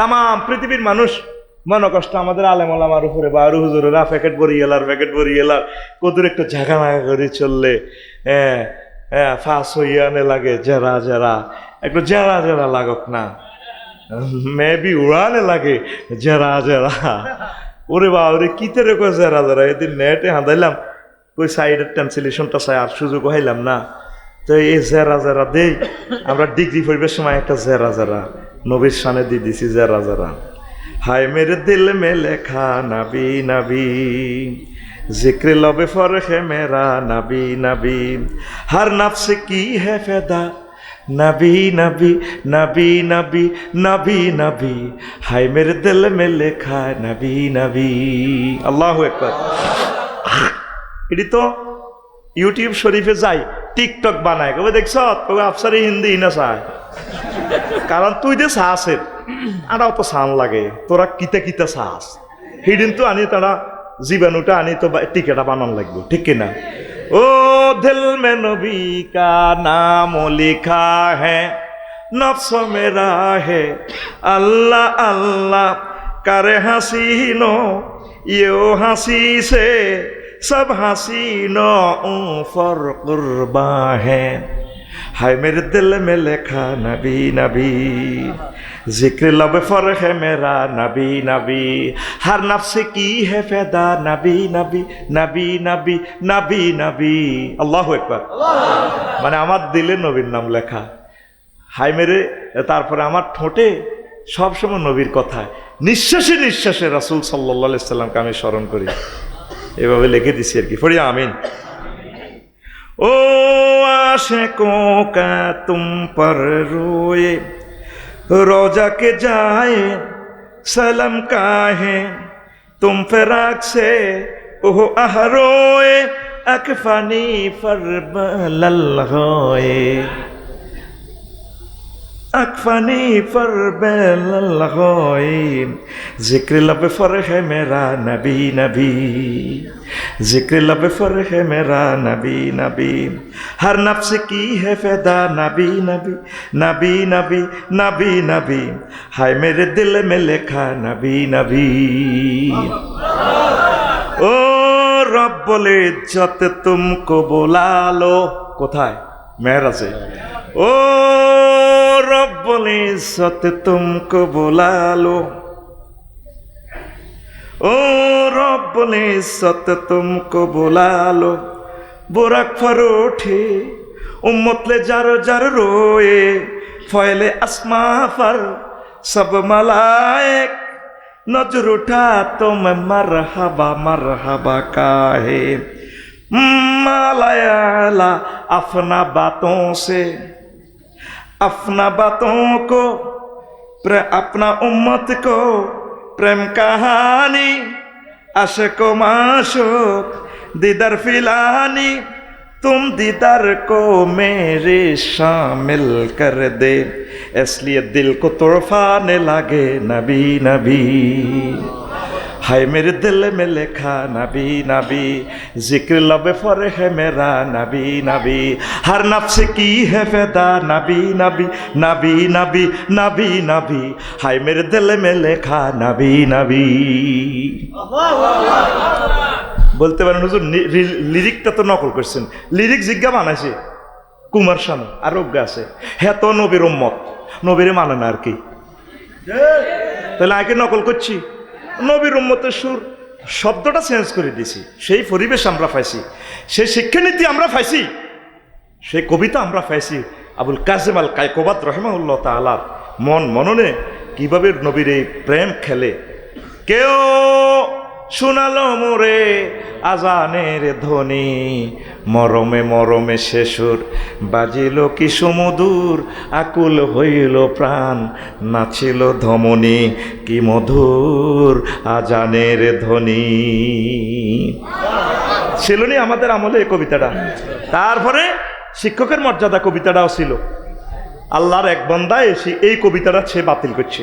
তাম পৃথিবীর মানুষ মনে কষ্ট আমাদের আলেম ওলামার উপরে বা আরু হুজুরেরা প্যাকেট ভরি এলার কদুর একটা ঝাঁকা নাগা করে চললে ফাঁস হইয়ানে লাগে জেরা একটু জেরা লাগক না মেবি উড়ানে লাগে জেরা ওরে বা ওরে কিতে রেখো জেরা এদিন নেটে হাঁদাইলাম ওই সাইডের ট্রান্সলেশনটা চাই আর সুযোগ হইলাম না। তো এই জেরা দেই আমরা ডিগ্রি পড়বার সময় একটা জেরা নবীর সামনে দিয়ে দিছি জেরা হায় মেরে দিল মে লেখা নাবি নাবি जिक्र लबे फरखे मेरा नबी नबी हर नफ्स की है फैदा नबी नबी नबी नबी नबी नबी हाय मेरे दिल में लिखा नबी नबी अल्लाहु আকবার। এটি তো ইউটিউব শরীফে যাই টিকটক বানায় কবে দেখছ তবে আফসারি হিন্দি না চায় কারণ তুই যে চাষের আরাও তো সান লাগে তোরা কিতে কিতে চাষ সেদিন তো আনি তারা জীবাণুটা আনি তো টিকেটা বানান লাগবে ঠিক কিনা। ও দিল মে নবী কা নাম লিখা হ্যাঁ নফস মেরা है अल्लाह अल्लाह करे हसीनो ये हंसी से सब हसीनों पर कुर्बा है हाय मेरे दिल में लिखा नबी नबी जिक्र लब फर्क है मेरा नबी नबी हर नफ्स की है फैदा नबी नबी नबी नबी नबी नबी अल्लाहु আকবার। মানে আমার দিলে নবীর নাম লেখা হাই মেরে তারপরে আমার ঠোঁটে সবসময় নবীর কথা নিঃশ্বাসে নিঃশ্বাসে রাসূল সাল্লাল্লাহু আলাইহি সাল্লামকে আমি স্মরণ করি এভাবে লিখে দিছি আর কি পড়ি আমিন। ओ आशिकों का तुम पर रोए रोजा के जाए सलम का है तुम फिराक से ओह अहरोए अकफनी फरबलल होए अकफनी फरबलल होए जिक्र लब फर्क है मेरा नबी नबी जिक्र लब फर्क है मेरा नबी नबी हर नफ्स की है फैदा नबी नबी नबी नबी नबी नबी हाय मेरे दिल में लिखा नबी नबी ओ रब्बुल इज्जत तुमको बुला लो कोथाय मेहराजे ओ रब्बुल इज्जत तुमको बुला लो ओ रब्बुल इज्जत तुमको बुला लो बुरक पर उठे उम्मत ले जार जार रोए फैले आसमां पर सब मलाइक नजर उठा तो मैं मरहबा का है मालायाला अपना बातों को अपना उम्मत को प्रेम कहानी आशिको माशूक दीदार फिलानी तुम दीदार को मेरे शामिल कर दे इसलिए दिल को तड़पाने लगे नबी नबी हाय मेरे दिल में लिखा नबी नबी जिक्र लब फर्क है मेरा नबी नबी हर नफ्स की है फैदा नबी नबी नबी नबी नबी नबी हाय मेरे दिल में लिखा नबी नबी। বলতে পারেন হুজুর লিরিকটা তো নকল করছেন লিরিক জিজ্ঞা বানাইছে কুমার শানু আর অজ্ঞা আছে হ্যাঁ তো নবীর উম্মত নবীরে মানে না আর কি তাহলে আগে নকল করছি নবীর উম্মতের সুর শব্দটা চেঞ্জ করে দিছি সেই পরিবেশ আমরা পাইছি সেই শিক্ষানীতি আমরা পাইছি সেই কবিতা আমরা পাইছি আবুল কাসেম আল কায়কোবাদ রহিমাহুল্লাহ তাআলা মননে কিভাবে নবীর এই প্রেম খেলে কেউ শোনালো মোরে আজানের ধ্বনি মরমে মরমে শেষুর বাজিল কি সমুদূর আকুল হইল প্রাণ নাচিল ধমনী কি মধুর আজানের ধ্বনি ছিল নি আমাদের আমলে এই কবিতাটা। তারপরে শিক্ষকের মর্যাদা কবিতাটাও ছিল আল্লাহর এক বান্দা এসে এই কবিতাটা সে বাতিল করছে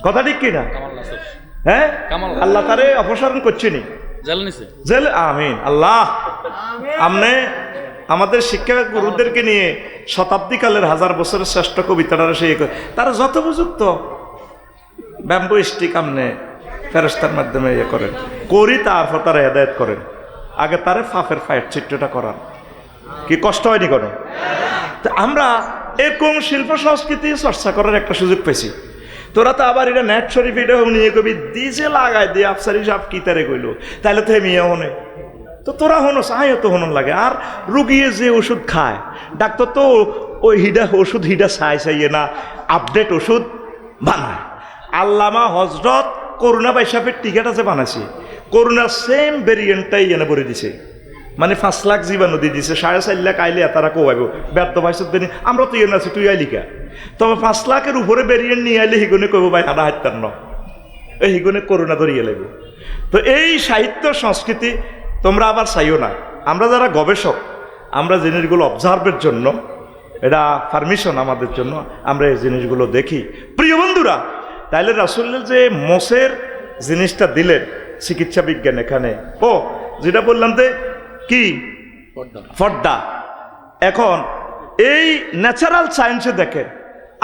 কথা ঠিক কিনা হ্যাঁ আল্লাহ তারে অপসারণ করছেনি জেল আমিন আল্লাহ আমনে আমাদের শিক্ষা গুরুদেরকে নিয়ে শতাব্দী কালের হাজার বছরের শ্রেষ্ঠ কবিতাটা সেই তারা যত উপযুক্ত ব্যাম্বু স্টিক আমনে ফেরেশতার মাধ্যমে ইয়ে করেন, করি তারপর তারা হেদায়েত করেন, আগে তারে ফাফের ফায়ের চিত্রটা করান। কি কষ্ট হয়নি কোনো? তো আমরা এরকম শিল্প সংস্কৃতি চর্চা করার একটা সুযোগ পেয়েছি। তোরা তো আবার এটা নেট শরীফ এটা নিয়ে কবি দিজে লাগাই দিয়ে আফসারি সাহেব কি তারে কইল, তাহলে তো মেয়ে হনে, তো তোরা হনো চাইও তো হনন লাগে। আর রুগিয়ে যে ওষুধ খায় ডাক্তার তো ওই ওষুধ চাইয়ে না, আপডেট ওষুধ বানায়। আল্লামা হজরত করোনা বাইসাপের টিকেট আছে বানাইছে, করোনার সেম ভেরিয়েন্টটাই এনে ভরে দিছে, মানে 5 লাখ জীবাণু দিয়ে দিছে, 4.5 লাখ আইলে তারা কোয়াইব ব্যর্থ ভাইসত দিন আমরা তো ইয়ে আছি তুই আইলিকা, তবে 5 লাখের উপরে ভেরিয়েন্ট নিয়ে আইলে হিগুনে কইব ভাই হাঁটা হাঁটতার ন, এই হিগুনে করোনা ধরিয়ে লাগবে। তো এই সাহিত্য সংস্কৃতি তোমরা আবার চাইও না। আমরা যারা গবেষক, আমরা জিনিসগুলো অবজার্ভের জন্য, এটা পারমিশন আমাদের জন্য, আমরা এই জিনিসগুলো দেখি। প্রিয় বন্ধুরা, তাইলে রাসূলের যে মোসের জিনিসটা দিলেন চিকিৎসা বিজ্ঞান এখানে, ও যেটা বললাম যে কি ফর্দা, এখন এই ন্যাচারাল সায়েন্সে দেখেন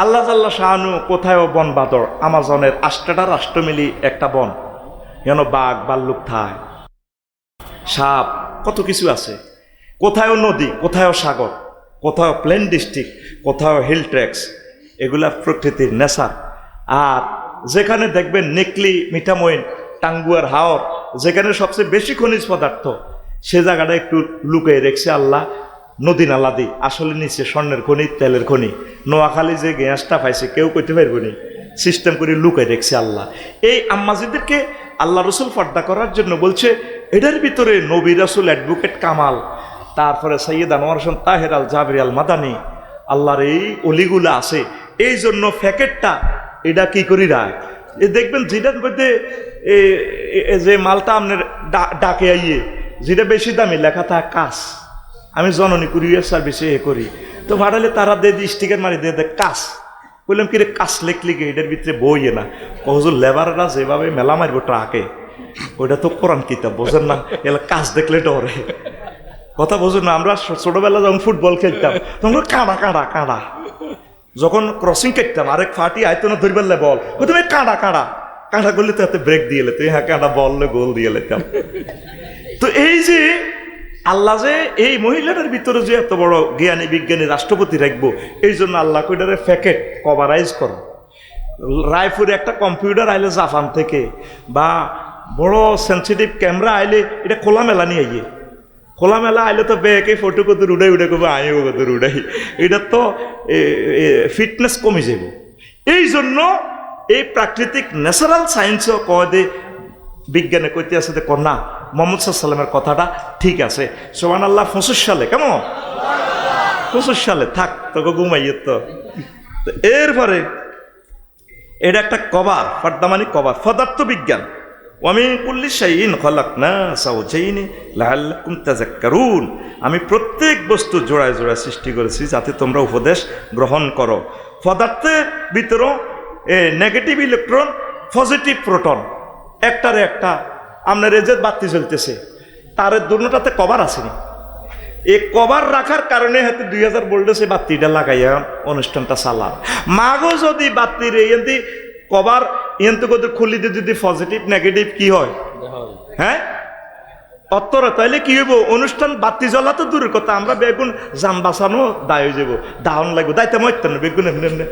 আল্লাহ জাল্লা শাহানু কোথায় বন বাদর, আমাজনের 8টা রাষ্ট্র মিলি একটা বন, যেন বাঘ ভাল্লুক থায়, সাপ, কত কিছু আছে, কোথায় নদী, কোথায় সাগর, কোথাও প্লেন ডিস্ট্রিক্ট, কোথাও হিল ট্র্যাক্স, এগুলা প্রকৃতির নেশা। আর যেখানে দেখবেন নেকলি, মিঠামইন, টাঙ্গুয়ার হাওর, যেখানে সবচেয়ে বেশি খনিজ পদার্থ, সে জায়গাটা একটু লুকিয়ে রেখেছে আল্লাহ নদী নালা দি, আসলে নিচে স্বর্ণের খনি, তেলের খনি। নোয়াখালী যে গ্যাসটা পাইছে কেউ কইতে পারবো নি, সিস্টেম করে লুকিয়ে রেখেছে আল্লাহ। এই আম্মাজিদেরকে আল্লাহ রসুল পর্দা করার জন্য বলছে, এটার ভিতরে নবী রাসূল, অ্যাডভোকেট কামাল, তারপরে সৈয়দ আনোয়ার হোসেন তাহের আল জাবরি আল মাদানী, আল্লাহর এই অলিগুলা আছে। এই জন্য প্যাকেটটা এটা কি করি রায়, এ দেখবেন যেটার মধ্যে যে মালটা আপনার ডাকে আইয়ে যেটা বেশি দামি লেখা থাকে কাস, আমি জননী কুরিয়ার সার্ভিসে করি, তো ভাড়ালে তারা দিয়ে স্টিকার মারি দিয়ে দেয় কাস। বললাম কি রে কাস লেখলি গে, এটার ভিতরে বইয়ে না, কহজুর লেবাররা যেভাবে মেলা মারবো ট্রাকে, ওইটা তো কোরআন কিতাব, বোঝেন না, এলা কাস দেখলে ডরে, কথা বোঝেন না। আমরা ছোটবেলা যখন ফুটবল খেলতাম তখন কাঁড়া কাঁড়া কাঁড়া, যখন ক্রসিং করতাম আরেক ফাটি আয়তো না ধরবেন বল, তুমি কাঁড়া কাঁড়া কাঁড়া করলে তো এত ব্রেক দিয়ে লেতে, হ্যাঁ কাঁড়া বললে গোল দিয়ে লেতাম। তো এই যে আল্লাহ যে এই মহিলাটার ভিতরে যে এত বড় জ্ঞানী বিজ্ঞানী রাষ্ট্রপতি রাখবো, এই জন্য আল্লাহ কইটারে প্যাকেট কভারাইজ করো। রায়পুরে একটা কম্পিউটার আইলে জাপান থেকে, বা বড় সেন্সিটিভ ক্যামেরা আইলে এটা খোলামেলা নিয়ে আইয়ে, খোলামেলা আইলে তো ব্যাকে ফটো কত উড়াই উড়ে করবো, আমিও কত উড়াই, এটা তো ফিটনেস কমে যাব। এই জন্য এই প্রাকৃতিক ন্যাচারাল সায়েন্সও কয় দে বিজ্ঞানে কইতে আছে যে না, মোহাম্মদ সাল্লামের কথাটা ঠিক আছে। সুবহানাল্লাহ 25 সালে, কেমন 25 সালে থাক তোকে ঘুমাইয়ে তো। এরপরে এটা একটা কভার, ফর্দা মানে কভার, পদার্থ বিজ্ঞান। ওয়ামিন কুল্লি শাইইন খালাকনা যাওজাইনি লাআল্লাকুম তাযাক্কারুন, আমি প্রত্যেক বস্তু জোড়ায় জোড়ায় সৃষ্টি করেছি যাতে তোমরা উপদেশ গ্রহণ করো। পদার্থের ভিতরও নেগেটিভ ইলেকট্রন, পজিটিভ প্রোটন, একটারে একটা। আপনার এই যে বাতি জ্বলতেছে তার দুটোটাতে কভার আসেনি, এই কভার রাখার কারণে হয়তো 2000 ভোল্টে সে বাতিটা লাগাইয়া অনুষ্ঠানটা চালান। মাগো যদি বাতির এনতি কভার এনতে কত খুলি দিয়ে যদি পজিটিভ নেগেটিভ কি হয়, হ্যাঁ অত্তরা, তাইলে কি হইব, অনুষ্ঠান বাতি জ্বলা তো দূরের কথা, আমরা বেগুন যান বাঁচানো দায় হয়ে যাব, দাহন লাগবে, দায়িত্ব মরতেন না বেগুন এমনি এমনি,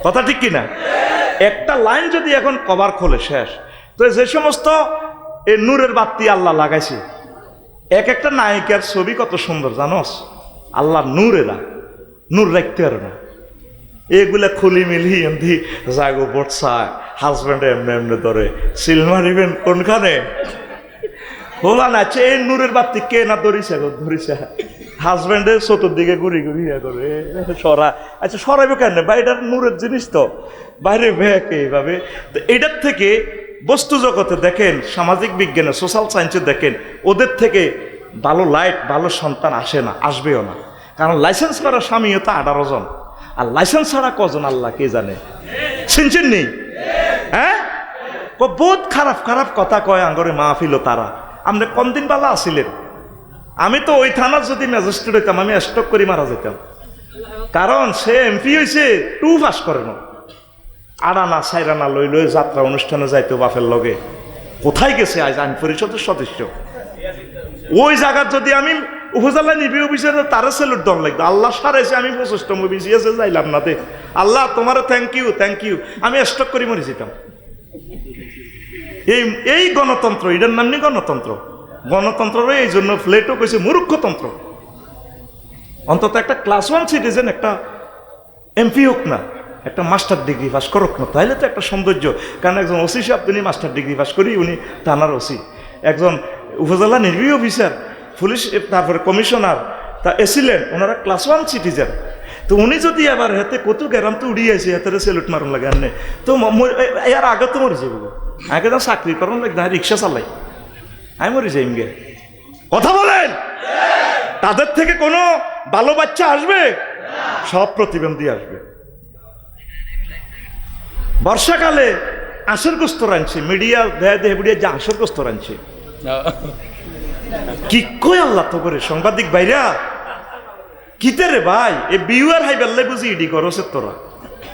কথা ঠিক কিনা? একটা লাইন যদি এখন কভার খোলে শেষ। তো যে সমস্ত এই নূরের বাতি আল্লাহ লাগাইছে, এক একটা নায়িকার ছবি কত সুন্দর জানোস, আল্লাহ নূরেরা নূর রাখতে পারে না, এগুলা খুলি মিলি এমনি জাগো বটসা হাজব্যান্ডে এমনি এমনি ধরে সিল মারিবেন কোনখানে হোলা না, এই নূরের বাতি কে না ধরিছে ধরিছে, হাজব্যান্ডের চতুর্দিকে ঘুরি ঘুরি করে সরা, আচ্ছা সরাইবে কেন বা এটার নূরের জিনিস তো বাইরে ভেকে এইভাবে। তো এটার থেকে বস্তু জগতে দেখেন, সামাজিক বিজ্ঞানে সোশ্যাল সায়েন্সে দেখেন, ওদের থেকে ভালো লাইট ভালো সন্তান আসে না, আসবেও না, কারণ লাইসেন্স করা স্বামীও তো 18 জন, আর লাইসেন্স ছাড়া কজন আল্লাহ কে জানে, শুনছেন নেই? হ্যাঁ, বহুত খারাপ খারাপ কথা কয় আঙ্গরে মাহফিল তারা। আপনি কোন দিন বালা আসিলেন? আমি তো ওই থানার যদি ম্যাজিস্ট্রেট হইতাম আমি স্টক করে মারা যেতাম, কারণ সে এমপি হয়েছে 2 পাস করে না, আড়ানা সাইরানা লই লই যাত্রা অনুষ্ঠানে যাইতো বাপের লগে। কোথায় গেছে আজ আইন পরিষদের সদস্য? ওই জায়গার যদি আমি উপজেলা নির্বাহী অফিসার তারা সেলুট দম লাগতো। আল্লাহ সারাইছে আমি 25তম বিসিএসে যাইলাম না দে। আল্লাহ তোমার থ্যাংক ইউ। আমি স্টক করে মরে যেতাম। এই গণতন্ত্র, এটার নাম নেই গণতন্ত্র। গণতন্ত্রের এই জন্য প্লেটো কইছে মূর্খতন্ত্র। অন্তত একটা ক্লাস 1 সিটিজেন একটা এমপি হোক না, একটা মাস্টার ডিগ্রি পাস করুক না, তাইলে তো একটা সৌন্দর্য। কারণ একজন ওসি সাহেব তিনি মাস্টার ডিগ্রি পাস করি, উনি থানার ওসি। একজন উপজেলা নির্বাহী অফিসার, পুলিশ, তারপরে কমিশনার, তা এসিলেন্ট, ওনারা ক্লাস 1 সিটিজেন। তো উনি যদি আবার হাতে কত গ্যারাম তো উড়িয়ে আছে, হাতে সেলুট মারুন লাগে আনে তো এর আগে তো মরে যাবো। আগে তো চাকরি করুন লাগে, রিক্সা চালাই, আমি মরে যাই গে। কথা বলেন, তাদের থেকে কোনো ভালো বাচ্চা আসবে? সব প্রতিবন্ধী আসবে। বর্ষাকালে আঁশের গোস্ত রাঁধছে, মিডিয়া দেহ বুড়িয়া যে আঁশের গোস্ত রাঁধছে, কি কই আল্লাহ তো করে সাংবাদিক ভাইরা কিতে রে ভাই, এ বিউয়ার হাই বেল্লাই বুঝি ইডি করছে।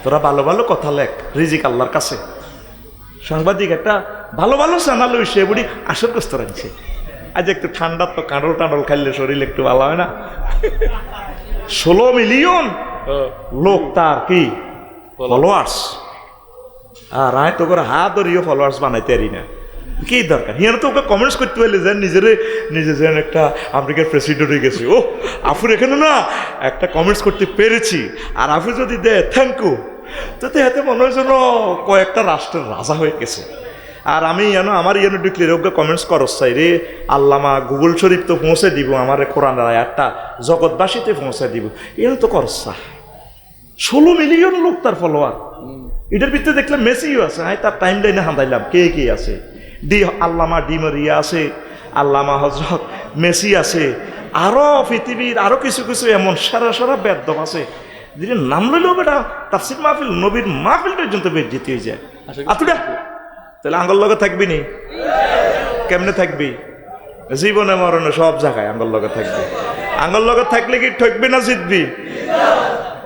তোরা ভালো ভালো কথা লেখ, রিজিক আল্লাহর কাছে। সাংবাদিক একটা ভালো ভালো চ্যানেল সে বুড়ি আঁশের গোস্ত রাঁধছে। আজ একটু ঠান্ডা তো কাঁড়ল টাঁড়ল খাইলে শরীর একটু ভালো হয় না। 16 মিলিয়ন লোক তার কি ফলোয়ার্স, আর আয় তো করে হাত ধরিও ফলোয়ার্স বানাইতে পারি না। কি দরকার? হিয়ার তো ওকে কমেন্টস করতে পারলে যেন নিজে যেন একটা আমেরিকার প্রেসিডেন্ট হয়ে গেছে। ও আফুর এখানে না একটা কমেন্টস করতে পেরেছি, আর আফু যদি দেয় থ্যাংক ইউ, তো হাতে মনে হয় যেন কয়েকটা রাষ্ট্রের রাজা হয়ে গেছে। আর আমি আমার ঢুকলে ওকে কমেন্টস করস চাই রে, আল্লামা গুগল শরীফ তো পৌঁছে দিব, আমার কোরআন আয়াতটা জগৎবাসীতে পৌঁছে দিব, এর তো করসা। 16 মিলিয়ন লোক তার ফলোয়ার। এটার ভিতরে দেখলাম মেসিও আছে। আমি তার টাইম লাইনে হাঁদাইলাম কে আছে। আল্লামা ডি মারিয়া আছে, আল্লামা হজরত মেসি আছে, আরো পৃথিবীর আরো কিছু এমন সারা বেদ্যম আছে, যেটা নাম লইলেও বেটা তাফসীর মাহফিল, নবীর মাহফিল পর্যন্ত বেজ্জিত হয়ে যায়। আতুডা তাহলে আঙ্গল লগে থাকবি নি? কেমনে থাকবি? জীবনে মরণে সব জায়গায় আঙ্গল লগে থাকবি। আঙ্গল লগে থাকলে কি ঠকবি না জিতবি?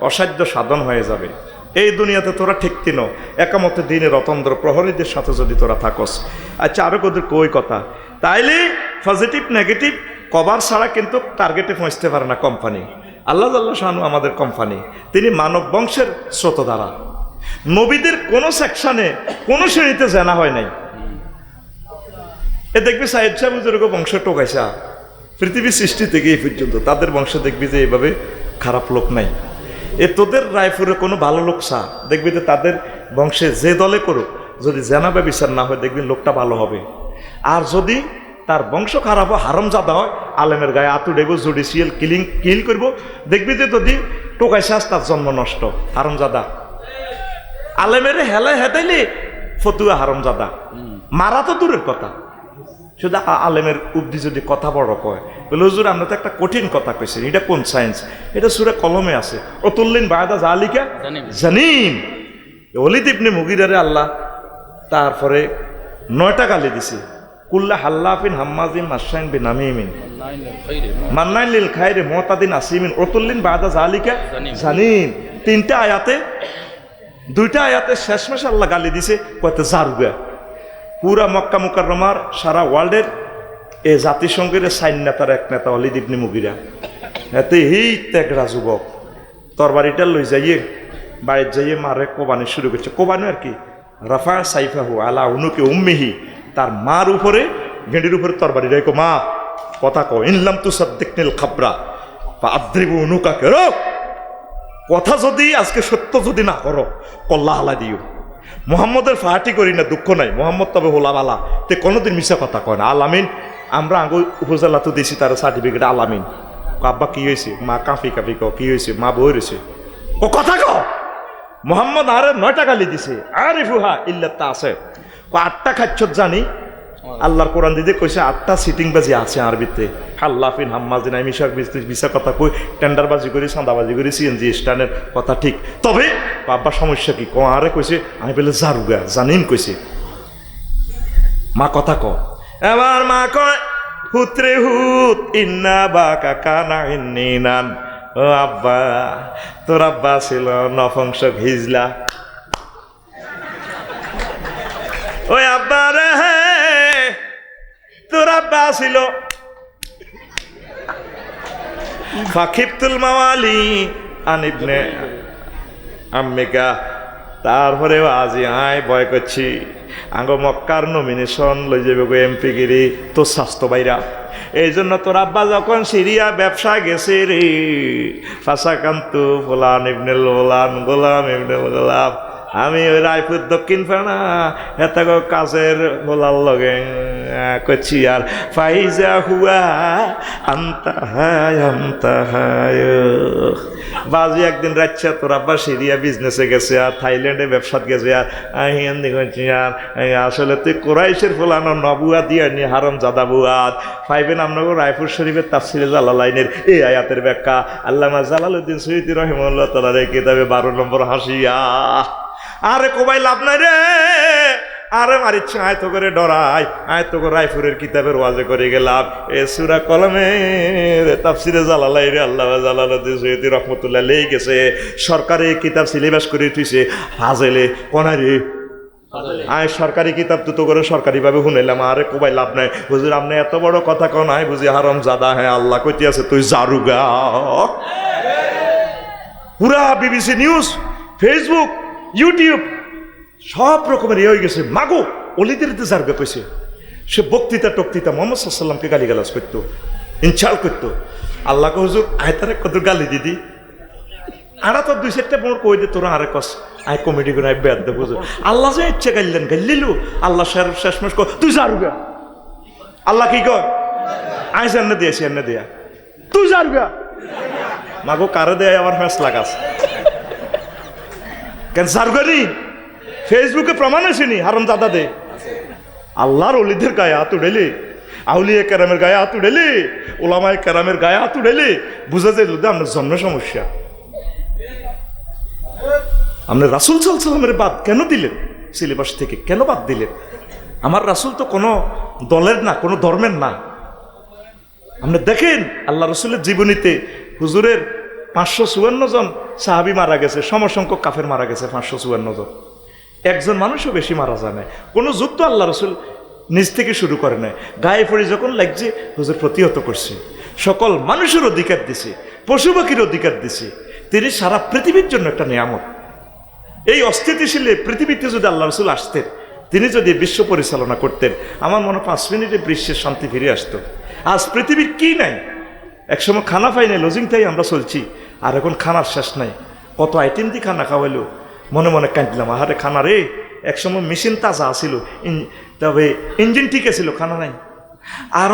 অসাধ্য সাধন হয়ে যাবে। এই দুনিয়াতে তোরা ঠিকতি নো, একামতে দিনে রতন্দ্র প্রহরীদের সাথে যদি তোরা থাকস। আচ্ছা, আরো কদের কই কথা, তাইলে পজিটিভ নেগেটিভ কভার ছাড়া কিন্তু টার্গেটে পৌঁছতে পারে না কোম্পানি। আল্লাহ শানু আমাদের কোম্পানি, তিনি মানব বংশের স্রোতধারা। নবীদের কোনো সেকশনে কোনো শ্রেণীতে জানা হয় নাই। এ দেখবি সাইদ সাহেব যেরকম বংশ টোকাইছা পৃথিবীর সৃষ্টি থেকে এই পর্যন্ত, তাদের বংশে দেখবি যে এইভাবে খারাপ লোক নাই। এ তোদের রায়পুরে কোনো ভালো লোক চা দেখবি যে তাদের বংশে যে দলে করুক, যদি জেনাবে বিচার না হয় দেখবি লোকটা ভালো হবে। আর যদি তার বংশ খারাপ হয়, হারামজাদা হয়, আলেমের গায়ে আতু দেব, জুডিশিয়াল কিল করবো, দেখবি যে যদি টোকাইছাস তার জন্ম নষ্ট, হারামজাদা। আলেমের হেলায় হেদাইলে ফতুয়া হারামজাদা, মারা তো দূরের কথা, শুধু আলেমের উব্দি যদি কথা বড় কয় বলে হুজুর আমরা তো একটা কঠিন কথা কইছি, এটা কোন সায়েন্স? এটা সূরা কলমে আছে, ও তুল্লিন বায়দা জালিকা জানিম। ওয়ালিদ ইবনে মুগিরারে আল্লাহ তারপরে 9টা গালি দিছে। কুল্লা হাল্লাফিন হাম্মাজিন মাশাইন বিনামিমিন মান্নাইন লিল খাইরে মুতাদিন আসিমিন ওতুল্লিন বায়দা জালিকা জানিম। 3টা আয়াতে, 2টা আয়াতে শেষমেশ আল্লাহ গালি দিছে কয়তে জারুগা। পুরা মক্কা মুকাররমার সারা ওয়ার্ল্ডের এ জাতিসংঘের 4 নেতার এক নেতা ওয়ালিদ ইবনে মুগিরা। এতে এই ত্যাগরা যুবক তরবারিটা লই যাইয়ে বাইরে যাইয়ে মারে কোবানি শুরু করছে। কোবানি আর কি, রাফা সাইফাহু আলা উনুকে উম্মিহি, তার মার উপরে গেঁডির উপরে তরবারি রাখো। মা কথা কো, ইনলাম তুসাদ্দিকনিল খাবরা বা আদ্রিবু উনুকা কেরো, কথা যদি আজকে সত্য যদি না করো কল্লা হালা দিও। মোহাম্মদের ফাহাটি করি না, দুঃখ নাই, মোহাম্মদ তবে হোলাবালা, তে কোনোদিন মিশা কথা কয় না। আলামিন আমরা আগে উপজেলা তো দিছি তার সার্টিফিকেট আলামিন। আব্বা কি হয়েছে? মা কাঁপি কাঁপি কো কি হয়েছে? মা বই রয়েছে ও কথা কও। মোহাম্মদ আরে 9টা গালি দিছে, আরে ফুহা ইল্লাতা আছে 8টা খাচ্ছত জানি। আল্লাহর কোরআন দিতে কইছে 8টা সিটিং বাজি আছে আরবিতে। হাল্লাফিন হাম্মাজিন আমি মিশা কথা কই, টেন্ডারবাজি করি, চাঁদাবাজি করি, সিএনজি স্ট্যান্ডের কথা ঠিক। তবে বাবা সমস্যা কি? ক আরে কইছে আমি বলে জারুগা জানিম কইছে। মা কথা ক। এবার মা কয় হুত্রে হুত ইন্না বা কাকা না ইন্নিনান। ও আব্বা, তোর আব্বা ছিল নফংসক হিজলা। ওই আব্বা রে, তোর আব্বা ছিল ফাকিবতুল মাওয়ালি আনিবনে আম্মিকা। তারপরে আজি আয় ভয় করছি আঙ্গ মক্কার নমিনেশন লই যাবে গো এমপি গিরি তোর স্বাস্থ্য বাইরা। এই জন্য তোর আব্বা যখন সিরিয়া ব্যবসা গেছে রে, ফাসাকান্তু ফুলান ইবনুল গোলাম, গোলাম ইবনুল গোলাম, আমি ওই রায়পুর দক্ষিণ ফানা এত কাজের গোলার লগে করছি। আর ফাইজা হুয়া আন্তা হায় আন্তা হায়। বাজি একদিন রাখছে তোর আব্বা সিরিয়া বিজনেসে গেছে আর থাইল্যান্ডে ব্যবসাত গেছে। আর হিন্দি করছি আর আসলে তুই কোরাইশের ফোলানো নবুয়া দিয়ে নি হারম জাদা বুয়াদ পাইবেন আপনাকে রায়পুর শরীফের তাফসিরে জালালাইনের এই আয়াতের ব্যাখ্যা আল্লামা জালালউদ্দিন সৈয়দী রহিমাহুল্লাহ তাআলার এই কিতাবে 12 নম্বর হাসিয়া। আরে কোবাই লাভ নাই রে, আরে মারিচ্ছে আয়তো করে ডরাই, আয়তো করে রায়পুরের কিতাবের ওয়াজে করে গেলাম এ সূরা কলমের তাফসিরে জালালাইনে আল্লামা জালালউদ্দিন সৈয়দী রহমাতুল্লাহ লেই গেছে সরকারি কিতাব সিলেবাস করে তুইছে ফাজেলে কোনারে। আয় সরকারি কিতাব তো করে সরকারিভাবে শুনাইলাম। আরে কোবাই লাভ নাই হুজুর, আপনি এত বড় কথা কন নাই বুঝি হারাম জাদা। হ্যাঁ আল্লাহ কইতে আছে তুই জারুগা। পুরা বিবিসি নিউজ, ফেসবুক, ইউটিউব সব রকমের ইয়ে হয়ে গেছে। মাগো অলিদের জারুগা কইছে। সে বক্তৃতা টক্তৃতা মোহাম্মদ সাল্লাল্লাহু আলাইহি ওয়াসাল্লামকে গালিগালাজ করতো, ইনসাল্ট করতো। আল্লাহকে হুজুর আয় তারে কত গালি দিদি। আরা তো 2-4টা মোড় কই দে তোরা আরে কস আয় কমেডি করে আয় বেদ দেব হুজুর। আল্লাহ যে ইচ্ছে গাইলেন গাইলিলু আল্লাহ শেষমেশ কর তুই জারুগা। আল্লাহ কি কর আয় এনে দিয়েছি এনে দিয়া তুই জারুগা। মাগো কারে দেয় আমার ফ্যাস লাগাস কেন জারুগারি? ফেসবুকে প্রমাণ আসেনি হারাম দাদা দে। আল্লাহর অলিদের গায়ে হাত উড়েলি, আউলিয়া কেরামের গায়ে হাত উড়েলি, ওলামায়ে কেরামের গায়ে হাত উড়েলি, বুঝা যায় আপনার জন্ম সমস্যা। আপনি রাসূল সাল্লাল্লাহু আলাইহি ওয়াসাল্লামের বাদ কেন দিলেন সিলেবাস থেকে? কেন বাদ দিলেন? আমার রাসূল তো কোনো দলের না, কোনো ধর্মের না। আপনি দেখেন আল্লাহ রসুলের জীবনীতে হুজুরের 554 জন সাহাবী মারা গেছে, সমসংখ্যক কাফের মারা গেছে 554 জন। একজন মানুষও বেশি মারা যায় না। কোনো যুদ্ধ আল্লাহ রসুল নিজ থেকে শুরু করে নাই। গায়ে পড়ে যখন লাগছে হুজুর প্রতিহত করছে। সকল মানুষের অধিকার দিছে, পশু পাখির অধিকার দিছে। তিনি সারা পৃথিবীর জন্য একটা নিয়ামত। এই অস্থিতিশীল পৃথিবীতে যদি আল্লাহ রসুল আসতেন, তিনি যদি বিশ্ব পরিচালনা করতেন, আমার মনে 5 মিনিটে বিশ্বের শান্তি ফিরে আসতো। আজ পৃথিবীর কি নাই? একসময় খানা পাই নাই, লজিং তাই আমরা চলছি। আর এখন খানার শেষ নাই। কত আইটেম দিয়ে খানা খাওয়াইলো, মনে মনে কাঁদলাম আহারে খানা রে। একসময় মেশিন তাজা আসিল, তবে ইঞ্জিন ঠিক আছিল, খানা নাই। আর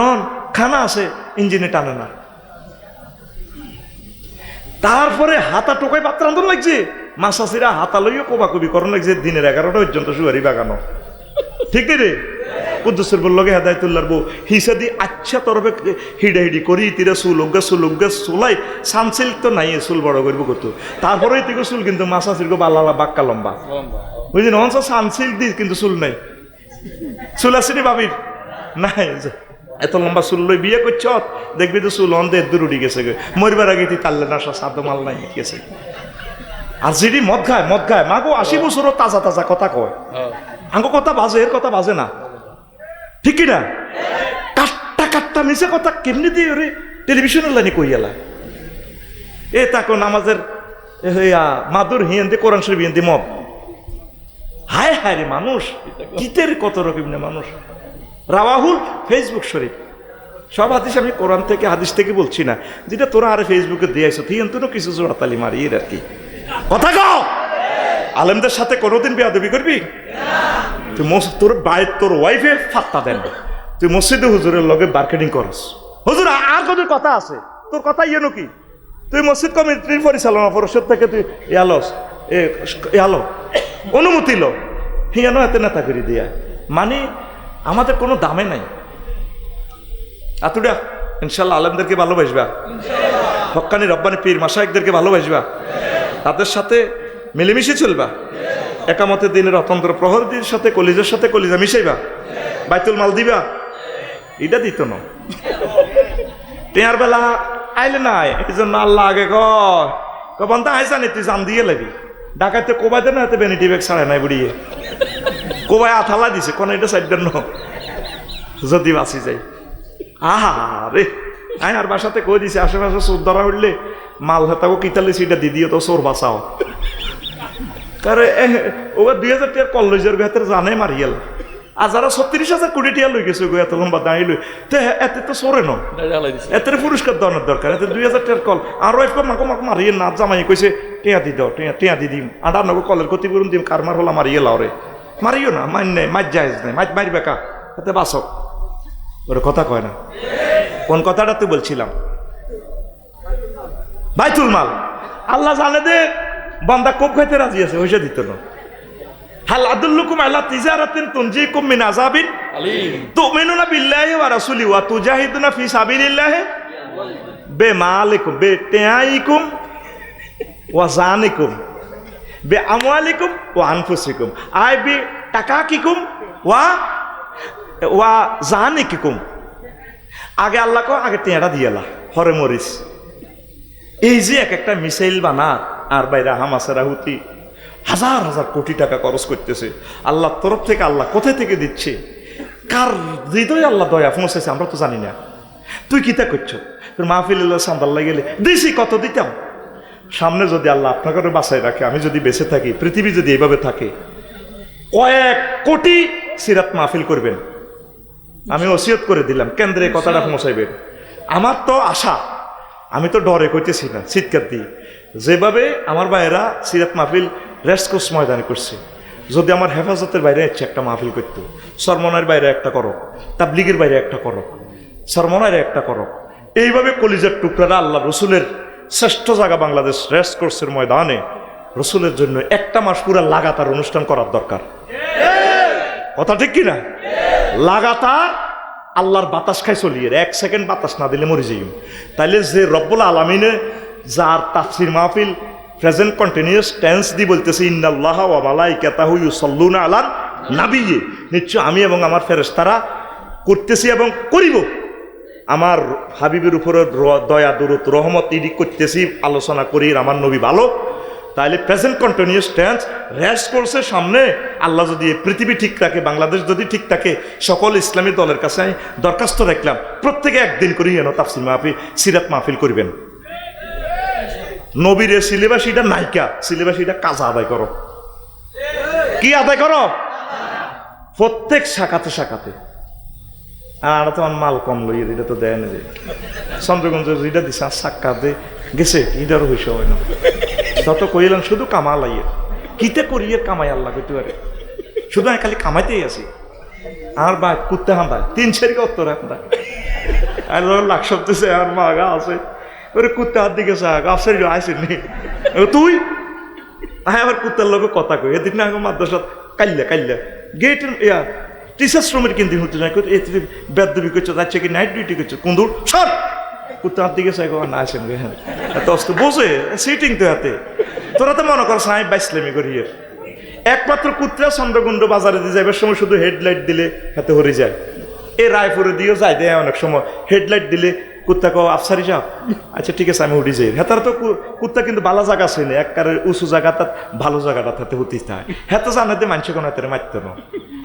খানা আছে ইঞ্জিনে টানে না। তারপরে হাতা টোকাই পাত্র আন্দোলন লাগছে, মাসাসিরা হাতা লইও কোবাকুবি করণ লাগছে দিনের 11টা পর্যন্ত সুয়ারি বাগানো। ঠিক নেই রে? কুদ্দুসের বললগে হেদায়তুল্লাহর বউ হিসাদি আচ্ছা তরফে হিডাহিডি করি তিরা সুলুগা চুলাই সানসিল তো নাই চুল বড় করবো কত। তারপরে তিগো চুল কিন্তু মাসাসির গো বাল্লা বাক্কা লম্বা বুঝলি নহন সানসিল দি কিন্তু চুল নাই। চুল আসেনি বাবির নাই, এত লম্বা চুল লই বিয়ে করছ দেখবি তো চুল অন্ধে দূর উঠি গেছে গে। মরবার আগে তুই তাল্লে না সাদ মাল নাই গেছে। আর যদি মদ খায় মাগো 80 বছরও তাজা তাজা কথা কয়। আঙ্গো কথা বাজে, এর কথা বাজে না, ঠিক কিনা? কাট্টা মিশে কথা কেমনি দিয়ে ওরে টেলিভিশনের লাইনে কই এলা এ তাকো নামাজের মাদুর হিয়েন্দি কোরআন শরীফ হিয়েন্দি মদ। হায় হায় রে মানুষ কিতের কত রকম মানুষ। রাওয়াহুল ফেসবুক শরীফ সব হাদিস আমি কোরআন থেকে হাদিস থেকে বলছি না, যেটা তোরা আরে ফেসবুকে দিয়ে আইছো তুই এন্তনো কিছু জোড়াতালি মারি এর আর কি। কথা কও, আলেমদের সাথে কোনোদিন বেয়াদবি করবি? তুই তোর বাইর তোর ওয়াইফে ফাত্তা দেন, তুই মসজিদে হুজুরের লগে মার্কেটিং করস। হুজুর আর কত কথা আছে, তোর কথা ইয়ে কি? তুই মসজিদ কমিটির পরিচালনা পরিষদ থেকে তুই অনুমতি লো হিয়ানো এতে নেতা করে দিয়া, মানে আমাদের কোনো দামে নাই। আতুডা ইনশাল্লাহ আলেমদেরকে ভালোবাসবা, হক্কানি রব্বানি পীর মাশায়েখদেরকে ভালোবাসবা, তাদের সাথে মিলেমিশে চলবা, একামতের দিনের অতন্ত্র প্রহরীর সাথে কলিজার সাথে কলিজা মিশাইবা, বাইতুল মাল দিবা। এটা দিত না টেয়ার বেলা আইলে নাই, এই জন্য আল্লাহ আগে কবান্তা আইসানি তুই জান দিয়ে লাগি ডাকাতে কোবাইতে না হাতে বেনিটি ব্যাগ ছাড়ে নাই বুড়িয়ে কোবায় আথালা দিছে কোন এটা সাইডের ন যদি বাঁচি যাই। আহা রে আয় আর বাসাতে কই দিছে আশেপাশে চোর ধরা উঠলে মাল হাতাও কিতালে সেটা দিদিও তো চোর বাঁচাও। কারণ ও 2000 টাকার কলেজের ভেতরে জানে মারিয়াল আর যারা 36,000 কোটি টাকা লই গেছে এত লম্বা দাঁড়িয়ে লই তো এতে তো সরে ন এতে পুরস্কার দেওয়ার দরকার। এতে 2000 টাকার কল আর ওয়াইফ মাকো মাকো মারিয়ে না জামাই কইছে টিয়া দি দাও টিয়া দি দিম আডার নগো কলের ক্ষতি করুন দিম কারমার হলা মারিয়ে লাও রে মারিও না মান নেই মাছ যাইজ নেই মাছ মারি বেকা এতে বাসক ওর কথা কয় না। কোন কথাটা তুই বলছিলাম বাইতুল মাল আল্লাহ জানে দে বান্দা কোপ খাইতে রাজি আছে হইসা দিত না। হাল আদুল্লুকুম আলা তিজারাতিন তুনজিকুম মিন আযাবিন আলীম তুমিনুনা বিল্লাহি ওয়া রাসূলি ওয়া তুজাহিদুনা ফি সাবিলিল্লাহি বিমালিকুম বিতাইকুম ওয়া জানিকুম বিআমওয়ালিকুম ওয়া আনফুসিকুম আই বি টাকাকিকুম ওয়া জানিকুম। আগে আল্লাহ কো আগে টেঁড়া দিয়েলা হরে মরিস এই যে এক একটা মিসাইল বানা আর বাইরা হামাসেরা হুতি হাজার হাজার কোটি টাকা খরচ করতেছে আল্লাহর তরফ থেকে। আল্লাহ কোথায় থেকে দিচ্ছে কার হৃদয় আল্লাহ দয়া পৌঁছেছে আমরা তো জানি না। তুই কিতা করছো তোর মাহফিল সান্দাল্লা গেলে দিছি কত দিতাম। সামনে যদি আল্লাহ আপনাকে বাঁচায় রাখে আমি যদি বেঁচে থাকি পৃথিবী যদি এইভাবে থাকে কয়েক কোটি সিরাত মাহফিল করবেন। আমি ওসিয়ত করে দিলাম কেন্দ্রে কথাটা পৌঁছাইবেন। আমার তো আশা আমি তো ডরে কইতেছি না চিৎকার দিই যেভাবে আমার ভাইয়েরা সিরাত মাহফিল রেসকোর্স ময়দানে করছে যদি আমার হেফাজতের বাইরে ইচ্ছে একটা মাহফিল করতো সরমনের বাইরে একটা করো তাবলিগের বাইরে একটা করো সরমনের একটা করো এইভাবে কলিজার টুকরারা আল্লাহ রসুলের শ্রেষ্ঠ জায়গা বাংলাদেশ রেসকোর্সের ময়দানে রসুলের জন্য একটা মাস পুরা লাগাতার অনুষ্ঠান করার দরকার। কথা ঠিক কিনা? লাগাতার আল্লাহর বাতাস খাই চলিয়ে 1 সেকেন্ড বাতাস না দিলে মরে যাই। তাইলে যে রব্বুল আলামিনে যার তাফসির মাহফিল প্রেজেন্ট কন্টিনিউয়াস টেন্স দি বলতেছে ইন্নাল্লাহা ওয়া মালাইকাতাহু ইউসাল্লুনা আলান নাবিয়্যি নিশ্চয় আমি এবং আমার ফেরেশতারা করতেছি এবং করিব আমার হাবিবের উপরে দয়া দরুদ রহমত ইডি করতেছি আলোচনা করি আমার নবী ভালো। তাইলে প্রেজেন্ট কন্টিনিউয়াস টেন্স রেসকোর্সের সামনে আল্লাহ যদি পৃথিবী ঠিক থাকে বাংলাদেশ যদি ঠিক থাকে সকল ইসলামী দলের কাছে আমি দরখাস্ত রাখলাম প্রত্যেকে একদিন করি যেন তাফসির মাহফিল সিরাত মাহফিল করবেন। নবীর সিলেবাস এটা নাইকা সিলেবাস এটা কাজা আদায় করো। কি আদায় করো? প্রত্যেক শাখাতে শাখাতে। আর তোমার মাল কম লই এটা তো দেয় না যে চন্দ্রগঞ্জ যেটা দিছে সাক্ষাৎ দে গেছে এটারও হইস হয় না যত কইলাম শুধু কামা লাইয়ে কিতে করিয়ে কামাই আল্লাহ কইতে পারে শুধু আমি খালি কামাইতেই আছি। আর বা কুত্তে হামদায় 3 ছেড়ে উত্তর হামদা আর লাখ সপ্তাহে আর মাগা আছে ওরে কুত্তে হাত দিকে গাছের আইসেনি তুই আবার কুত্তার লোক কথা কই এদিন না মাদ্রাসা কাল্লা গেটের টিচার্স রুমের কিনতে হতে না বেদবি করছো যাচ্ছে কি নাইট ডিউটি করছো কুন্দুর সর কুত্তা হাত দিকে চাই না আসেন হ্যাঁ এত অস্ত বোঝে সিটিং তো হাতে তোরা তো মনে কর সাহেব বাইসলামি করি একমাত্র কুত্রা চন্দ্রগুণ্ড বাজারে দিয়ে যাবার সময় শুধু হেডলাইট দিলে হাতে হরে যায়। এ রায়পুরে দিয়েও যায় দেয় অনেক সময় হেডলাইট দিলে কুত্তা কো আফসারি যাও আচ্ছা ঠিক আছে আমি উঠি যাই হেতার তো কুত্তা কিন্তু ভালো জায়গা আছে না একবারে উঁচু জায়গা তার ভালো জায়গাটা তাতে হতে হয় হ্যাঁ তো জানাতে মানুষে কোনো হাতে মারত না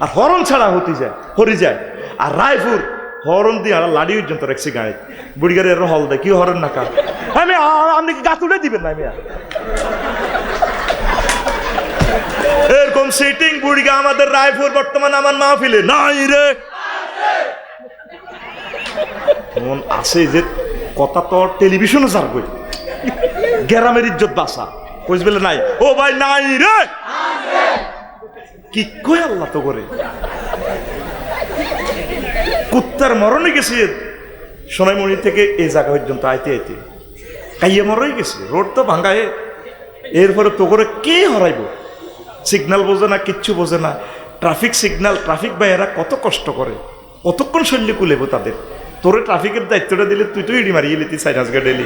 আর হরণ ছাড়া হতে যায় হরি যায়। আর রায়পুর হরণ দিয়ে আর লাড়ি পর্যন্ত রাখছি গাড়ি বুড়ি গাড়ি হল দেয় কি হরণ না কার আমি আপনি কি গাছ উঠে দিবেন না আমি এরকম সিটিং বুড়িগা আমাদের রায়পুর বর্তমানে আমার মাহফিলে নাই রে মন আছে যে কথা তো টেলিভিশনে যার বই গ্রামের ইজ্জত বাসা কইস বলে নাই ও ভাই নাই রে কি কই আল্লাহ তো করে কুত্তার মরণে গেছে সোনাইমণি থেকে এই জায়গা পর্যন্ত আইতে আইতে কাইয়ে মরাই গেছে রোড তো ভাঙ্গায় এরপরে তো করে কে হরাইব সিগন্যাল বোঝে না কিচ্ছু বোঝে না ট্রাফিক সিগন্যাল ট্রাফিক ভাইয়েরা কত কষ্ট করে কতক্ষণ শৈল্য কুলেব তাদের তোরে ট্রাফিকের দায়িত্বটা দিলে তুই তো ইডি মারিয়ে লিতি 4 ডেলি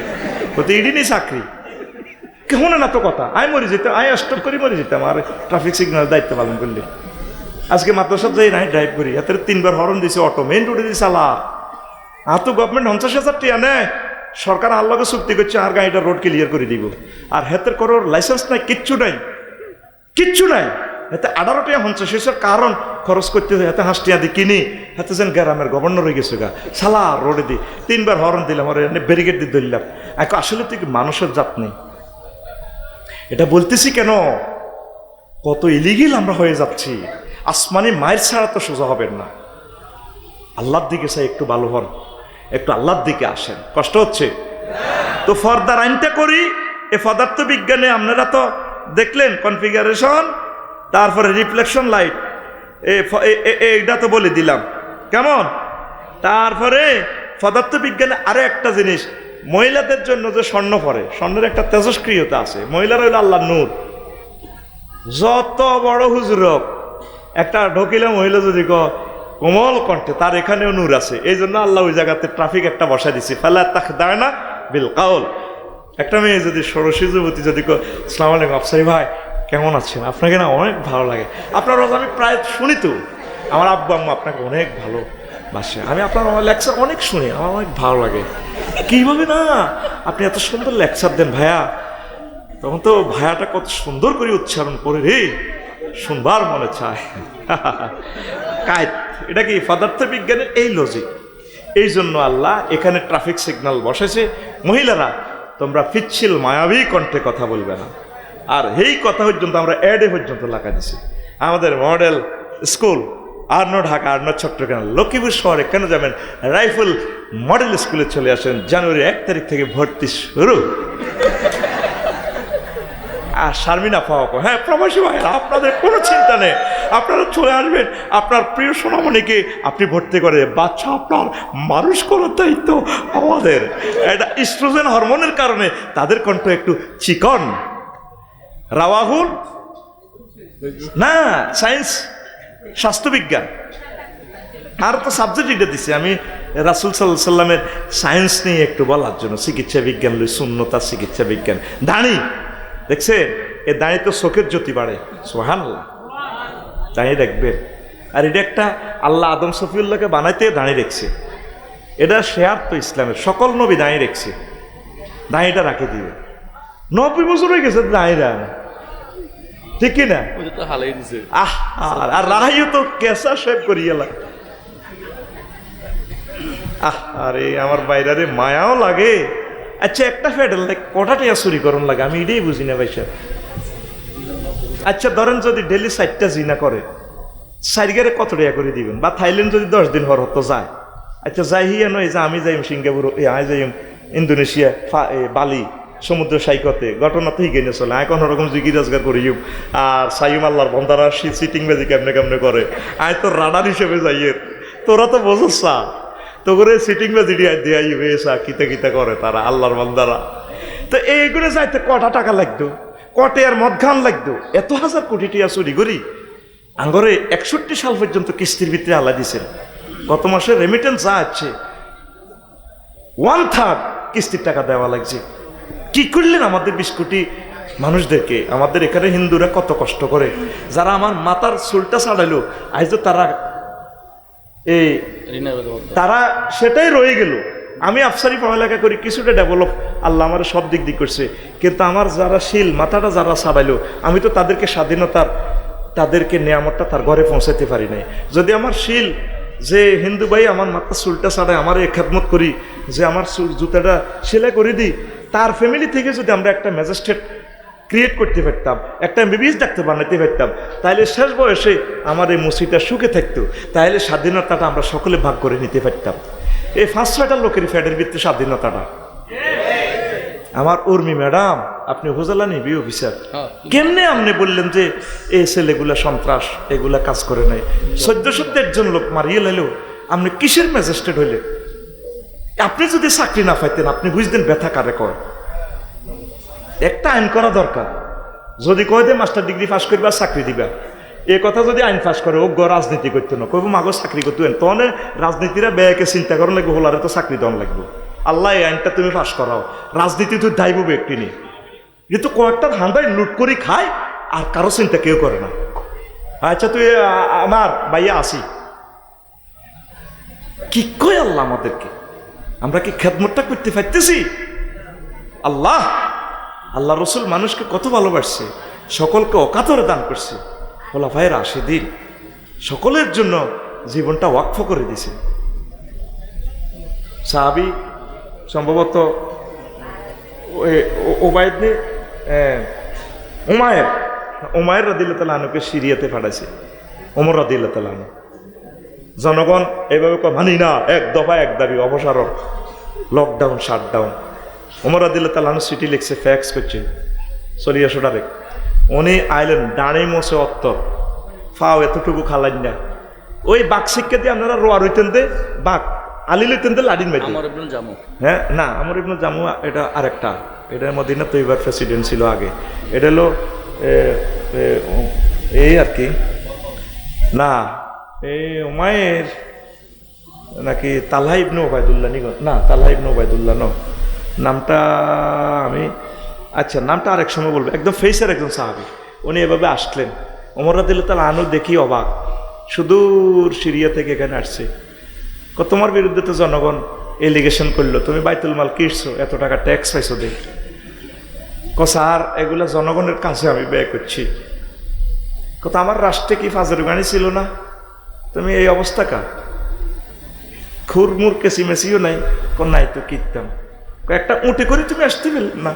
ও তো ইডি নেই চাকরি কেমন না তো কথা আমি মরে যেতাম আমি স্টপ করে মরে যেতাম আর ট্রাফিক সিগন্যাল দায়িত্ব পালন করলে আজকে মাদ্রাসা যাই নাই ড্রাইভ করি হাতের 3বার হরন দিছে অটো মেইন রোডে দিয়ে চালা আর তো গভর্নমেন্ট 50,000 টাকা নেয় সরকার আল্লাহকে চুক্তি করছে আর গাড়িটা রোড ক্লিয়ার করে দিব আর হাতের করার লাইসেন্স নাই কিচ্ছু নাই এতে 18টা 50 কারণ খরচ করতে হয়, এতে হাঁসটিয়া দি কিনি, হাতে যেন গ্রামের গভর্নর হয়ে গেছে গা, সালা রোডে দি 3বার হরন দিলাম, ওর ব্যারিকেড দিয়ে ধরলাম। আসলে তুই মানুষের জাত নেই। এটা বলতেছি কেন, কত ইলিগেল আমরা হয়ে যাচ্ছি। আসমানি মায়ের ছাড়া তো সোজা হবেন না। আল্লাহর দিকে চাই একটু ভালো হন, একটু আল্লাহর দিকে আসেন। কষ্ট হচ্ছে তো ফর্দার আইনটা করি। এ পদার্থ বিজ্ঞানে আপনারা তো দেখলেন কনফিগারেশন, তারপরে রিফ্লেকশন লাইট, এইটা তো বলে দিলাম কেমন। তারপরে পদার্থ বিজ্ঞানে আরো একটা জিনিস, মহিলাদের জন্য যে স্বর্ণ পরে, স্বর্ণের একটা তেজস্ক্রিয়তা আছে। মহিলারা হইল আল্লাহ নূর। যত বড় হুজুর হোক, একটা ঢকিলে মহিলা যদি কোমল কণ্ঠে, তার এখানেও নূর আছে। এই জন্য আল্লাহ ওই জায়গাতে ট্রাফিক একটা বসা দিছে, ফালা তাখদানা বিল কাউল। একটা মেয়ে যদি ষোড়শী যুবতী যদি আসসালামু আলাইকুম আফসারি ভাই কেমন আছেন, আপনাকে না অনেক ভালো লাগে, আপনার রোজ আমি প্রায় শুনি, তো আমার আব্বু আম্মা আপনাকে অনেক ভালো বাসে, আমি আপনার লেকচার অনেক শুনি, আমার অনেক ভালো লাগে, কীভাবে না আপনি এত সুন্দর লেকচার দেন ভাইয়া। তখন তো ভাইয়াটা কত সুন্দর করে উচ্চারণ করে রে, শুনবার মনে চায়। কায়েত, এটা কি পদার্থ বিজ্ঞানের এই লজিক। এই জন্য আল্লাহ এখানে ট্রাফিক সিগন্যাল বসেছে, মহিলারা তোমরা পিচ্ছিল মায়াবী কণ্ঠে কথা বলবে না। আর এই কথা পর্যন্ত আমরা অ্যাডে পর্যন্ত লাগা দিছি। আমাদের মডেল স্কুল আর্নো ঢাকা, আর্নো চট্টগ্রাম, লক্ষ্মীপুর শহরে কেন যাবেন, রাইফেল মডেল স্কুলে চলে আসেন, জানুয়ারি 1 তারিখ থেকে ভর্তি শুরু। আর শারমিনা পাওয়া, হ্যাঁ প্রবাসী ভাইরা আপনাদের কোনো চিন্তা নেই, আপনারা চলে আসবেন, আপনার প্রিয় সোনামণিকে আপনি ভর্তি করে, বাচ্চা আপনার মানুষ করার দায়িত্ব আমাদের। এটা ইস্ট্রোজেন হরমোনের কারণে তাদের কণ্ঠ একটু চিকন। রাওয়াহুল না সায়েন্স, স্বাস্থ্যবিজ্ঞান, আর তো সাবজেক্ট এটা দিছে আমি রাসূল সাল্লাল্লাহু আলাইহি সাল্লামের সায়েন্স নিয়ে একটু বলার জন্য। চিকিৎসা বিজ্ঞান লই, সুন্নত আর চিকিৎসা বিজ্ঞান। দাঁড়ি দেখছে, এ দাঁড়ি তো চোখের জ্যোতি বাড়ে, সুবহানাল্লাহ, দাঁড়িয়ে রাখবেন। আর এটা একটা আল্লাহ আদম সফিউল্লাহকে বানাইতে দাঁড়িয়ে রেখেছে, এটা শেয়ার তো ইসলামের, সকল নবী দাঁড়িয়ে রেখেছে, দাঁড়িয়েটা রাখে দিবে। 90 বছর হয়ে গেছে দাঁড়িয়ে, ঠিক কিনা? আহ আর রাহাইও তো কেসা শেভ করিয়ে লাগে। আরে আমার বাইরে মায়াও লাগে। আচ্ছা একটা ফেডাল কটা টিয়া চুরি করুন লাগে, আমি এটাই বুঝি না ভাই সাহেব। আচ্ছা ধরেন যদি ডেলি 4টা জিনা করে, 4 গেরে কত টাকা করে দিবেন? বা থাইল্যান্ড যদি 10 দিন হর হতো যায়, আচ্ছা যাই হিয়া নয় যে আমি যাইম সিঙ্গাপুর, আমি যাইম ইন্দোনেশিয়া, বালি সমুদ্র সৈকতে, ঘটনা তো হিগেনে চলে, আয় কোনো রকম জিগি রোজগার করিম। আর সাইম আল্লাহর বন্দারা সিটিং বাজি কেমনে কেমনে করে, আয় তোর রাডার হিসেবে যাইয়ের, তোরা তো বোঝস না, তো করে সিটিং বাজি দিয়ে হয়েছা কিতা কিতা করে তারা আল্লাহর বন্দারা। তো এইগুলো যাইতে কটা টাকা লাগতো, কটে আর মদ খান লাগতো, এত হাজার কোটি টিয়া চুরি করি। আঙ্গরে 61 সাল পর্যন্ত কিস্তির ভিতরে আল্লাহ দিছেন। গত মাসে রেমিটেন্স যা আছে 1/3 কিস্তির টাকা দেওয়া লাগছে। কি করলেন আমাদের 20 কোটি মানুষদেরকে? আমাদের এখানে হিন্দুরা কত কষ্ট করে, যারা আমার মাথার চুলটা ছাড়াইলো আজ তারা তারা সেটাই রয়ে গেল। আমি আফসারি পড়ালেখা করি, কিছুটা ডেভেলপ আল্লাহ আমার সব দিক দিয়ে করছে, কিন্তু আমার যারা শিল মাথাটা যারা ছাড়াইলো, আমি তো তাদেরকে স্বাধীনতার, তাদেরকে নিয়ামতটা তার ঘরে পৌঁছাতে পারি নাই। যদি আমার শিল যে হিন্দু ভাই আমার মাথার চুলটা ছাড়াই আমার এই খেদমত করি, যে আমার জুতাটা সেলাই করে দিই, তার ফ্যামিলি থেকে যদি আমরা একটা ম্যাজিস্ট্রেট ক্রিয়েট করতে পারতাম, একটা এমবিবিএস ডাক্তার বানাতে পারতাম, তাহলে শেষ বয়সে আমার এই মসজিদটা সুখে থাকতো, তাহলে স্বাধীনতাটা আমরা সকলে ভাগ করে নিতে পারতাম। এই 5-6টা লোকের ফ্যাটের ভিত্তিতে স্বাধীনতাটা। আমার উর্মি ম্যাডাম, আপনি উপজেলা নিবি অফিসার, কেমনে আপনি বললেন যে এই ছেলেগুলা সন্ত্রাস, এগুলা কাজ করে নাই? 1401 জন লোক মারিয়ে লাইলেও আপনি কিসের ম্যাজিস্ট্রেট হইলে? আপনি যদি চাকরি না পাইতেন আপনি বুঝতেন ব্যথা কারে কয়। একটা আইন করা দরকার, যদি কয় দে মাস্টার ডিগ্রি পাস করবা চাকরি দিবা, এ কথা যদি আইন পাস করে ও রাজনীতি করতো না, কইব মাগো চাকরি করতেন, তখন রাজনীতিরা ব্যয়কে চিন্তা করা লাগবে, হোলারে তো চাকরি দেওয়া লাগবে। আল্লাহ এই আইনটা তুমি পাস করাও, রাজনীতি তুই দায়ব ব্যক্তি নেই, কিন্তু কয়েকটা ধান্দায় লুট করি খায় আর কারো চিন্তা কেউ করে না। আচ্ছা তুই আমার ভাইয়া আসি, কি কয় আল্লাহ আমাদেরকে? আমরা কি খেদমতটা করতে পারতেছি? আল্লাহ রসুল মানুষকে কত ভালোবাসছে, সকলকে অকাতরে দান করছে। খোলাফায়ে রাশিদিন সকলের জন্য জীবনটা ওয়াকফ করে দিছে। সাহাবী সম্ভবত ওবায়দে উমায়ের রাদিয়াল্লাহু তাআলা আনহুকে সিরিয়াতে পাঠাইছে, ওমর রাদিয়াল্লাহু তাআলা আনহু। জনগণ এইভাবে মানি না, এক দফা এক দাবি, অপসারণ, লকডাউন, শাটডাউন। ওমর রাদিয়াল্লাহু তাআলা আনহু চিঠি লিখছে, ফ্যাক্স করছে 40 টাকা। উনি আইলেন ডানে মোছে অত্তর, ফাও এতটুকু খালাইন না। ওই বাক শিক্ষা দিয়ে আপনারা রোয়া রইতেন দে, বাক আলি লইতেন দে লাডিন বাইতে। হ্যাঁ না, আমর ইবনুল জামু এটা আরেকটা, এটা মদিনা তৈবার প্রেসিডেন্ট ছিল আগে। এটা হলো এই আর কি না, এই উমায়ের নাকি তালহা ইবনে ওবায়দুল্লাহ নিগত, না তালহা ইবনে ওবায়দুল্লাহ ন নামটা আমি, আচ্ছা নামটা আরেক সময় বলবো। একদম ফেসের একজন সাহাবী, উনি এভাবে আসলেন। ওমর রাদিয়াল্লাহু তাআলা আনহু দেখি অবাক, সুদূর সিরিয়া থেকে এখানে আসছে। তোমার বিরুদ্ধে তো জনগণ এলিগেশন করলো, তুমি বাইতুল মাল কিনছো, এত টাকা ট্যাক্স পাইছো দে। স্যার এগুলা জনগণের কাছে আমি ব্যয় করছি। কত আমার রাষ্ট্রে কি ফাজের গাড়ি ছিল না? তুমি এই অবস্থা কা খুরমুর কেসি মেসিও নাই, নাই তো কিনতাম। একটা উঁটে করে তুমি আসতে পেলে না,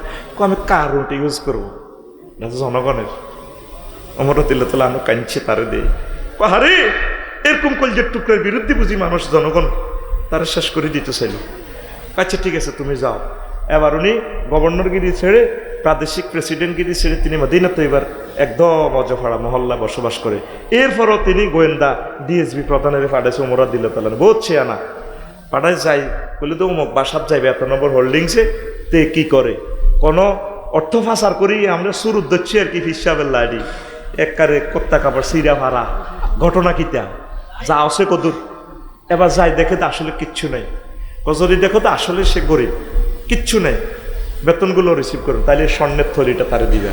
আমি কার উঁটে ইউজ করবো? না তো জনগণের। ওমর রাদিয়াল্লাহু তাআলা আনহু কাঁদছে, তারে দেয়। আরে এরকম কলজের টুকরার বিরুদ্ধে বুঝি মানুষ, জনগণ তারা শেষ করে দিতে চাইল। আচ্ছা ঠিক আছে তুমি যাও। এবার উনি গভর্নরগিরি ছেড়ে, প্রাদেশিক প্রেসিডেন্টগিরি ছেড়ে তিনি মদিনা তৈবার একদম অজপাড়া মহল্লা বসবাস করে। এরপরও তিনি গোয়েন্দা ডিএসবি প্রধানের পাঠাইছে ওমর রাদিয়াল্লাহু তাআলা, বহুত ছেয়ানা পাঠাই যাই বলে তো অমুক বাসাত যাইবে, এত নম্বর হোল্ডিংসে। তে কি করে কোনো অর্থ ফাঁসার করি আমরা সুর উদ্যচ্ছি আর কি, ফিসাবের লাইডি একবারে কত্তা কাপড় সিরা ভাড়া। ঘটনা কিতা যা আছে কদূর। এবার যাই দেখে তো আসলে কিচ্ছু নাই। যদি দেখো তো আসলে সে গরিব, কিচ্ছু নেই, বেতনগুলো রিসিভ করবে, তাইলে স্বর্ণের থলিটা তারে দিবে।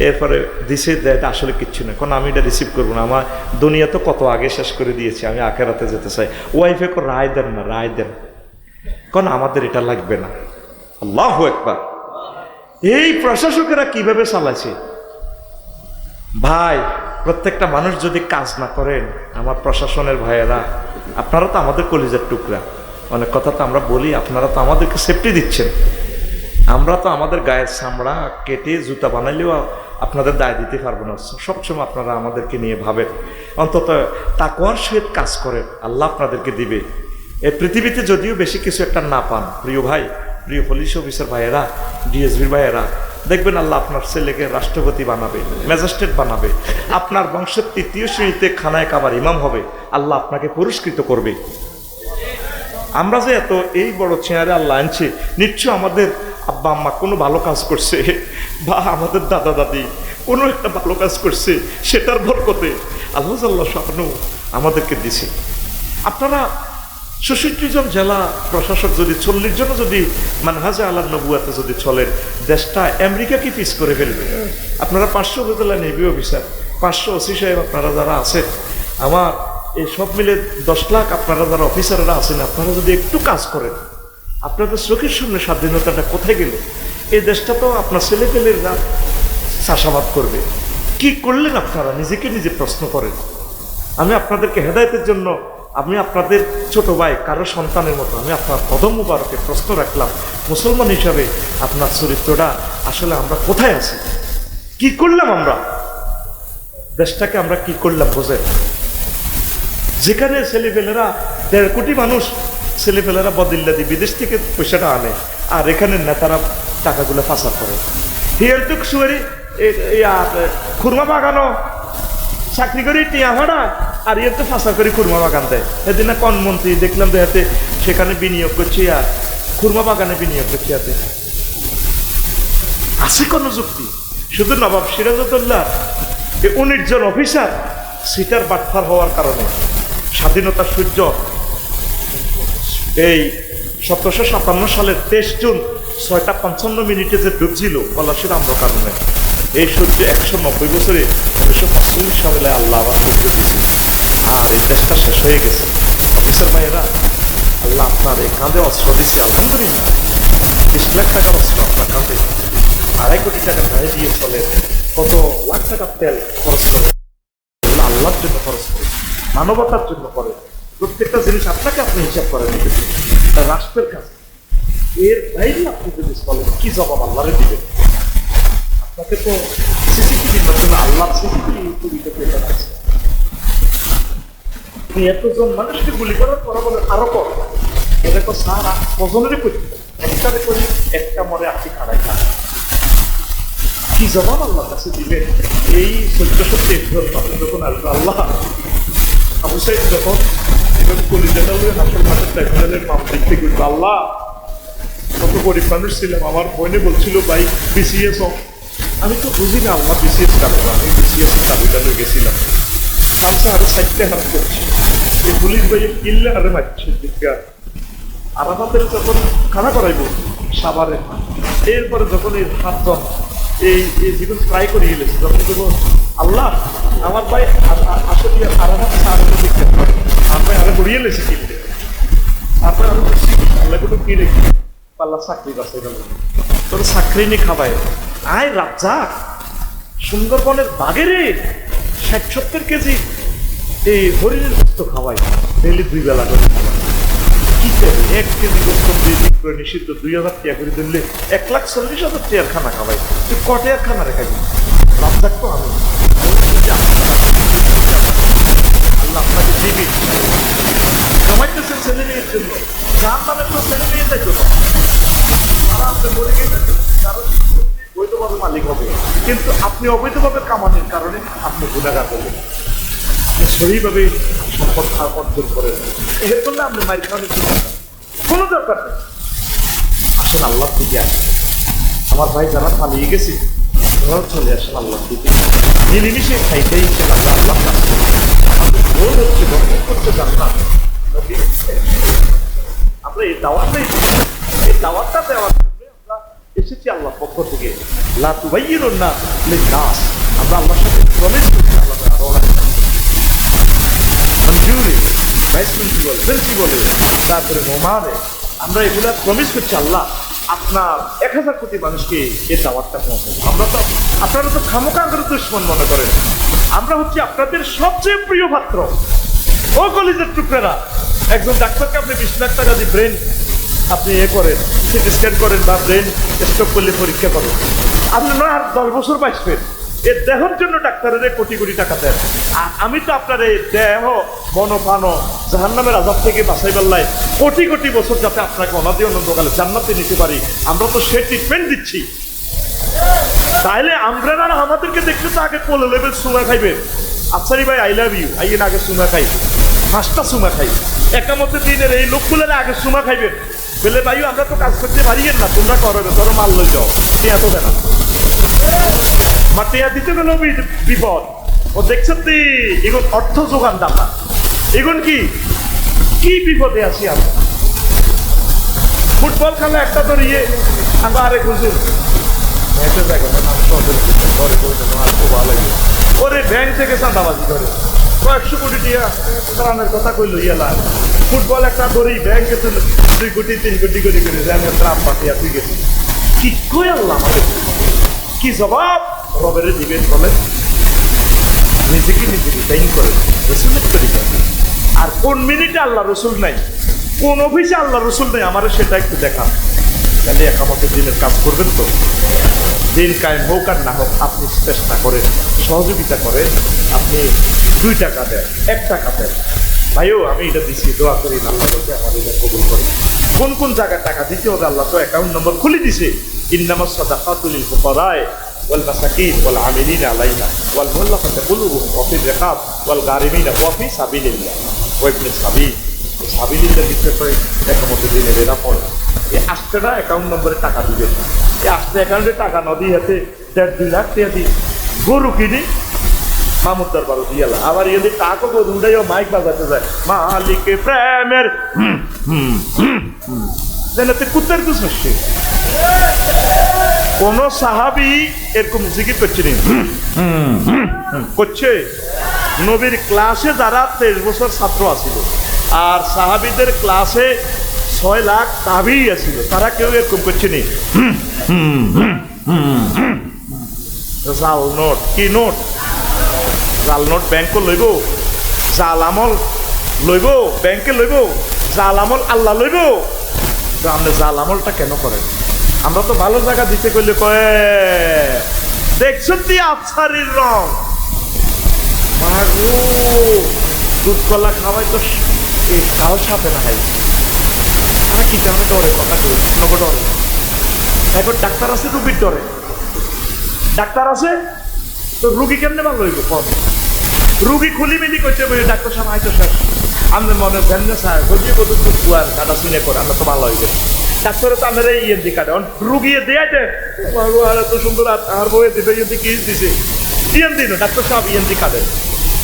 এরপরে দিছে দেয় আসলে কিচ্ছু নেই, কারণ আমি এটা রিসিভ করবো না, আমার দুনিয়া তো কত আগে শেষ করে দিয়েছি, আমি আখেরাতে যেতে চাই। ওয়াইফে রায় দেন না, রায় দেন, কারণ আমাদের এটা লাগবে না। আল্লাহু আকবার। এই প্রশাসকেরা কিভাবে চালাইছে ভাই! প্রত্যেকটা মানুষ যদি কাজ না করেন, আমার প্রশাসনের ভাইয়েরা, আপনারা তো আমাদের কলিজার টুকরা, অনেক কথা তো আমরা বলি, আপনারা তো আমাদেরকে সেফটি দিচ্ছেন। আমরা তো আমাদের গায়ের চামড়া কেটে জুতা বানাইলেও আপনাদের দায় দিতে পারবো না। সবসময় আপনারা আমাদেরকে নিয়ে ভাবেন, অন্তত তাকওয়ার সহিত কাজ করেন, আল্লাহ আপনাদেরকে দিবে। এই পৃথিবীতে যদিও বেশি কিছু একটা না পান, প্রিয় ভাই, প্রিয় পুলিশ অফিসার ভাইয়েরা, ডিএসবির ভাইয়েরা, দেখবেন আল্লাহ আপনার ছেলেকে রাষ্ট্রপতি বানাবে, ম্যাজিস্ট্রেট বানাবে, আপনার বংশের 3য় শ্রেণীতে খানায় কাবার ইমাম হবে, আল্লাহ আপনাকে পুরস্কৃত করবে। আমরা যে এত এই বড় চেয়ারে আল্লাহ আনছে, নিশ্চয় আমাদের আব্বা আম্মা কোনো ভালো কাজ করছে, বা আমাদের দাদা দাদি কোনো একটা ভালো কাজ করছে, সেটার বরকতে আল্লাহ জাল্লাহ শাআনহু আমাদেরকে দিছে। আপনারা ৬৬ জন জেলা প্রশাসক যদি 40 জন যদি মানহাজে আলা নবুয়াতে যদি চলেন, দেশটা আমেরিকাকে পিস করে ফেলবে। আপনারা 500 উপজেলা নেভি অফিসার, 500 ওসি সাহেব আপনারা যারা আছেন, আমার এই সব মিলে 10 লাখ আপনারা যারা অফিসাররা আছেন, আপনারা যদি একটু কাজ করেন, আপনাদের চোখের সামনে স্বাধীনতাটা কোথায় গেল? এই দেশটা তো আপনার ছেলেপেলেরা চাষাবাদ করবে। কি করলেন আপনারা? নিজেকে নিজে প্রশ্ন করেন। আমি আপনাদেরকে হেদায়েতের জন্য, আমি আপনাদের ছোট ভাই, কারো সন্তানের মতো আমি আপনার কদম মুবারকে প্রশ্ন রাখলাম, মুসলমান হিসাবে আপনার চরিত্রটা আসলে আমরা কোথায় আছি? কি করলাম আমরা? দেশটাকে আমরা কি করলাম বোঝেন? যেখানে ছেলেপেলেরা 1.5 কোটি মানুষ, ছেলেপেলেরা বদিল্লাদি বিদেশ থেকে পয়সাটা আনে, আর এখানে নেতারা টাকাগুলো পাচার করে। হিয়ারতুক সুয়ারি খুরমা বাগানো চাকরি করি টিয়া ভাড়া, আর ইয়ে তো ফাঁসা করে খুরমা বাগান দেয়। সেদিন কোন মন্ত্রী দেখলাম দেখাতে সেখানে বিনিয়োগ করছি, আর খুরমা বাগানে বিনিয়োগ করছি। হাতে আছে কোনো যুক্তি? শুধু নবাব সিরাজউদ্দৌলা 19 জন অফিসার সিটার বাটফার হওয়ার কারণে স্বাধীনতার সূর্য এই 1757 সালের 23 জুন 6:55 যে ডুবছিল পলাশির আম্র কারণে, এই সূর্য 190 বছরে 1945 সালে আল্লাহ আবার সূর্য দিয়েছে, আর এই দেশটা শেষ হয়ে গেছে। অফিসার ভাইয়েরা, আল্লাহ আপনার এই কাঁধে অস্ত্র দিচ্ছে, আলহামদুলিল্লাহ। 30 লাখ টাকার অস্ত্র আপনার কাঁধে, 2.5 কোটি টাকার গাড়ি দিয়ে চলে, কত লাখ টাকার তেল খরচ করে। আল্লাহর জন্য খরচ করেন, মানবতার জন্য করেন। প্রত্যেকটা জিনিস আপনাকে আপনি হিসাব করে নিতেন, রাষ্ট্রের কাছে। এর বাইরে আপনি যদি বলেন কি জবাব আল্লাহরে দিবেন? আপনাকে তো সিসিটিভির মাধ্যমে আল্লাহ সিসিটিভি আছে। আপনি এতজন মানুষকে গুলি করার পর বলেন আরো কর, এটা তো সারা কজনেরই করতে একটারে করি, একটা মরে আপনি খাড়াই খান। কি জবাব আল্লাহর কাছে দিবেন? এই 1473 মানুষ যখন আসবে, আল্লাহ আবু সাইদ যখন কলিজাটা হাসল মাঠের ট্রাইব্যুনালের মাপ দেখতে করবে, আল্লাহ কত গরিব মানুষ ছিলাম, আমার বোনে বলছিল ভাই বিসিএস হোক, আমি তো বুঝি না আল্লাহ বিসিএস কারণ, আমি বিসিএস কাবিলালে গেছিলাম, সামসা আরো 60টা হাত করছি, এই পুলিশ ভাই কিনলে আরে মারছে দিকা। আর আমাদের যখন খানা করাইব সাবারে, এরপরে যখন এই 7জন এই জীবন ট্রাই করে গেলেছে, যখন দেবো আল্লাহ আমার ভাই আসলে আরামাত সাহায্য দেখতে আমার ভাই আরো গড়িয়ে লেছে কিনতে, তারপরে আমি আল্লাহ কোনো কিনে পাল্লা চাকরি বাঁচাই গেল, তোর চাকরি নিয়ে খাবায় আয় রাজ্জাক সুন্দরবনের বাঘেরে 60-70 কেজি এই হরিণের গোস্ত খাওয়াই, ডেলি 2 বেলা করে খাওয়াই। কি করে 1 কেজি গোস্ত করে নিষিদ্ধ 2000 টাকা করে দিলে 1,40,000 টাকার খানা খাওয়াই, তুই কটে আর খানা রেখা দিই রাজ্জাক তো আমি আল্লাহ আপনাকে দিবি জমাইতেছেন ছেলে মেয়ের জন্য, যার মানে তো ছেলে মেয়ে যাইতো না, আপনি মরে গেলে কারণ বৈধভাবে মালিক হবে, কিন্তু আপনি অবৈধভাবে কামানোর কারণে আপনি গুণাগার করবেন, সহিভাবে সম্পদ অর্জন করেন। এর করলে আপনি মাইর খাওয়ানোর কোনো দরকার নেই। আসেন আল্লাহ দিকে আসেন, আমার ভাই যারা পালিয়ে গেছে ওরাও চলে আসেন আল্লাহ দিকে, মিলেমিশে খাইতেই আল্লাহ আল্লাহ আমাদের ভোর হচ্ছে গঠন করতে জানলাম। আমরা এই দাওয়াতটাই এই দাওয়াতটা দেওয়ার জন্য আমরা এসেছি আল্লাহর পক্ষ থেকে। লা তুবাইয়িনুন নাস লিন-নাস, আমরা আল্লাহর সাথে প্রমিস করছি, আল্লাহ আরো মঞ্জুরি ভাইস প্রিন্সিপাল তারপরে মোমানে আমরা এগুলা প্রমিস করছি আল্লাহ আপনার 1000 কোটি মানুষকে এই দাওয়াতটা পৌঁছাবো। আমরা তো আপনারা তো খামোখা করে দুশমন মনে করেন, আমরা হচ্ছি আপনাদের সবচেয়ে প্রিয় পাত্র। ও কলিজের টুকরারা, একজন ডাক্তারকে আপনি 20 লাখ টাকা দিয়ে ব্রেন আপনি করেন, সিটি স্ক্যান করেন বা ব্রেন স্ট্রোক করলে পরীক্ষা করেন, আপনি নয় আর 10 বছর বাঁচবেন। এর দেহের জন্য ডাক্তারের কোটি কোটি টাকা দেন, আর আমি তো আপনার এই দেহ মনোপান জাহান্নামের আযাব থেকে বাঁচাইবার লাই কোটি কোটি বছর যাতে আপনাকে অনাদি অনন্তকালে জান্নাতে নিতে পারি, আমরা তো সে ট্রিটমেন্ট দিচ্ছি। তাইলে আমরা আমাদেরকে দেখলে তো আগে কোলে লেভেল সুমা খাইবেন, আচ্ছা রে ভাই আই লাভ ইউ, আইয়েন আগে সুমা খাই, 5টা সুমা খাই, একামতে দিনের এই লোকগুলোর আগে সুমা খাইবেন, বলে ভাই আমরা তো কাজ করতে পারিয়েন না, তোমরা করবে, ধরো মাল লই যাও, টিয়া তো দেনা মা টিয়া দিতে গেল বিপদ। ও দেখছেন তুই এগুন অর্থ যোগান দাতা, এগুন কি কি বিপদে আছি আমরা। ফুটবল খেলা একটা ধরিয়ে আমরা আরেক হুজুর ওরে ব্যাংক থেকে চাঁদাবাজি করে 100 কোটি টাকা ত্রাণের কথা কইল ইয়েলা, ফুটবল একটা ধরি ব্যাংকে 2 কোটি 3 কোটি করে করে ত্রাণ পাঠিয়ে তুই গেছি, কি কই আল্লাহ আমাদের কি জবাব রবের দিবেন বলেন? নিজেকে নিজেকে টাইম করেন রসুলের তরিকা। আর কোন মিনিটে আল্লাহ রসুল নাই, কোন অফিসে আল্লাহ রসুল নাই, আমার সেটা একটু দেখা, তাহলে একামতের দিনের কাজ করবেন তো। দিন কায়েম হোক আর না হোক আপনি চেষ্টা করেন, সহযোগিতা করেন, আপনি 2 টাকা দেন, 1 টাকা দেন, ভাইও আমি এটা দিচ্ছি, দোয়া করি আল্লাহ আমার এটা কবুল করেন। কোন কোন জায়গায় টাকা দিতে হবে আল্লাহ তো অ্যাকাউন্ট নম্বর খুলে দিছে, ইন্নামাস সাদাকাতু লিল ফুকারায়ে ওয়াল মাসাকিন ওয়াল আমিলিনা আলাইহা ওয়াল মুআল্লাফাতি কুলুবুহুম ওয়া ফির রিকাব ওয়াল গারিমিনা ওয়া ফি সাবিলিল্লাহ ওয়া ইবনে সাবিল। সাবিলিল্লাহ ভিতরে একামতের দিনে বেরা পড়ে এই 8টা অ্যাকাউন্ট নম্বরে টাকা দিবেন। এই 8টা অ্যাকাউন্টে টাকা নদী হাতে 1.5-2 লাখ টাকা দিই গরু কিনি মামুদ দরবারও দিয়ালা, আবার যদি টাকা গরু উঠাইও মাইক বাজাতে যায় মালিক প্রেমের জানাতে কুত্তার তো শস্য। কোন সাহাবি এরকম জিকির করছে নি করছে? নবীর ক্লাসে যারা 23 বছর ছাত্র আছিল আর সাহাবিদের ক্লাসে 6 লাখ তাবি আছিল, তারা কেউ এরকম করছে নি জাল নোট কি নোট জাল নোট ব্যাংকও লইব, জাল আমল লইব ব্যাংকে লইব, জাল আমল আল্লাহ লইব। তো আপনি জাল আমলটা কেন করেন? আমরা তো ভালো জায়গা দিতে করলে কয়ে দেখছেন তুই আফসারির রং মাগো দুধ কলা খাওয়াই তো কাউ সাথে না খাই তারা কি কারণে ডরে কথা কই নগো ডরে। এখন ডাক্তার আছে রুগীর ডরে, ডাক্তার আছে তো রুগী কেমনে ভালো হইব কম? রুগী খুলি মিলি করতে বলি ডাক্তার সাহেব হয়তো শেষ আমাদের মনে ভ্যান্ডে স্যার গজিয়ে কত দুধ কুয়ার কাটা শুনে করে আমরা তো ভালো হয়ে ডাক্তারে তো আমাদের ইয়েন্দি কাটে রুগী দেয়াতে এত সুন্দর আর বইয়ে দিবে ইয়েন্দি কি দিছে ইয়েন্দি না ডাক্তার সাহেব ইয়েন্দি কাটে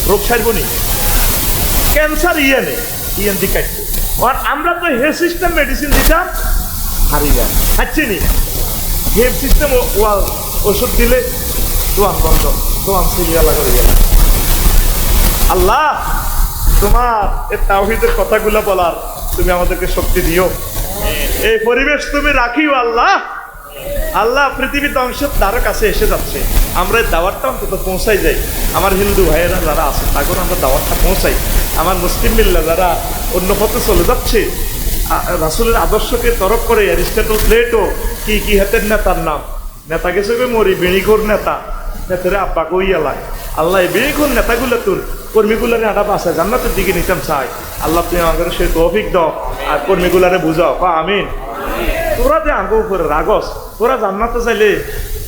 রোগ সারবো নি ক্যান্সার ইয়েনে ইয়েন্দি কাটছে। আর আমরা তো হে সিস্টেম মেডিসিন দিতাম হারি যায় হাঁটছি নি হেভ সিস্টেম ওয়াল ওষুধ দিলে দোয়ান বন্ধ দোয়ান সিরিয়ালা করে গেল। আল্লাহ তোমার এই তাওহীদের কথাগুলো বলার তুমি আমাদেরকে শক্তি দিও, এই পরিবেশ তুমি রাখিও আল্লাহ। আল্লাহ পৃথিবী ধ্বংসের দ্বারের কাছে এসে যাচ্ছে, আমরা এই দাওয়াতটা অন্তত পৌঁছাই যাই। আমার হিন্দু ভাইয়েরা যারা আছে তাকে আমরা দাওয়াতটা পৌঁছাই। আমার মুসলিম মিল্লা যারা অন্য পথে চলে যাচ্ছে রাসূলের আদর্শকে তরক করে অ্যারিস্টটল প্লেটো কি কি হাতের নেতার নাম নেতা গেছে মরি বেণিঘোর নেতা নেতারে আব্বা কই এলায় আল্লাহ এই বেণিঘোর নেতাগুলো তোর কর্মীগুলারে আটা বাসায় জান্নাতের দিকে নিতাম চাই। আল্লাহ তুমি আমাদের সে তৌফিক দাও আর কর্মীগুলারে বুঝাও আমিন। তোরা যে আঙ্গ উপরে রাগস তোরা জান্নাতে চাইলে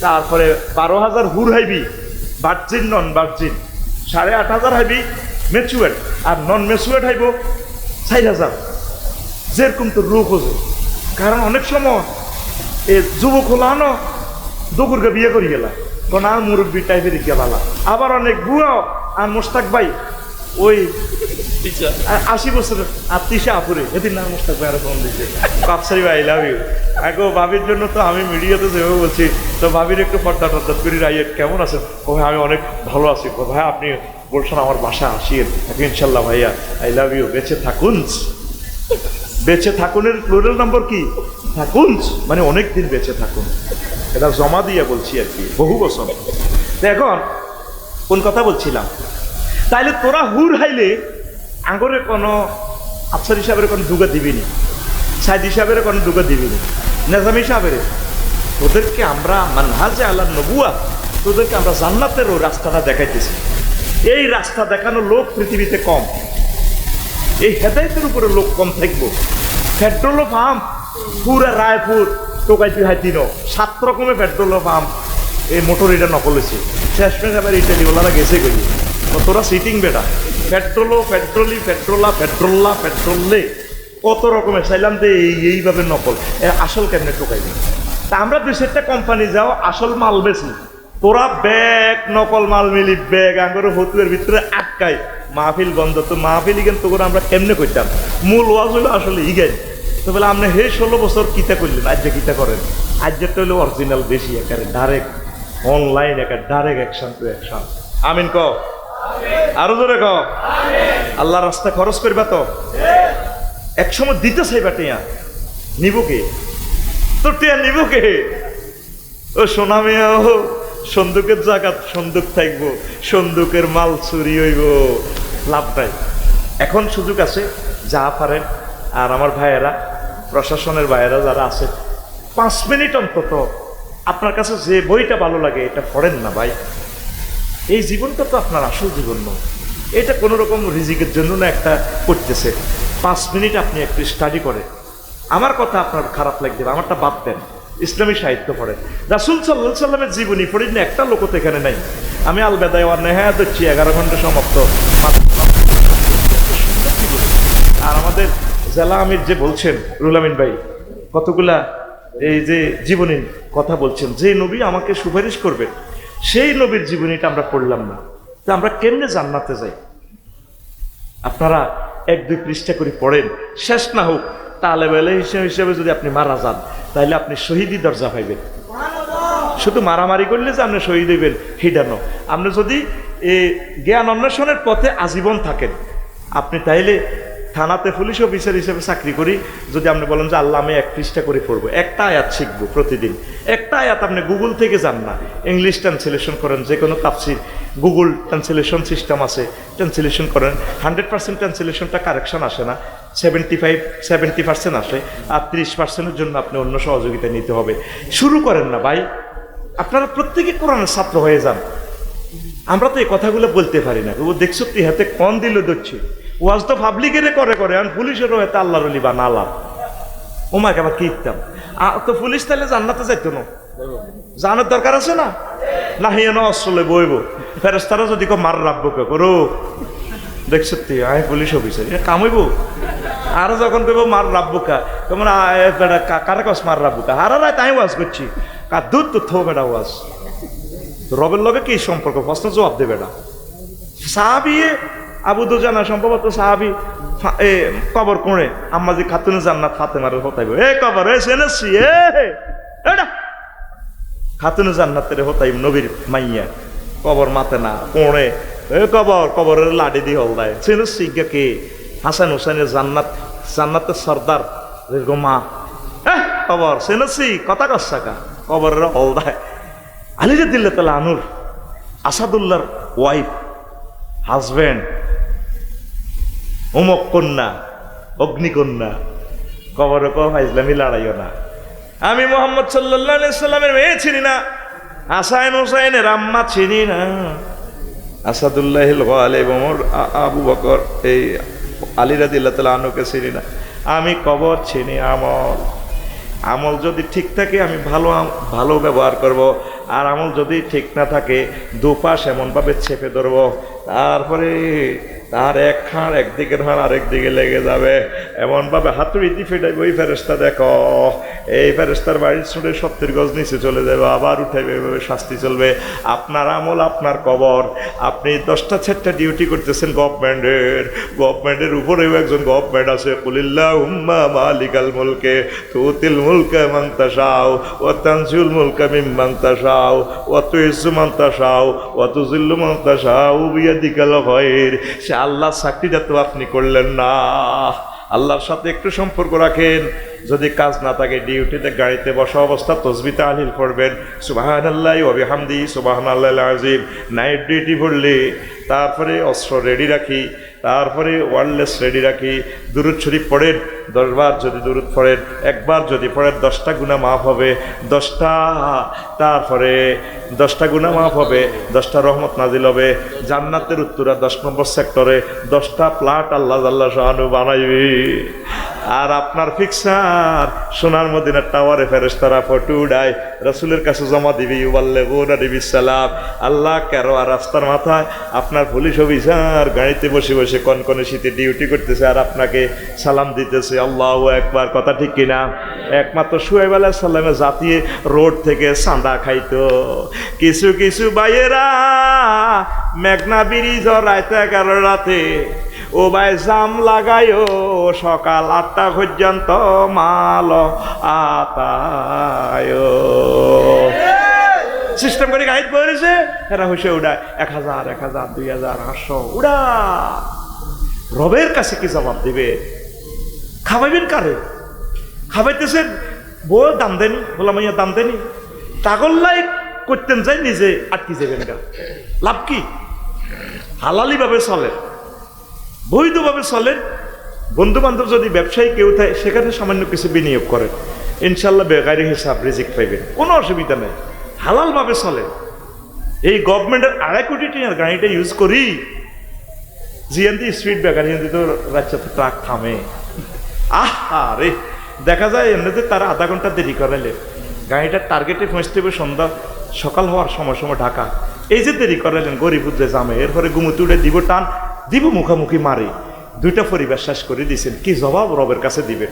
তারপরে 12,000 হুর হাইবি ভার্জিন নন ভার্জিন, 8,500 হাইবি ম্যাচুয়ার্ড আর নন ম্যাচুয়ার্ড হাইব 4,000 যেরকম তোর রোগ হচ্ছে। কারণ অনেক সময় এ যুবক হলানো দকুরকে বিয়ে করি গেলা কোন আর মুরব্বী টাইপের গেলা। আবার অনেক বুড়ো আর মোস্তাক ভাই ওই 80 বছরের আর 30 আপুরে এদিন না মোস্তাক ভাই আরো ফোন দিচ্ছে বাপসারি ভাই লাভ ইউ আগো ভাবির জন্য তো আমি মিডিয়াতে যেভাবে বলছি তো ভাবির একটু পর্দা টর্দা করি রাইয়ের কেমন আছে ও ভাই আমি অনেক ভালো আছি ভাই আপনি বলছেন আমার বাসা আসিয়ে ইনশাল্লাহ ভাইয়া আই লাভ ইউ বেঁচে থাকুন। বেঁচে থাকুনের প্লুরাল নম্বর কি থাকুন মানে অনেক দিন বেঁচে থাকুন, এটা জমা দিয়ে বলছি আর কি বহু বছর। এখন কোন কথা বলছিলাম? তাইলে তোরা হুর হাইলে আঙ্গরে কোনো আফসার হিসাবের কোনো দুগা দিবিনি, সাইদ হিসাবের কোনো দুগা দিবিনি, নেজাম হিসাবের তোদেরকে আমরা মানহাজে আল্লাহ নবুয়া তোদেরকে আমরা জান্নাতের ও রাস্তাটা দেখাইতেছি। এই রাস্তা দেখানো লোক পৃথিবীতে কম, এই হেদায়তের উপরে লোক কম থাকবো। পেট্রোল পাম্প পুরা রায়পুর টোকাইতে হাইতিনো 7 রকমের পেট্রোল পাম্প এই মোটর এটা নকলেছে শেষমেশ আবার ইটালিওয়ালারা গেছে গেলি তোরা সিটিং বেটা পেট্রোলো পেট্রোলি পেট্রোলা পেট্রোল্লা পেট্রোললে কত রকমের চাইলাম যে এইভাবে নকল আসল কেমনে টোকাইবে। তা আমরা 2-4টা কোম্পানি যাও আসল মাল বেশি তোরা ব্যাগ নকল মাল মিলি ব্যাগ আঙ্গর হতুয়ের ভিতরে আটকাই মাহফিল বন্ধ। তো মাহফিল ইগেন তো করে আমরা কেমনে করতাম মূল ওয়াজ হইলো আসলে ইগেন তো বলে আপনি হে 16 বছর কিতা করলেন আজ যে কিতা করেন আজ যেটা হইলো অরিজিনাল বেশি একেবারে ডাইরেক্ট অনলাইন একেবারে ডাইরেক্ট অ্যাকশন টু অ্যাকশন। আমিন ক আরো জোরে ক আল্লাহ রাস্তা খরচ করবা তো একসময় দিতে চাইবা টিয়া নিব কে তোর টিয়া নিব কে ও সোনা মেয়া ও সন্দুকের জায়গা সন্দুক থাকবো সন্দুকের মাল চুরি হইব লাভ নাই। এখন সুযোগ আছে যা পারেন আর আমার ভাইয়েরা প্রশাসনের ভাইয়েরা যারা আছে 5 মিনিট অন্তত আপনার কাছে যে বইটা ভালো লাগে এটা পড়েন না ভাই। এই জীবনটা তো আপনার আসল জীবন নয়, এটা কোনো রকম রিজিকের জন্য না একটা করতেছে। 5 মিনিট আপনি একটু স্টাডি করেন, আমার কথা আপনার খারাপ লাগবে আমারটা বাদ দেন, ইসলামী সাহিত্য পড়েন। রাসূল সাল্লাল্লাহু আলাইহি সাল্লামের জীবনী পড়ি না একটা লোক তো এখানে নাই। আমি আল বেদায় ওয়ান নেহায়াত হচ্ছি 11 ঘন্টা সমাপ্ত। আর আমাদের জেলা আমির যে বলছেন রুহুল আমিন ভাই কতগুলা এই যে জীবনীর কথা বলছেন যে নবী আমাকে সুপারিশ করবেন সেই নবীর জীবনীটা আমরা পড়লাম না। তো আমরা কেমনে জান্নাতে যাই? আপনারা 1-2 পৃষ্ঠা করে পড়েন, শেষ না হোক তালেব ইলম হিসেবে যদি আপনি মারা যান তাহলে আপনি শহীদি দরজা পাইবেন। শুধু মারামারি করলে যে আপনি শহীদ হইবেন হিডানো, আপনি যদি জ্ঞান অন্বেষণের পথে আজীবন থাকেন আপনি তাইলে থানাতে পুলিশ অফিসার হিসেবে চাকরি করি, যদি আপনি বলেন যে আল্লাহ আমি 1 পৃষ্ঠা করে পড়বো, একটা আয়াত শিখবো প্রতিদিন, একটা আয়াত আপনি গুগল থেকে যান না, ইংলিশ ট্রান্সলেশন করেন, যে কোনো তাফসির গুগল ট্রান্সলেশন সিস্টেম আছে, ট্রান্সলেশন করেন, 100% ট্রান্সলেশনটা কারেকশন আসে না, 70% আসে, আর 30%-এর জন্য আপনি অন্য সহযোগিতা নিতে হবে। শুরু করেন না ভাই, আপনারা প্রত্যেকে কোরআনের ছাত্র হয়ে যান। আমরা তো এই কথাগুলো বলতে পারি না, ও দেখছো তুই হাতে কন দিল দিচ্ছে, ওয়াজ তো পাবলিকের করে আর পুলিশেরও হাতে আল্লাহর অলি বা নালা, ও মাকে আবার কি ইত্তাম তো পুলিশ তাহলে জান্নাতে যাইতো না, জানার দরকার আছে না, না হিয়া না অস্ত্রলে বইব, ফেরেস্তারা যদি মার রাখবো কে করো, দেখছো তুই আমি পুলিশ অফিসার কামাইব, আর যখন কইব মার রাব্বুকা কেমন কারে কস মার রাব্বুকা, আর রায় তাই ওয়াজ করছি, কার দুধ তো থো বেটা ওয়াজ, রবের লগে কি সম্পর্ক, প্রশ্ন জবাব দেবে না। সাহাবি আবু দুজানা সম্ভবত সাহাবি কবর কোণে আম্মাজি খাতুনে জান্নাত ফাতেমার হতাইব, এ কবর এ সেনেছি এটা খাতুনে জান্নাতের হতাইব, নবীর মাইয়া কবর মাতে না কোণে, এ কবরের লাডি দিয়ে হল দেয়, সেনেছি কে হাসান হুসাইনের জান্নাতের সর্দার মা, কবর সেনেছি কথা কসাকা, কবরের হল দেয়। আলী রাদিয়াল্লাহু তাআলা আনহুর আসাদুল্লাহর ওয়াইফ হাজব্যান্ড অমক কন্যা অগ্নিকন্যা, কবরে ইসলামী লড়াইও না, আমি মোহাম্মদ সাল্লাল্লাহু আলাইহি সাল্লামের মেয়ে চিনি না, হাসান হুসাইনের আম্মা চিনি না, আসাদুল্লাহিল গালিব ওমর আবু বকর এই আলী রাদিয়াল্লাহু তাআলা আনহুকে চিনি না, আমি কবর চিনি। আমল যদি ঠিক থাকে আমি ভালো ব্যবহার করব, আর আমল যদি ঠিক না থাকে দুপাশ এমনভাবে চেপে ধরব, তারপরে তার এক হাড় একদিকের হাড় আরেক দিকে লেগে যাবে, এমনভাবে হাতুড়ি দিয়ে ফেটাইবে, ওই ফেরেস্তা দেখো এই ফেরেস্তার বাড়ির ছুটে 70 গজ নিচে চলে যাবে, আবার উঠাইবে, এভাবে শাস্তি চলবে। আপনার আমল আপনার কবর, আপনি 10টা 4টা ডিউটি করতেছেন গভর্নমেন্টের উপরেও একজন গভর্নমেন্ট আছে, কুলিল্লাহুম্মা মালিকাল মুলকে তুতিল মুলকা মান তাশাউ ওয়া তানজিউল মুলকা মিম্মান তাশাউ ওয়া তুইজ্জু মান তাশাউ ওয়া তুযিল্লু মান তাশাউ বিয়াদিকাল খায়র। সে আল্লাহর চাকরিটা তো আপনি করলেন না, আল্লাহর সাথে একটু সম্পর্ক রাখেন। যদি কাজ না থাকে ডিউটিতে গাড়িতে বসা অবস্থা তসবিহ তাহলিল পড়বেন, সুবহানাল্লাহি ওয়া বিহামদিহি সুবহানাল্লাহিল আযীম। নাইট ডিউটি পড়লে তারপরে অস্ত্র রেডি রাখি, তারপরে ওয়ারলেস রেডি রাখি, দুরূদ শরীফ পড়েন 10 বার, যদি দুরূদ পড়েন 1 বার যদি পড়েন 10টা গুনাহ মাফ হবে, 10টা তারপরে 10টা গুনাহ মাফ হবে, 10টা রহমত নাজিল হবে, জান্নাতের উত্তরা 10 নম্বর সেক্টরে 10টা প্লাট আল্লাহ জাল্লা শাআনহু বানাইবে। আর আপনার ফিক্সার সোনার মদিনার টাওয়ারে ফেরেশতারা ফটো উড়ায় রাসূলের কাছে জমা দিবি, ইউবাল্লিগুনা বিসালাম। আল্লাহ কেরো আর রাস্তার মাথায় আপনার পুলিশ অফিসার গাড়িতে বসে বসে কনকনে শীতে ডিউটি করতেছে আর আপনাকে সালাম দিতেছে, আল্লাহু আকবার। কথা ঠিক কিনা? একমাত্র শুআয়ব আলাইহিস সালামের জাতিয়ে রোড থেকে চাঁদা খাইতো। কিছু কিছু ভাইয়েরা মেঘনা ব্রিজ রাইতে 11 রাতে ও ভাই জাম লাগায়ও সকাল 8টা পর্যন্ত মাল আতায় সিস্টেম করে গাইড করেছে। এরা হইসে উড়ায় 1000 1000 2000 800 উড়া। রবের কাছে কি জবাব দিবে? খাওয়াইবেন কারে? খাওয়াইতেছেন বউ দাম দেনি, বললাম ইয়া দাম দেনি, টাগল্লাই করতেন যাই নিজে আটকে যাবেন গা। লাভ কি? হালালি ভাবে চলেন, বৈধভাবে চলেন। বন্ধু বান্ধব যদি ব্যবসায়ী কেউ থাকে সেখানে সামান্য কিছু বিনিয়োগ করেন, ইনশাল্লাহ বেকারি হিসাব রিজিক পাইবেন, কোনো অসুবিধা নেই। হালালভাবে চলেন। এই গভর্নমেন্টের 2.5 কোটি টাকার গাড়িটা ইউজ করি, জিএনটি স্পিড ব্রেকার হিন্দি তো রাস্তাতে ট্রাক থামে। আহা রে, দেখা যায় এমনিতে তারা আধা ঘন্টা দেরি করাইলে গাড়িটার টার্গেটে পৌঁছতে হবে সন্ধ্যা সকাল হওয়ার সময় সময় ঢাকা। এই যে দেরি করাইলেন গরিব যে জামে, এরপরে গুমুতি উঠে দিব টান দিব, মুখামুখি মারি, 2টা পরিবার শেষ করে দিয়েছেন। কি জবাব রবের কাছে দিবে?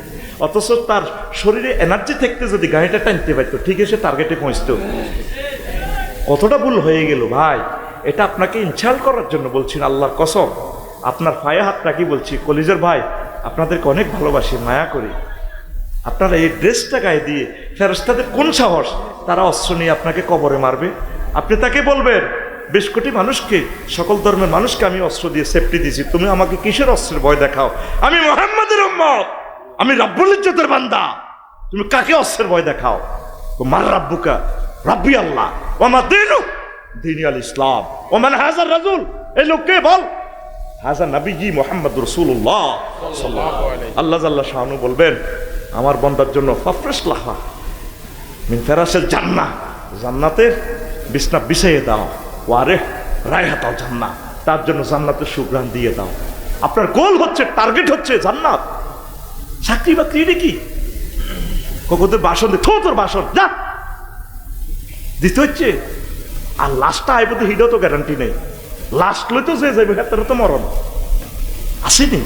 অথচ তার শরীরে এনার্জি থাকতে যদি গাড়িটা টানতে পারতো, ঠিক আছে টার্গেটে পৌঁছতো। কতটা ভুল হয়ে গেল ভাই। এটা আপনাকে ইনসাল্ট করার জন্য বলছি না, আল্লাহর কসম। আপনার পায়ে হাত রাখি বলছি, কলিজার ভাই আপনাদেরকে অনেক ভালোবাসি, মায়া করি। আপনারা এই ড্রেসটা গায়ে দিয়ে ফেরেশতাদের কোন সাহস তারা অস্ত্র নিয়ে আপনাকে কবরে মারবে? আপনি তাকে বলবেন 20 কোটি মানুষকে, সকল ধর্মের মানুষকে আমি অস্ত্র দিয়ে সেফটি দিয়েছি, তুমি আমাকে কিসের অস্ত্রের ভয় দেখাও? আমি মুহাম্মাদের উম্মত, আমি রাব্বুল ইজ্জতের বান্দা, তুমি কাকে অস্ত্রের ভয় দেখাও? মার রাব্বুকা, রাব্বি আল্লাহ, ওয়া মা দীনুক, দীনি আল ইসলাম, ওয়া মান হাযার রাজুল, এই লোককে বল হাযা নবীজি মুহাম্মদুর রাসূলুল্লাহ সাল্লাল্লাহু আলাইহি। আল্লাহ জাল্লা শানু বলবেন আমার বান্দার জন্য ফাফরেশ লাহা মিন ফিরাশিল জান্নাহ, জান্নাতের বিছনা বিছাইয়ে দাও, ওয়ারে রায়হাতাল জান্নাহ, তার জন্য জান্নাতের সুঘ্রাণ দিয়ে দাও। আপনার গোল হচ্ছে, টার্গেট হচ্ছে জান্নাত। চাকরি বাকরি নাকি কখনো বাসন দে, তোর বাসন যা দিতে হচ্ছে। আর লাস্টটা আইব তো হিডও তো গ্যারান্টি নেই, লাস্ট লই তো যে যাইবে তার তো মরণ আসেনি।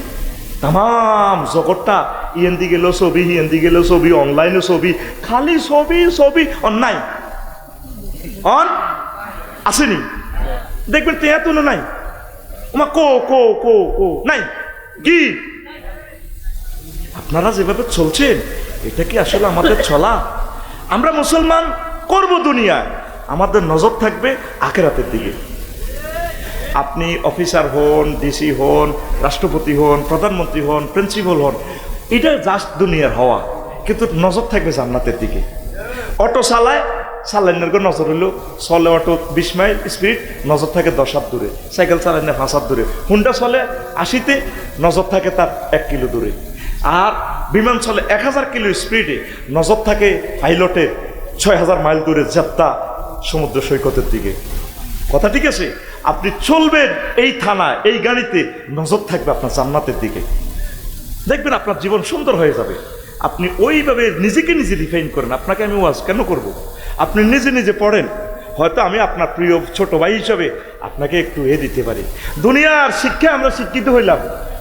তাম জগৎটা ইয়েন্দি গেল ছবি, হিয়েন্দি গেল ছবি, অনলাইনে ছবি, খালি ছবি ছবি অন্যায় অন আসেনি। দেখবেন তে এত নাই ওমা কো কো কো কো নাই কি। আপনারা যেভাবে চলছেন এটা কি আসলে আমাদের চলা? আমরা মুসলমান করব দুনিয়ায়, আমাদের নজর থাকবে আখিরাতের দিকে। আপনি অফিসার হন, ডিসি হন, রাষ্ট্রপতি হন, প্রধানমন্ত্রী হন, প্রিন্সিপাল হন, এটা জাস্ট দুনিয়ার হওয়া, কিন্তু নজর থাকবে জান্নাতের দিকে। অটো চালায়, চালাইনের নজর হইল, চলে অটো 20 মাইল স্পিড, নজর থাকে 10 হাত দূরে, সাইকেল চালায় না 5 হাত দূরে, হুন্ডা চলে 80-তে, নজর থাকে তার 1 কিলো দূরে, আর বিমান চলে 1000 কিলো স্পিডে, নজর থাকে পাইলটের 6000 মাইল দূরে যাত্রা সমুদ্র সৈকতের দিকে। কথা ঠিক আছে? আপনি চলবেন এই থানায়, এই গাড়িতে, নজর থাকবে আপনার জান্নাতের দিকে। দেখবেন আপনার জীবন সুন্দর হয়ে যাবে। আপনি ওইভাবে নিজেকে নিজে ডিফাইন করেন। আপনাকে আমি ওয়াজ কেন করব? আপনি নিজে নিজে পড়েন, হয়তো আমি আপনার প্রিয় ছোট ভাই হিসাবে আপনাকে একটু দিতে পারি। দুনিয়ার শিক্ষায় আমরা শিক্ষিত হইলাম,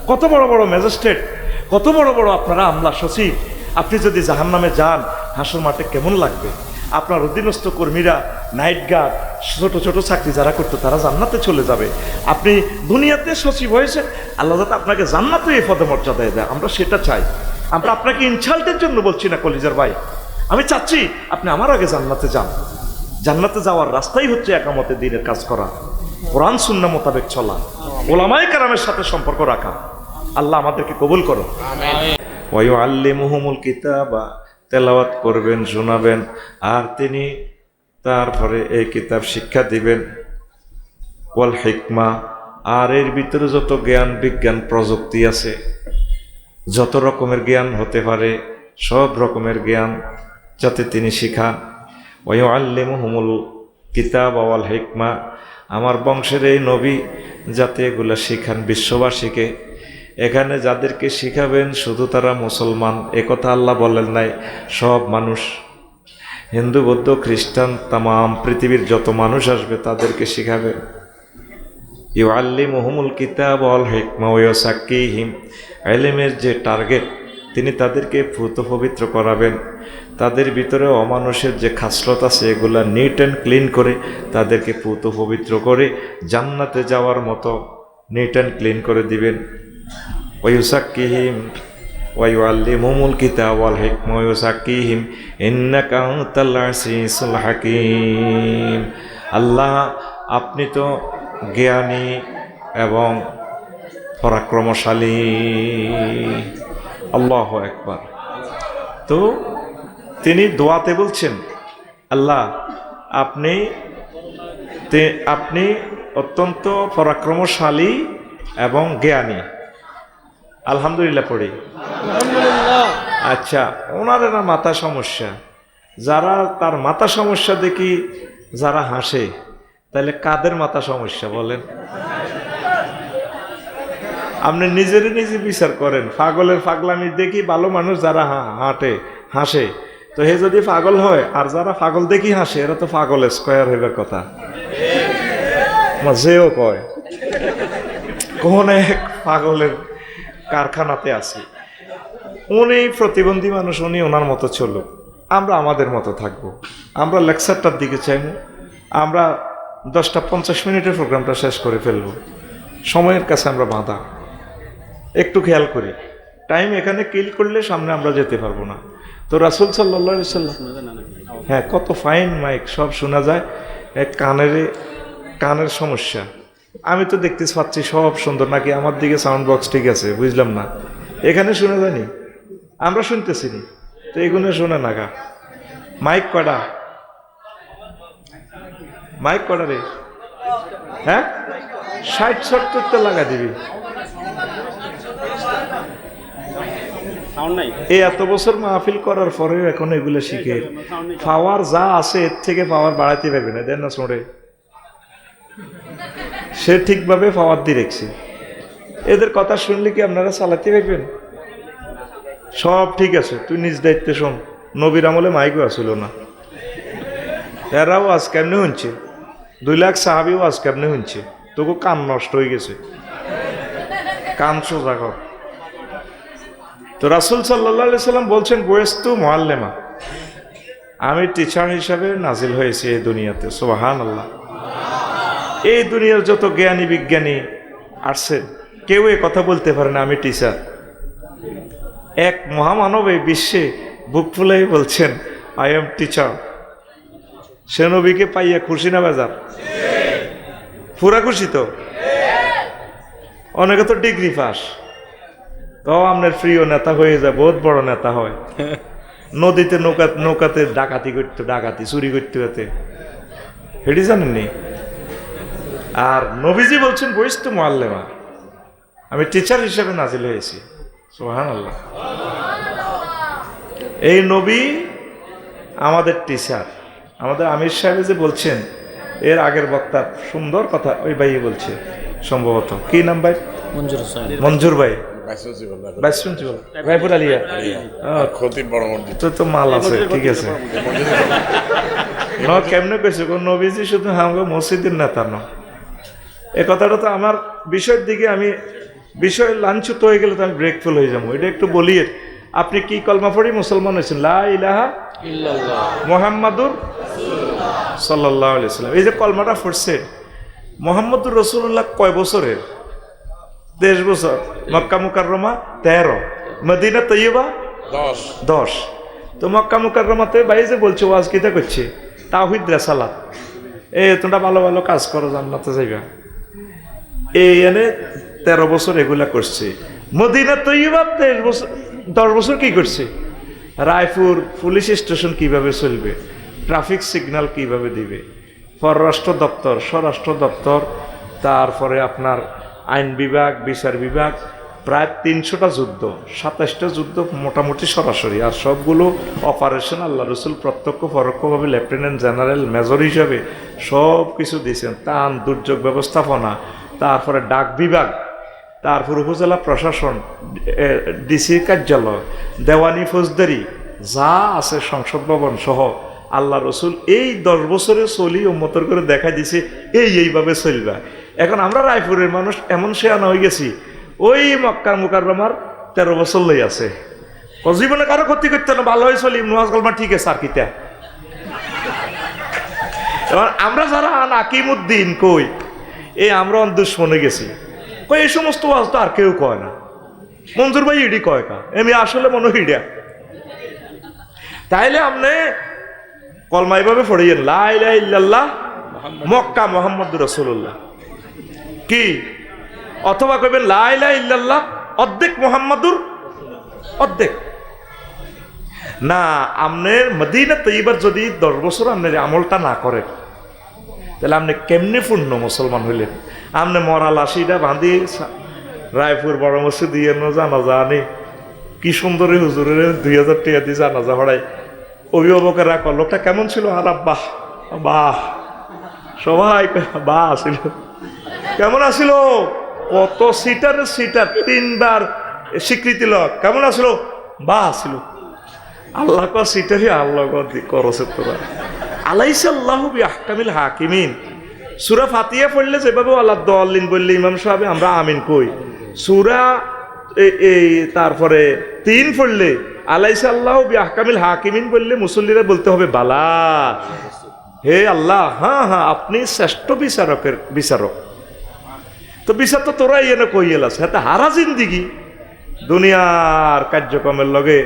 কত বড় বড় ম্যাজিস্ট্রেট, কত বড় বড় আপনারা আমলা সচিব। আপনি যদি জাহান্নামে যান, হাসর মাঠে কেমন লাগবে? আপনার অধীনস্থ কর্মীরা, নাইট গার্ড, ছোট ছোট চাকরি যারা করতো তারা জান্নাতে চলে যাবে। আপনি দুনিয়াতে সচিব হয়েছেন, আল্লাহ যাতে আপনাকে জান্নাতে এই পদে মর্যাদায় দেয়, আমরা সেটা চাই। আমরা আপনাকে ইনসাল্টের জন্য বলছি না কলিজার ভাই, আমি চাচ্ছি আপনি আমার আগে জান্নাতে যান। জান্নাতে যাওয়ার রাস্তাই হচ্ছে একামতে দ্বীনের কাজ করা, কোরআন সুন্নাহ মোতাবেক চলা, ওলামায়ে কেরামের সাথে সম্পর্ক রাখা। আল্লাহ আমাদেরকে কবুল করো। ওয়া ইউআল্লিমুহুমুল কিতাবা, তেলাওয়াত করবেন, শোনাবেন, আর তিনি তারপরে এই কিতাব শিক্ষা দিবেন। ওয়াল হিকমা, আর এর ভিতরে যত জ্ঞান বিজ্ঞান প্রযুক্তি আছে, যত রকমের জ্ঞান হতে পারে, সব রকমের জ্ঞান যাতে তিনি শিখান। ওয়া ইউআল্লিমুহুমুল কিতাব ওয়াল হিকমা, আমার বংশের এই নবী যাতে এগুলা শিখান বিশ্ববাসীকে। এখানে যাদেরকে শিখাবেন শুধু তারা মুসলমান একথা আল্লাহ বলেন নাই, সব মানুষ, হিন্দু বৌদ্ধ খ্রিস্টান তামাম পৃথিবীর যত মানুষ আসবে তাদেরকে শিখাবেন। ইউআল্লিমুহুমুল কিতাব ওয়াল হিকমা ওয়া ইউযাক্কিহিম, ইলমের যে টার্গেট, তিনি তাদেরকে পূত পবিত্র করাবেন। তাদের ভিতরে অমানুষের যে খাসলত আছে এগুলা নিট অ্যান্ড ক্লিন করে তাদেরকে পূত পবিত্র করে জান্নাতে যাওয়ার মতো নিট অ্যান্ড ক্লিন করে দিবেন। ওয়া ইউযাক্কিহিম ওয়া ইউআল্লিমুহুমুল কিতাব ওয়াল হিকমা ওয়া ইউযাক্কিহিম ইন্নাকা আনতাল আজিজুল হাকীম। আল্লাহ আপনি তো জ্ঞানী এবং পরাক্রমশালী। আল্লাহু আকবার। তো তিনি দোয়াতে বলছেন, আল্লাহ আপনি অত্যন্ত পরাক্রমশালী এবং জ্ঞানী। আলহামদুলিল্লাহ পড়ি। আচ্ছা, ওনার না মাথা সমস্যা, যারা তার মাথা সমস্যা দেখি যারা হাসে, তাহলে কাদের মাথা সমস্যা বলেন? আপনি নিজেরই নিজে বিচার করেন। পাগলের পাগলামি দেখি ভালো মানুষ যারা হাসে, তো হে যদি পাগল হয়, আর যারা পাগল দেখি হাসে এরা তো পাগল স্কোয়ার হইবার কথা। যেও কয় কোন এক পাগলের কারখানাতে আছে, উনি প্রতিবন্ধী মানুষ, উনি ওনার মতো চলুক, আমরা আমাদের মতো থাকবো। আমরা লেকচারটার দিকে চাইব, আমরা 10টা 50 মিনিটের প্রোগ্রামটা শেষ করে ফেলবো। সময়ের কাছে আমরা বাঁধা, একটু খেয়াল করি, টাইম এখানে কিল করলে সামনে আমরা যেতে পারবো না। তো রাসূল সাল্লাল্লাহু আলাইহি ওয়াসাল্লাম, হ্যাঁ, কত ফাইন মাইক, সব শোনা যায়, কানের সমস্যা। আমি তো দেখতে পাচ্ছি সব সুন্দর, নাকি আমার দিকে সাউন্ড বক্স ঠিক আছে বুঝলাম না। এখানে শুনে জানি আমরা শুনতেছি নি, তো এগুলো শোনে না গা। মাইক কটা, মাইক কটা রে? হ্যাঁ 60-70টা লাগা দিবি। এই এত বছর মাহফিল করার পরেও এখন এগুলো শিখে পাওয়ার যা আছে এর থেকে পাওয়ার বাড়াইতে পারবে না। দেন না শোনে, সে ঠিকভাবে পাওয়ার দিয়ে রেখেছে। এদের কথা শুনলে কি আপনারা চালাতে পারবেন? সব ঠিক আছে, তুই নিজ দায়িত্বে শোন। নবীর আমলে মাইকও আসছিল না, এরাও আজ কেমনে শুনছে, 2 লাখ সাহাবিও আজ কেমনে শুনছে। তোকে কান নষ্ট হয়ে গেছে, কান সোজা কর। তো রাসূল সাল্লাল্লাহু আলাইহি সাল্লাম বলছেন বুইস্তু মুআল্লিমা, আমি টিচার হিসাবে নাজিল হয়েছি এই দুনিয়াতে। সুবহানাল্লাহ। এই দুনিয়ার যত জ্ঞানী বিজ্ঞানী আসছে কেউ এ কথা বলতে পারে না আমি টিচার। এক মহামানব এই বিশ্বে বুক ফুলাই বলছেন আই এম টিচার। সে নবীকে পাইয়া খুশি না বেজার? পুরা খুশি তো। অনেকে তো ডিগ্রি পাস, তো আপনার প্রিয় নেতা হয়ে যায়, বহুত বড় নেতা হয়। নদীতে নৌকাতে ডাকাতি করতো, ডাকাতি চুরি করতে হতে, হেঁটে জানেননি। আর নবীজি বলছেন বুইস্তু মুআল্লিমা, আমি টিচার হিসেবে নাজিল হয়েছি। সুবহানাল্লাহ। এই নবী আমাদের টিচার। আমাদের আমির সাহেব যে বলছেন, এর আগের বক্তা সুন্দর কথা ওই ভাই বলছে, সম্ভবত কি নাম ভাই? মঞ্জুর ভাই, ভাইপুর আলিয়া তো মাল আছে, ঠিক আছে। কেমনে কইছে নবীজি শুধু আমাকে মসজিদের নেতা ন, এ কথাটা তো আমার বিষয়ের দিকে আমি বিষয় লাঞ্ছিত হয়ে গেলে তো আমি ব্রেকফুল হয়ে যাবো। এটা একটু বলি, আপনি কি কলমা পড়ি মুসলমান হয়েছেন? লা ইলাহা ইল্লাল্লাহ মুহাম্মাদুর সাল্লাল্লাহু আলাইহি সাল্লাম। এই যে কলমাটা পড়ছে, মুহাম্মাদুর রাসূলুল্লাহ কয় বছরের? 23 বছর। মক্কা মুকাররমা 13, মদিনা তৈয়বা 10। তো মক্কা মুকাররমাতে ভাই যে বলছে ওয়াজ কিতা করছে, তাওহীদ রিসালাত, তোমরা ভালো ভালো কাজ করো জান্নাতে যাইবা, এই এনে 13 বছর এগুলা করছে। মদিনা তৈয়বা 23 বছর, 10 বছর কি করছে? রায়পুর পুলিশ স্টেশন কিভাবে চলবে, ট্রাফিক সিগন্যাল কিভাবে দিবে, পররাষ্ট্র দপ্তর, স্বরাষ্ট্র দপ্তর, তারপরে আপনার আইন বিভাগ, বিচার বিভাগ, প্রায় 300টা যুদ্ধ, 27টা যুদ্ধ মোটামুটি সরাসরি, আর সবগুলো অপারেশন আল্লাহ রসুল প্রত্যক্ষ পরোক্ষভাবে লেফটেন্যান্ট জেনারেল মেজর হিসাবে সব কিছু দিয়েছেন। ত্রাণ দুর্যোগ ব্যবস্থাপনা, তারপরে ডাক বিভাগ, তারপর উপজেলা প্রশাসন, ডিসি কার্যালয়, দেওয়ানি ফৌজদারি যা আছে, সংসদ ভবন সহ আল্লাহ রসুল এই 10 বছরে চলি উম্মতের করে দেখা দিছে এইভাবে চলবা। এখন আমরা রায়পুরের মানুষ এমন শেয়ানা হয়ে গেছি, ওই মক্কা মুকাররমার 13 বছর লই আছে, জীবনে কারো ক্ষতি করতে না, ভালো হয়ে চলি, নামাজ কালমা ঠিক আছে আর কিতা। এবার আমরা যারা নাকিমুদ্দিন কই, আমরা দুশ্মনে গেছি, কই এই সমস্ত ওয়াজ তো আর কেউ কয় না। মঞ্জুর ভাই ইডি কয় কা, আমি আসলে মনে হিডিয়া। তাইলে আপনি কলমা এইভাবে পড়িয়েন, লা ইলাহা ইল্লাল্লাহ মক্কা মুহাম্মাদুর রাসূলুল্লাহ কি, অথবা কইবেন লা ইলাহা ইল্লাল্লাহ অর্ধেক মুহাম্মাদুর অর্ধেক। না, আপনার মদিনা তৈয়বার যদি 10 বছর আপনার আমলটা না করেন, তাহলে আপনি কেমনে পূর্ণ মুসলমান হইলেন? আপনি মরা লাশিটা বাঁধি রায়পুর বড় মসজিদ দিয়ে জানাজা আনি, কি সুন্দর হুজুরের 2000 টাকা দিয়ে জানাজা হড়াই, অভিভাবকেরা কল লোকটা কেমন ছিল, আর বাহ বাহ, সবাই বাহ ছিল, কেমন আসিল, কত সিটারের সিটার 3বার স্বীকৃতি লোক, কেমন আসলো, বাহ ছিল। আল্লাহ ক সিটারই আল্লাহ করছে তোরা। আলাইসাল্লাহু বিআহকামিল হাকিমিন। সূরা ফাতিহা পড়লে যেভাবে আল্লাহ দলিন বললে ইমাম সাহেব আমরা আমিন কই, সূরা এই তারপরে 3 পড়লে আলাইসাল্লাহু বিআহকামিল হাকিমিন বললে মুসল্লিরা বলতে হবে বালা, হে আল্লাহ, হ্যাঁ হ্যাঁ আপনি শ্রেষ্ঠ বিচারকের বিচারক। তো বিচার তো তোরাই এনে কইয়েলাস, হাতে হারা জিন্দিগি দুনিয়ার কার্যক্রমের লগে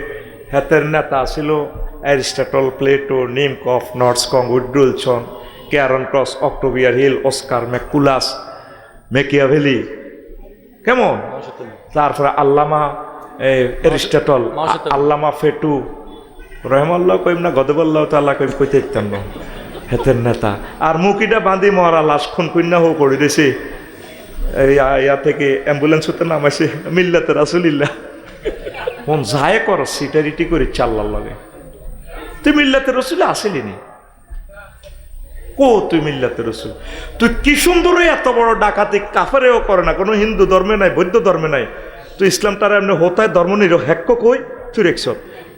হাতের নেতা ছিল অ্যারিস্টটল, প্লেটো, নিমকফ, নর্সকং, উড্ডুলসন, ক্যারন ক্রস, অক্টোবিয়ার হিল, অস্কার ম্যাকুলাস, মেকিয়াভেলি, কেমন? তারপরে আল্লামা এরিস্টটল, আল্লামা ফেটু রহমাল্লাহ কইম না গদবাল্লাহ তাল্লাহ কইম কইতে ইত্যান হেতের নেতা। আর মুখিটা বাঁধি মরা লাশ খুন কন্যা হো করে দিয়েছে, ইয়া থেকে অ্যাম্বুলেন্স হতে নামাইছে মিল্লাতে রাসূলিল্লাহ। মন যায় কর সিটারিটি করে চাল্লার লাগে। তুই মিল্লাতে রসুল আসিলি নি কো? তুই মিল্লাতে রসুল, তুই কি সুন্দর এত বড় ডাকাতি কাফারেও করে না, কোনো হিন্দু ধর্মে নাই, বৌদ্ধ ধর্মে নাই। তুই ইসলাম তারা এমনি হতায় ধর্ম নিরো হ্যাক্য কই তুই রেখছ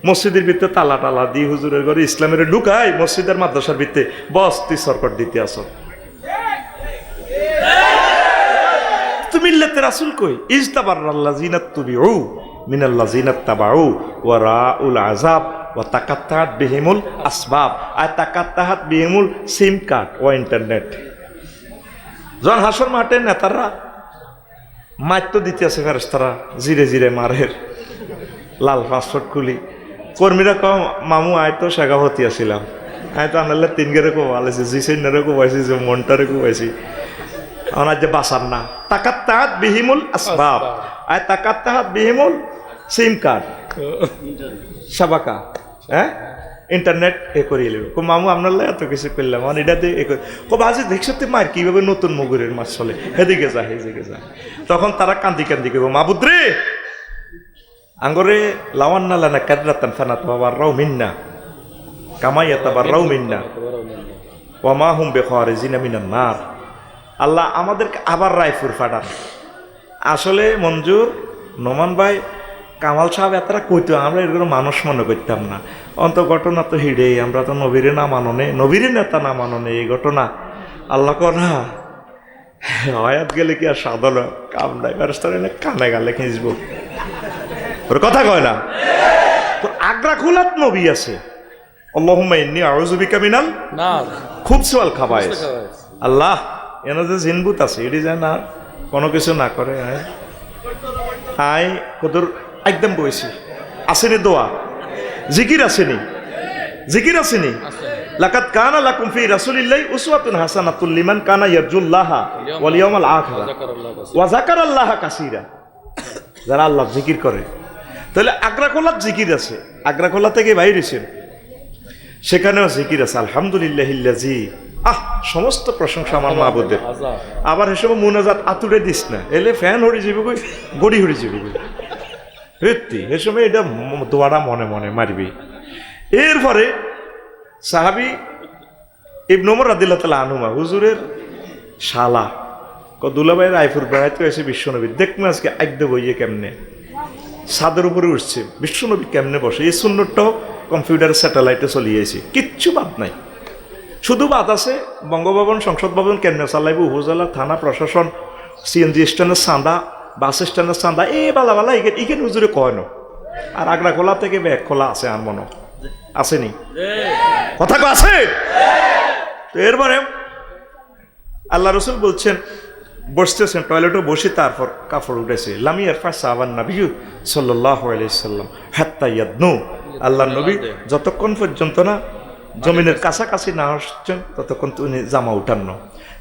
মসজিদের ভিতরে তালা টালা দিয়ে হুজুরের ঘরে ইসলামের ঢুকাই মসজিদের মাদ্রাসার ভিতরে বস তুই সরকার দিতে আস। তুই মিল্লাতে রাসূল কই? ইজতাবারাল্লাযিনা তুবিউ মিনাল্লাযিনা তাবাউ ওয়া রাউল আযাব ওয়া তাকাত্তাহাত বিহিমুল আসবাব। আর তাকাত্তাহাত বিহিমুল সিম কার্ড ও ইন্টারনেট। জন হাসর মাঠে নেতারা মাইত্য দিতে আছে ফেরেশতারা, জিরে জিরে মারের লাল পাসপোর্ট খুলি। কর্মীরা কম মামু আয় তো শেখাভতি আসিলাম, আয় তো আনালে তিন গেরে কোবাইছি, জিসেনারে কোবাইছি, যে মনটারে কোবাইছি, আমার যে বাসার না। তাকাত্তাহাত বিহিমুল আসবাব, আয় তাকাত্তাহাত বিহিমুল সিম কার্ড সাবাকা, হ্যাঁ ইন্টারনেট এ করিয়ে নেবে। কো মামু আপনার এত কিছু করলাম মানে এটা দিয়ে কো বাজে দেখছো তুই মার কীভাবে নতুন মুগুরের মাছ চলে, হেদিকে যা হেদিকে যা। তখন তারা কান্দি কান্দি করবো মাবুদ্রে আঙ্গরে লাওয়ান্না লানা কাদরাতান ফানাত ওয়াবাররাউ মিন্না কামা ইয়াতাবাররাউ মিন্না ওয়া মা হুম বিখারিজিনা মিনান নার। আল্লাহ আমাদেরকে আবার রায়পুর ফাটান। আসলে মঞ্জুর নোমান ভাই কামাল সাহেব এতটা কইতো, আমরা এরকম মানুষ মনে করতাম না। অন্ত ঘটনা তো হিড়ে, আমরা তো নবীরে না মাননে, নবীরে নেতা না মাননে, এই ঘটনা আল্লাহ করা হয়াত গেলে কি আর সাধন কাম নাই, ফেরেশতারা কানে গালে খিঁচব, ওর কথা কয় না। তো আগ্রা খোলাত নবী আছে, আল্লাহুম্মা ইন্নী আউযু বিকা মিনাল নার খুবসুল খাবায়েস। আল্লাহ এনে যে জিনবুত আছে এটি যেন আর কোনো কিছু না করে। আই কদর একদম বইছি আসেনি, দোয়া জিকির আসেনি, জিকির আসেনি। লাকাদ কানা লাকুম ফি রাসূলিল্লাহি উসওয়াতুন হাসানাতুল লিমান কানা ইয়ারজুল্লাহা ওয়াল ইয়াউমাল আখির ওয়া যাকারাল্লাহা কাসীরা। যারা আল্লাহ জিকির করে। তাহলে আগ্রাখোলাত জিকির আছে, আগ্রাখোলা থেকে বাইরেছেন সেখানেও জিকির আছে। আলহামদুলিল্লাহিল্লাযী, সমস্ত প্রশংসা আমার মাবুদের। আবার এসব মুনাজাত আতুরে দিস না, এলে ফ্যান হরি যাবি কই, গড়ি হরি যাবি কই, সত্যি এ সময় এটা দোয়াটা মনে মনে মারবি। এরপরে সাহাবী ইবনে ওমর রাদিয়াল্লাহু তাআলা আনহুমা হুজুরের শালা দুলাভাইয়ের রায়পুর বেড়াইতে এসে বিশ্বনবী দেখুন আজকে আইদ্য বইয়ে কেমনে ছাদের উপরে উঠছে, বিশ্বনবী কেমনে বসে। এই সুন্নতটাও কম্পিউটার স্যাটেলাইটে চলিয়েছি, কিচ্ছু বাদ নাই। শুধু বাদ আছে বঙ্গভবন, সংসদ ভবন কেমনে চালাইব, উপজেলা, থানা, প্রশাসন, সিএনজি স্ট্যান্ডের চাঁদা, বাস স্ট্যান্ডের চাঁদা, এই বালা বালা এখানে হুজুরে কয় না। আর আগ্রা খোলা থেকে ব্যাগ খোলা আছে আর মনে আসেনি, কথা কো আছে। তো এরপরে আল্লাহ রসুল বলছেন বসতেছেন টয়লেটে বসে, তারপর কাপড় উঠেছে। লামি আরফা সাহাবান নবী সাল্লাল্লাহু আলাইহি সাল্লাম হাত্তা ইয়াদনু, আল্লাহ নবী যতক্ষণ পর্যন্ত না জমিনের কাছাকাছি না আসছেন ততক্ষণ উনি জামা উঠান না।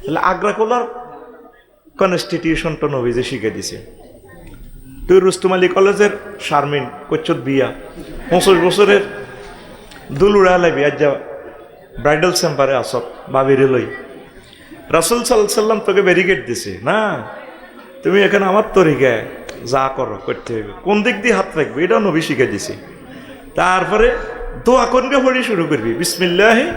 তাহলে আগ্রাখোলার কনস্টিটিউশনটা নবী যে শিখে দিছে। তুই রুস্তুম আলী কলেজের শারমিন কচ্ছত বিয়া 25 বছরের দুলুড়া লাবি আজ যা ব্রাইডাল চেম্বারে আসক বাবিরে লই, রাসূল সাল্লাল্লাহু আলাইহি সাল্লাম তোকে ব্যারিকেড দিছে না, তুমি এখানে আমার তরিকায় যা করো করতে হবে, কোন দিক দিয়ে হাত রাখবে এটাও নবী শিখে দিছে। তারপরে দোয়া করবে পড়ি শুরু করবি বিসমিল্লাহি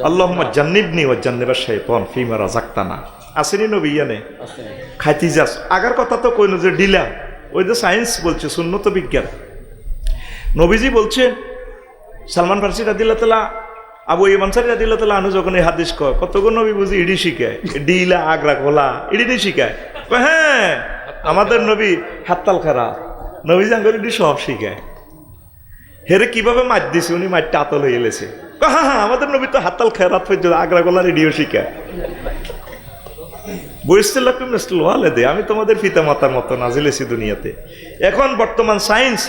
আল্লাহুম্মা জান্নিবনি ওয়া জান্নিবাশ শাইতান ফিমা রাযাকতানা। আসেনি নবী ইয়ানে খাইতে যাস। আগার কথা তো কইনো যে ডিলা, ওই যে সায়েন্স বলছে, সুন্নত বিজ্ঞান। নবীজি বলছে সালমান ফারসি রাদিয়াল্লাহু তাআলা আবু ইমান সারি রাদিয়াল্লাহু তাআলা আনহু যখন এই হাদিস কয় কতগুলো নবী বুঝি ইডি শিখায়, ডিলা আগ্রা খোলা ইডি শিখায়। হ্যাঁ আমাদের নবী হাত্তাল খারা, নবী জাঙ্গর ইডি সব শিখায়। হেরে কিভাবে মার দিছে, উনি মারটা আতল হয়ে গেছে। হ্যাঁ আমাদের নবী তো হাত্তাল খেরাত পর্যন্ত আগ্রা খোলা রেডিও শিখায়। আমি তোমাদের পিতা মাতার মতো নাজিলেছি দুনিয়াতে। এখন বর্তমান সায়েন্স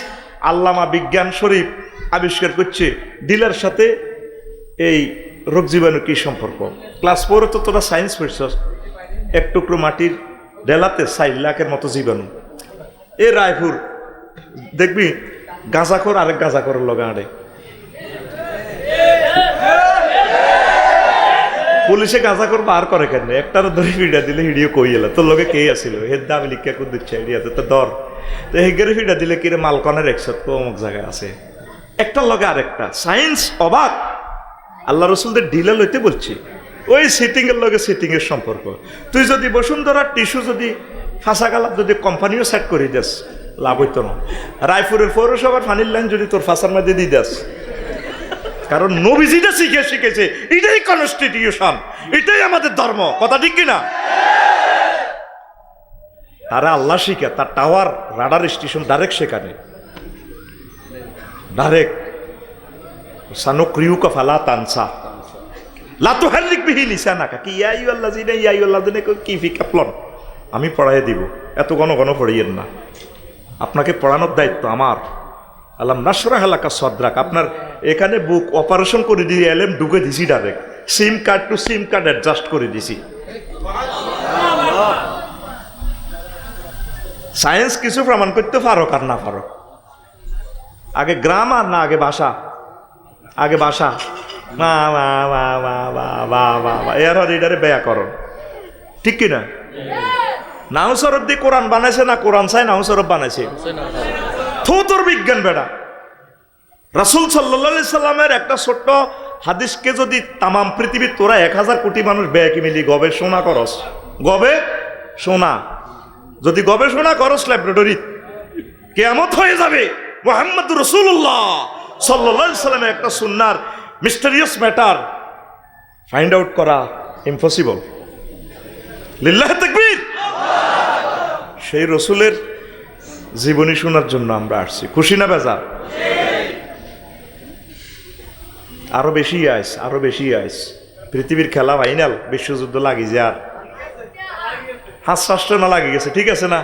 আল্লামা বিজ্ঞান শরীফ আবিষ্কার করছে ডিলার সাথে এই রোগ জীবাণু কি সম্পর্ক? ক্লাস 4 তো তোরা সায়েন্স পড়ছস। এক টুকরো মাটির ডেলাতে 4 লাখের মতো জীবাণু। এ রায়পুর দেখবি গাঁজাখোর আরেক গাঁজাখোরের লগে আড়ে, পুলিশে গাঁজাখোর বার করে কেন? একটার ধরে ফিডা দিলে হিডিও কই এলো তোর লগে কে আসিল হের দাম লিখা কো দিচ্ছে হিডিয়াতে তো দর তো হেগের ফিডা দিলে কিরে মালকনের একশত অমুক জায়গায় আছে, একটার লগে আরেকটা। সায়েন্স অবাক, আল্লাহ রসুলদের ডিলে লইতে বলছি। ওই সিটিং এর লগে সিটিং এর সম্পর্ক। তুই যদি বসুন্ধরার টিস্যু যদি ফাঁসা গালাপ যদি কোম্পানিও সেট করে দেস, লাভ হইতো না। রায়পুরের পৌরসভার ফানির লাইন যদি তোর ফাঁসার মধ্যে দিয়ে দেস, কারণ নবীজিটা শিখেছে এটাই কনস্টিটিউশন, এটাই আমাদের ধর্ম, কথা ঠিক কিনা? তারা আল্লাহ শিখে, তার টাওয়ার রাডার স্টেশন ডাইরেক্ট সেখানে ডাইরেক্ট সানুক্রিউকা ফালা তানসা লা তুহাররিক বিহি লিসানাকা কি ইয়া আইয়ুহাল্লাযিনা ইয়া আইয়ুহাল্লাযিনা কি ফি কাপলন। আমি পড়াইয়ে দিব, এত ঘন ঘন পড়াইয়েন না, আপনাকে পড়ানোর দায়িত্ব আমার। আল্লাহ নাশরাহ লাকা সাদরাক, আপনার এখানে বুক অপারেশন করে দিয়ে এলএম ঢুকে দিছি direct, sim card to sim card adjust করে দিছি। সায়েন্স কিছু প্রমাণ করতে পারো আর না পারো, আগে গ্রাম আর না আগে ভাষা? আগে ভাষা, মা মা মা মা মা মা মা মা এর এটারে ব্যাকরণ, ঠিক কিনা? নাও সরব দিয়ে কোরআন বানাইছে না কোরআন চাই নাও সরব বানাইছে? তোর বিজ্ঞান বেড়া। রাসূল সাল্লাল্লাহু আলাইহি সাল্লামের একটা ছোট্ট হাদিসকে যদি তামাম পৃথিবীর তোরা 1000 কোটি মানুষ ব্যাকি মিলি গবেষণা করস, গবেষণা যদি গবেষণা করস ল্যাবরেটরি, কিয়ামত হয়ে যাবে। মুহাম্মদুর রাসূলুল্লাহ সাল্লাল্লাহু আলাইহি সাল্লামের একটা সুন্নাহর মিস্টেরিয়াস ম্যাটার ফাইন্ড আউট করা ইম্পসিবল। লিল্লাহি তাকবীর। সেই রসুলের জীবনী শোনার জন্য আমরা আসছি, খুশি না বেজার? আরো বেশি আইস, আরো বেশি আইস। পৃথিবীর খেলা ফাইনাল, বিশ্বযুদ্ধ লাগি যে আর হাসরাষ্ট্র না লাগি গেছে, ঠিক আছে না?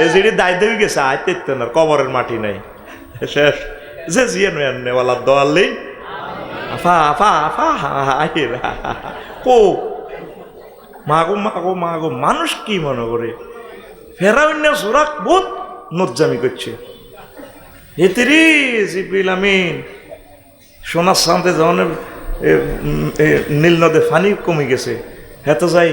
এ যেটি দায় দেবী গেছে আইতে না, কবরের মাটি নাই শেষ। যে জিয়ে নেওয়ালা দোয়াল্লি আফা আফা আফা কো মাগো মাগো মাগো, মানুষ কি মনে করে ফেরাউন সুরাক বহুত নজ্জামি করছে। হেতিরি জিবরিল আমিন সোনার সামতে যখন নীল নদে পানি কমে গেছে, হেতো যাই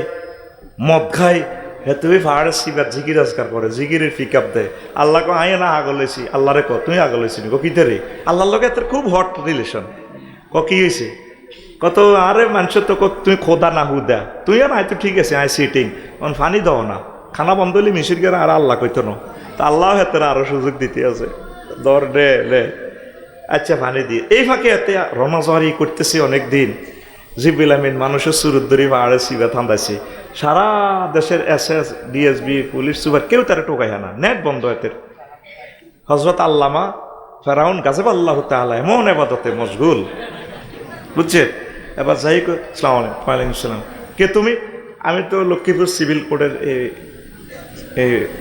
মদ খাই, হেতু পাহাড়ের সিবার জিকির আজকার করে, জিকিরের পিক আপ দেয়। আল্লাহ কো আয় না আগলেছি, আল্লাহ রে ক তুই আগলেছি নি কিতে রে? আল্লাহর লগে তোর খুব হট রিলেশন। ক কি হয়েছে? কত আরে মানুষ তো তুই খোদা না হুদা, তুই আর আয় তো ঠিক আছে আয় সিটিং অন ফানি দাও না, খানা বন্ধ হলে মিশির গেলে আর আল্লাহ কইতো না, তা আল্লাহ হেতের আরো সুযোগ দিতে আছে, দর রে রে আচ্ছা পানি দিয়ে। এই ফাঁকে এতে রমাজহারি করতেছে অনেক দিন। জিবরিল আমিন মানুষের সুরুদ্দরি পাহাড়ে সিবা থামাইছে, সারা দেশের SS DSB পুলিশ সুপার কেউ তারা টোকাই না, নেট বন্ধ এতের। হজরত আল্লামা ফেরাউন গাজেব আল্লাহ তাআলা এমন ইবাদতে মশগুল, বুঝছে? এবার যাই আসসালামু আলাইকুম। ওয়ালাইকুম আসসালাম। কে তুমি? আমি তো লক্ষ্মীপুর সিভিল কোর্টের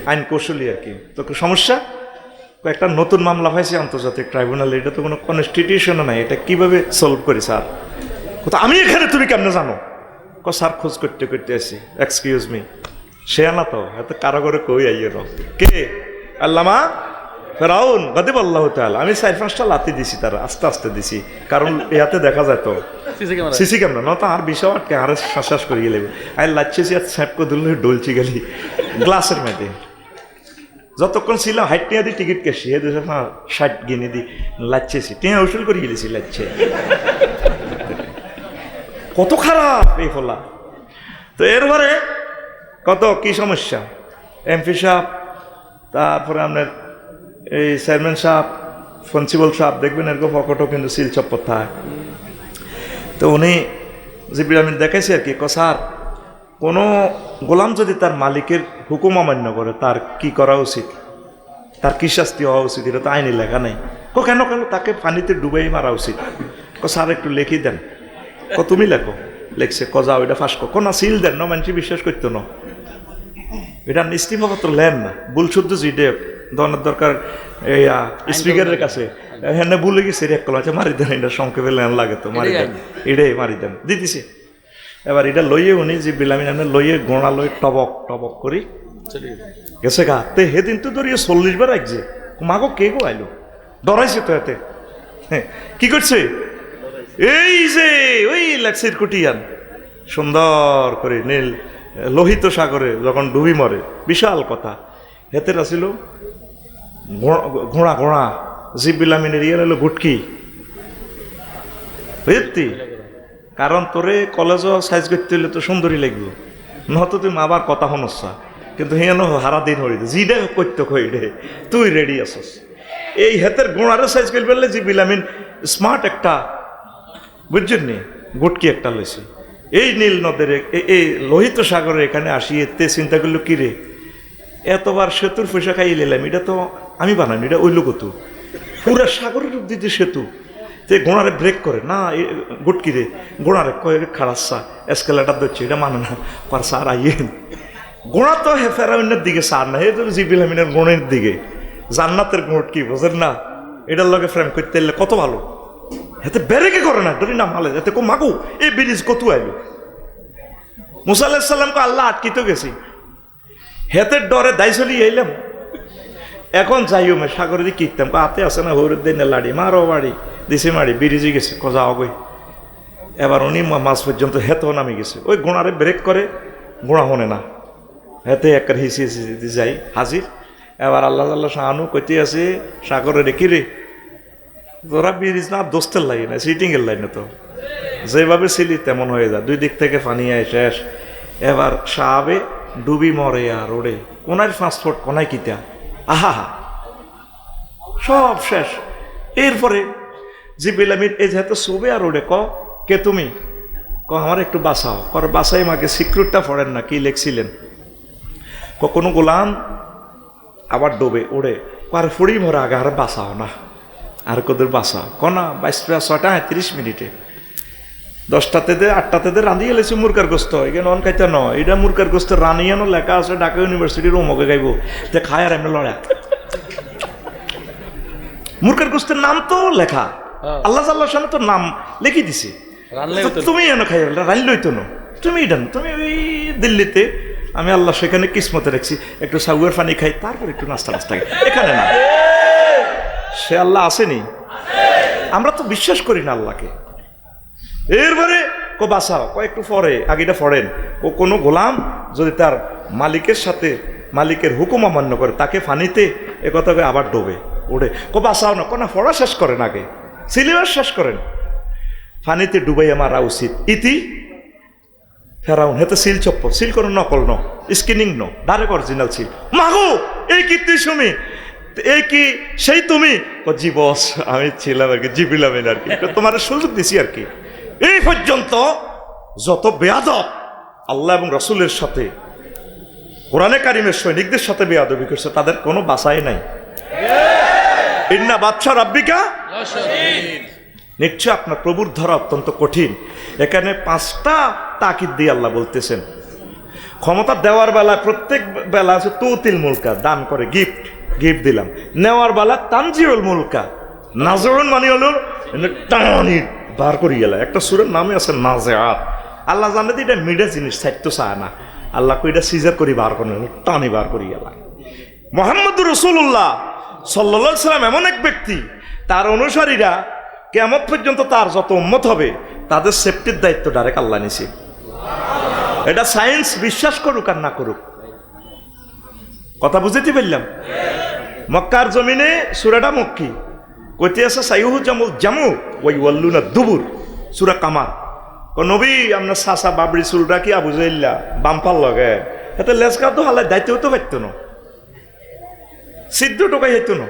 আইন কৌশলী আর কি। তো সমস্যা একটা নতুন মামলা পাইছি আন্তর্জাতিক ট্রাইব্যুনালে, এটা তো কোনো কনস্টিটিউশনও নাই, এটা কিভাবে সলভ করি স্যার? কোথা আমি এখানে, তুমি কেমনে জানো? স্যার খোঁজ করতে করতে আসি। এক্সকিউজ মি, সে আনা তো এত কারাগরে কই আইয়ে ন কে? আল্লামা ফেরাউন গাদিব আল্লাহ তাআলা। আমি 4-5টা লাথি দিছি, তার আস্তে আস্তে দিছি, কারণ ইয়াতে দেখা যায় তো সিসি ক্যামেরা না, তো আর বিষয় আটকে আর শ্বাস করে গেলে আমি লাচ্ছি আর স্যাপকে ধরলে ডলছি গেলি গ্লাসের মধ্যে। যতক্ষণ ছিলাম হাইট টিয়া দি টিকিট কেসি এ দেশে 60 গিনি দি লাচ্ছেছি, টিয়া উসুল করে গেলেছি লাচ্ছে। কত খারাপ এই ফলা। তো এরপরে কত কি সমস্যা, MP সাহেব, তারপরে আপনার এই চেয়ারম্যান সাহেব, প্রিন্সিপাল সাহেব, দেখবেন এরকম ফকটও কিন্তু সিল চপ্পর থাকে। তো উনি জিবরিল আমিন দেখাইছে আর কি, স্যার কোনো গোলাম যদি তার মালিকের হুকুম অমান্য করে তার কি করা উচিত, তার কি শাস্তি হওয়া উচিত, এটা তো আইনে লেখা নেই। কেন কেন তাকে পানিতে ডুবাই মারা উচিত। স্যার একটু লিখি দেন। তুমি লেখো। লেখছে যাও এটা ফাঁস কো না, সিল দেন না, মানুষ বিশ্বাস করতো না, এটা ইস্তিফাপত্র লেন না, ভুল শুদ্ধ জিডে দনের দরকার এই স্পিকারের কাছে হ্যাঁ ভুলে গেছে এক কলা মারি দেন, এটা সংক্ষেপে লাগে তো মারি দেন, এটাই মারি দেন দিতেছে। এবার এটা লইয়ে উনি যে বিলামিন আনে লইয়ে গোড়া লই টবক টবক করি গেছে গা তে হেদিন তো ধরিয়ে 40 বার রাখছে। মাগো কে গো আইলো, ডরাইছে তো এতে। কি করছে এই যে ওই লেক্সির কুটিয়ান সুন্দর করে নীল লোহিত সাগরে যখন ডুবি মরে, বিশাল কথা। হেতের আসিল ঘোড়া ঘোড়া জিব বিলামিনের ইয়ে হলো গুটকি বুঝতি, কারণ তোরে কলেজও সাইজ করতে হলে তো সুন্দরী লাগবে, নহতো তুমি আবার কথা হনসা। কিন্তু হিয়ানো হারা দিন হইতে জিডে করতে কইডে তুই রেডি আসস। এই হেতের গোড়ারে সাইজ করে ফেললে যে বিলামিন স্মার্ট একটা বুঝছেন নি গুটকি একটা লইছে। এই নীল নদের এই লোহিত সাগরে এখানে আসি এতে চিন্তা করলো কি রে এতবার সেতুর পয়সা খাইয়ে নিলাম, এটা তো আমি বানাইনি, এটা ওই লোক তো পুরা সাগরের রূপ দিতে সেতু। যে গোড়ারে ব্রেক করে না গুটকি রে গোড়ারে কয়ে খারাচ্ছা এসকেলেটার দিচ্ছে, এটা মানে না পার সার আইয়েন গোড়া তো হে ফেরাউনের দিকে সার না, হে তো জিবিল আমিনের গোড়ের দিকে জান্নাতের গোট কি বোঝেন না, এটার লগে ফ্রেম করতে এলে কত ভালো। এতে বেরেকে করে না ধরি না মালে এতে কো মাগু এই ব্রিজ কত আইলো। মুসা আলাইহিস সালামকে আল্লাহ আটকিতে গেছি, হেতের ডরে দায় চলিয়ে এলাম। এখন যাইও মে সাগরে কিনতাম হাতে আছে না হরুদ দিন লাড়ি মারো বাড়ি দিছে মারি ব্রিজে গেছে যাও গই। এবার উনি মাছ পর্যন্ত হেতেও নামে গেছে, ওই গোড়ারে ব্রেক করে গোড়া হনে না, হেতে একটা হিসি হিসি যাই হাজির। এবার আল্লাহ আল্লাহ শাহানু কইতে আছে সাগরে রে কি রে তোরা ব্রিজ না দোস্তের লাগে না সিটিংয়ের লাইন তো যেভাবে ছিলি তেমন হয়ে যায়, দুই দিক থেকে পানি আয় শেষ। এবার সাহাবে ডুবি মরে আর ওড়ে কোনায় ট্রান্সপোর্ট কোনায় কিতা আহা সব শেষ। এরপরে জিবরিল আমিন এই যেহেতু শোবে আর ওড়ে কে তুমি আমার একটু বাঁচাও কর, বাঁচাই মাকে সিক্রেটটা পড়েন না কি লিখছিলেন কোনো গোলাম আবার ডোবে ওড়ে আর ফুড়ি মরা আগে আর বাঁচাও না আর কোদের বাঁচাও কনা 22:06:30 10টাতে দে 8টাতে দে রাঁধিয়ে এলেছি মুরকার গোস্ত এখানে অন খাইতে নয়, এটা মুরকার গোস্ত রানিয়ানো লেখা আছে ঢাকা ইউনিভার্সিটির ওমকে গাইব তে খায় আর এমনি লড়া মুরকার গোস্তের নাম তো লেখা আল্লাহ আল্লাহ সামনে তো নাম লিখে দিছে, তুমি এনে খাই রানলই তো তুমি এটা তুমি ওই দিল্লিতে আমি আল্লাহ সেখানে কিসমতে রাখছি একটু সাগুয়ার পানি খাই তারপর একটু নাস্তা নাস্তা খাই, এখানে না সে আল্লাহ আসেনি, আমরা তো বিশ্বাস করি না আল্লাহকে। এরপরে বাসাও একটু পরে আগেটা পড়েন কোনো গোলাম যদি তার মালিকের সাথে মালিকের হুকুম অমান্য করে তাকে ফানিতে এ কথা আবার ডোবে ওড়ে বাসাও না কোনা পড়া শেষ করেন আগে সিলেবাস শেষ করেন ফানিতে ডুবাই মারা উচিত ইতি ফেরাউন হেতে সিল চপ্পল সিল করো নকল ন স্কিনিং ন ডাইরেক্ট অরিজিনাল সিল মাগো এই কি তুই শুমি এই কি সেই তুমি জি বস আমি ছিলাম আর কি জিবিলাম আর কি তোমার সুযোগ দিছি আর কি। এই পর্যন্ত যত বেয়াদব আল্লাহ এবং রসুলের সাথে কোরআনে কারিমের সৈনিকদের সাথে বেয়াদবি করছে তাদের কোনো বাসাই নাই। ইন্না বাদশা রাব্বিকা নিশ্চয় আপনার প্রভুর ধরা অত্যন্ত কঠিন। এখানে 5টা তাকিদ দিয়ে আল্লাহ বলতেছেন ক্ষমতা দেওয়ার বেলা প্রত্যেক বেলা আছে তুতিল মুলকা দান করে গিফট গিফট দিলাম, নেওয়ার বেলা তানজিউল মুলকা নাজরুন মানে হলো টানি বার করি গেল। একটা সূরার নামে আছে নাজিআত, আল্লাহ জানে এটা মিডে জিনিস সাইত্য চায় না, আল্লাহ কইটা সিজার করি বার করে টানি বার করি গেল। মুহাম্মদুর রাসূলুল্লাহ সাল্লাল্লাহু আলাইহি সাল্লাম এমন এক ব্যক্তি তার অনুসারীরা কিয়ামত পর্যন্ত তার যত উম্মত হবে তাদের সেফটির দায়িত্ব ডাইরেক্ট আল্লাহ নিছে। এটা সায়েন্স বিশ্বাস করুক আর না করুক, কথা বুঝতে পারলাম। মক্কার জমিনে সূরাটা মক্কি কইতে আছে সাইয়ুহু জামুল জামু ওয়াই ওয়াল্লুনা দুবুর সূরা কামার। নবী আপনার সাসা বাবরি চুলটা কি আবু জাইল্লা বাম্পার লগে এতে লেসকা তো হালাই দায়িত্ব তো পারত না, সিদ্ধ টোকাই হইতো না।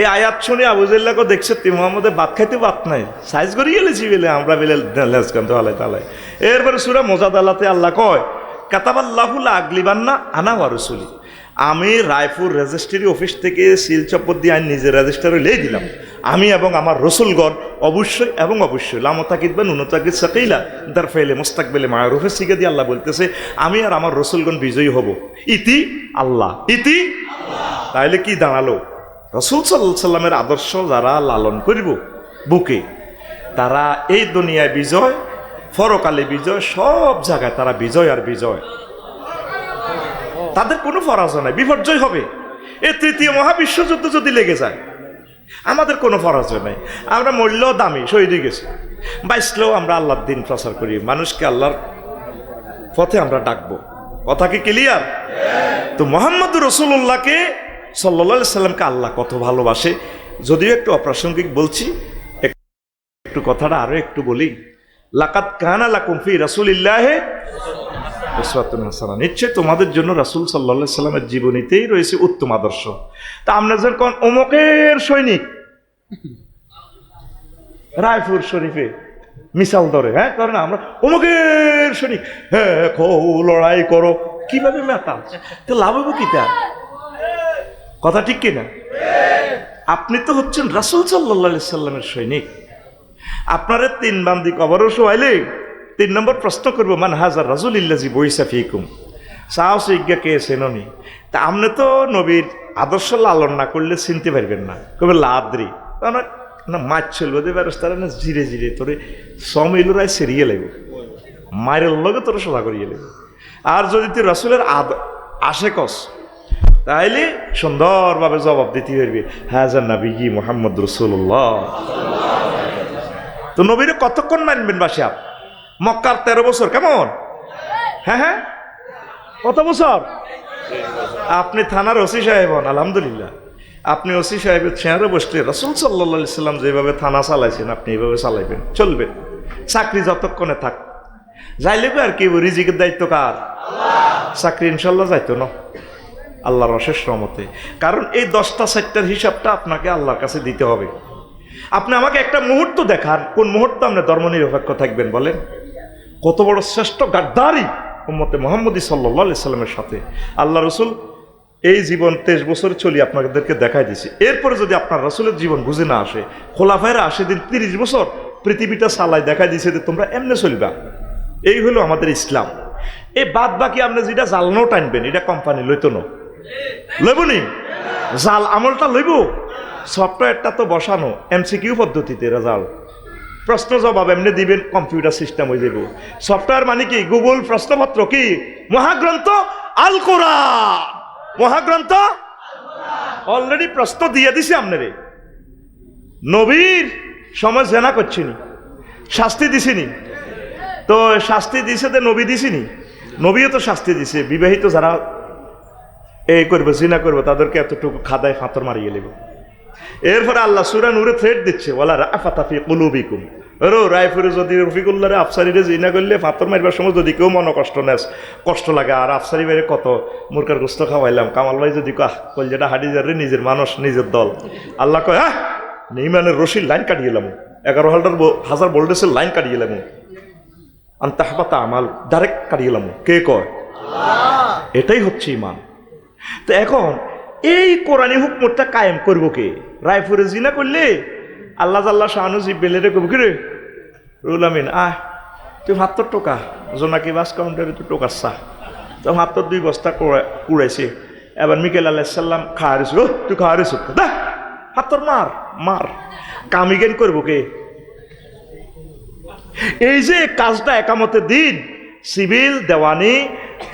এই আয়াত শুনে আবু জাইল্লাকে দেখছে তি মুহাম্মদের ভাত খাইতে ভাত নাই সাইজ করি গেলেছি বেলে আমরা বেলে লেসকান তো হালাই তালাই। এরপরে সূরা মুজাদালাতে আল্লাহ কয় কাতাবাল্লাহু লা আগলিবান্না আনা ওয়া রাসূলি, আমি রায়পুর রেজিস্ট্রি অফিস থেকে সিল চপ্পর দিয়ে আইন নিজের রেজিস্টারে লিয়ে দিলাম আমি এবং আমার রসুলগণ অবশ্যই এবং অবশ্যই লামতাকিদবেন উনতাকিদ সাকিলা দার ফেলে মোস্তাকবেলে মারুফে শিখে দিয়ে আল্লাহ বলতেছে আমি আর আমার রসুলগণ বিজয়ী হব। ইতি আল্লাহ ইতি তাইলে কি দাঁড়ালো? রাসূল সাল্লাল্লাহু আলাইহি সাল্লামের আদর্শ যারা লালন করিব বুকে, তারা এই দুনিয়ায় বিজয়, পরকালে বিজয়, সব জায়গায় তারা বিজয় আর বিজয়। তাদের কোনো পরাজয় নাই, বিপর্যয় হবে। এই তৃতীয় মহাবিশ্বযুদ্ধ যদি লেগে যায়, আমাদের কোনো পরাজয় নাই। আমরা মরলেও দামি, শহীদ হয়ে গেছি। বাঁচলেও আমরা আল্লাহর দিন প্রচার করি, মানুষকে আল্লাহর পথে আমরা ডাকবো। কথা কি ক্লিয়ার? তো মুহাম্মদুর রাসূলুল্লাহকে সাল্লাল্লাহু আলাইহি সাল্লামকে আল্লাহ কত ভালোবাসে। যদিও একটু অপ্রাসঙ্গিক বলছি, একটু কথাটা আরো একটু বলি। লাকাদ কানা লাকুম ফি রাসূলিল্লাহি উসওয়াতুন হাসানাহ, নিশ্চয় তোমাদের জন্য রাসূল সাল্লাল্লাহু আলাইহি সাল্লামের জীবনীতেই রয়েছে উত্তম আদর্শ। তা আমরা যখন অমুকের সৈনিক রায়পুর শরীফে মিসাল ধরে, হ্যাঁ করে না, আমরা অমুকের সৈনিক, হ্যাঁ লড়াই করো, কিভাবে মেতা তো লাভ হবো কি? তার কথা ঠিক কিনা? আপনি তো হচ্ছেন রাসূল সাল্লাল্লাহু আলাইহি সাল্লামের সৈনিক। আপনারে তিন বান্দি কবরও শোয়াইলে 3 নম্বর প্রশ্ন করবো, মান হাজার রাসূলিল্লাযী বুইসা ফীকুম, সাহস ইজ্ঞা কে চেননি? তা আপনি তো নবীর আদর্শ লালন না করলে চিনতে পারবেন না। কবে লাদ্রি না মাছ চলবে দে ব্যবস্থারা না, জিরে জিরে তোরে সমিলুরাই সেরিয়ে লাগবে, মায়ের লগে তোরে সোজা করিয়ে লাগবে। আর যদি তুই রাসূলের আশেকস, তাইলে সুন্দরভাবে জবাব দিতে পারবি, হাজার নবী মুহাম্মদ রাসূলুল্লাহ। তো নবীরে কতক্ষণ মানবেন বাসা? মক্কার 13 বছর কেমন? হ্যাঁ, কত বছর? আপনি থানার ওসি সাহেব হন, আলহামদুলিল্লাহ। আপনি ওসি সাহেবের চেয়ারে বসলে রাসূল সাল্লাল্লাহু আলাইহি সাল্লাম যেভাবে থানা চালাইছেন, আপনি এইভাবে চালাইবেন, চলবেন। চাকরি যতক্ষণে থাক, যাইলে আর কি রিজিকের দায়িত্ব কার? চাকরি ইনশাল্লাহ যাইতো না আল্লাহর অশেষ রহমতে। কারণ এই 10টা 4টার হিসাবটা আপনাকে আল্লাহর কাছে দিতে হবে। আপনি আমাকে একটা মুহূর্ত দেখান, কোন মুহূর্তে আপনি ধর্মনিরপেক্ষ থাকবেন বলেন? কত বড় শ্রেষ্ঠ গাদ্দারি উম্মতে মুহাম্মদী সাল্লাল্লাহু আলাইহি সাল্লামের সাথে আল্লাহ রসুল এই জীবন 23 বছর চলি আপনাদেরকে দেখাই দিয়েছি। এরপরে যদি আপনার রসুলের জীবন বুঝে না আসে, খোলাফায়রা আসে দিন 30 বছর পৃথিবীটা সালাই দেখাই দিয়েছে যে তোমরা এমনি চলবা। এই হলো আমাদের ইসলাম। এই বাদ বাকি আপনি যেটা জালনাও টানবেন, এটা কোম্পানি লইতো না, লইবনি জাল আমলটা লইব। সফটওয়্যারটা তো বসানো এমসিকিউ পদ্ধতিতে, রেজাল্ট প্রশ্ন জবাব এমনি দিবেন, কম্পিউটার সিস্টেম হয়ে যাব। সফটওয়্যার মানে কি? গুগল প্রশ্নপত্র কি? মহাগ্রন্থ আল কোরআন, মহাগ্রন্থ অলরেডি প্রশ্ন দিয়ে দিছে আপনারে। নবীর সময় জেনা করছিনি, শাস্তি দিছিনি, তো শাস্তি দিছে তো নবী দিছিনি, নবীও তো শাস্তি দিছে। বিবাহিত যারা এই করবে, জিনা করবে, তাদেরকে এতটুকু খাদায় ফাঁতর মারিয়ে নেব। এরপরে আল্লাহ সূরা নূরে থ্রেট দিচ্ছে, ওয়ালা রাফাতা ফি কুলুবিকুম। রায়পুরে যদি রফিকুল্লাহরে আফসারিরে জিনা করলে ফাঁতর মারবার সময় যদি কেউ মনে কষ্ট লাগে, আর আফসারি বাইরে কত মুরকার গোস্ত খাওয়াইলাম, কামাল ভাই যদি কলজাটা হাডি যারে, নিজের মানুষ নিজের দল, আল্লাহ কয় হ্যাঁ নেইমানের রশির লাইন কাটিয়ে এলাম, 11,000 ভোল্টেজের লাইন কাটিয়ে এলাম, আন্তাহবাতা আমাল ডাইরেক্ট কাটিয়ে এলাম। কে কয়? এটাই হচ্ছে ইমান। তো এখন এই কোরআনী হুকমতটা কায়েম করবো কে? রায়পুরে জিনা করলে আল্লাহ জাল্লা শাহানু জিব্বেলেরে কব কি রে রুল আমিন, তুই ৭০ টাকা জোনাকি বাস কাউন্টারে তুই টোকার চা, তো 2 বস্তা কুড়াইছে। এবার মিকেল আলাইহিস সালাম খাওয়ারিস, তুই খাওয়ারিস, হাতর মার মার, কামিগেন করবো কে? এই যে কাজটা একামতের দিন, সিভিল, দেওয়ানি,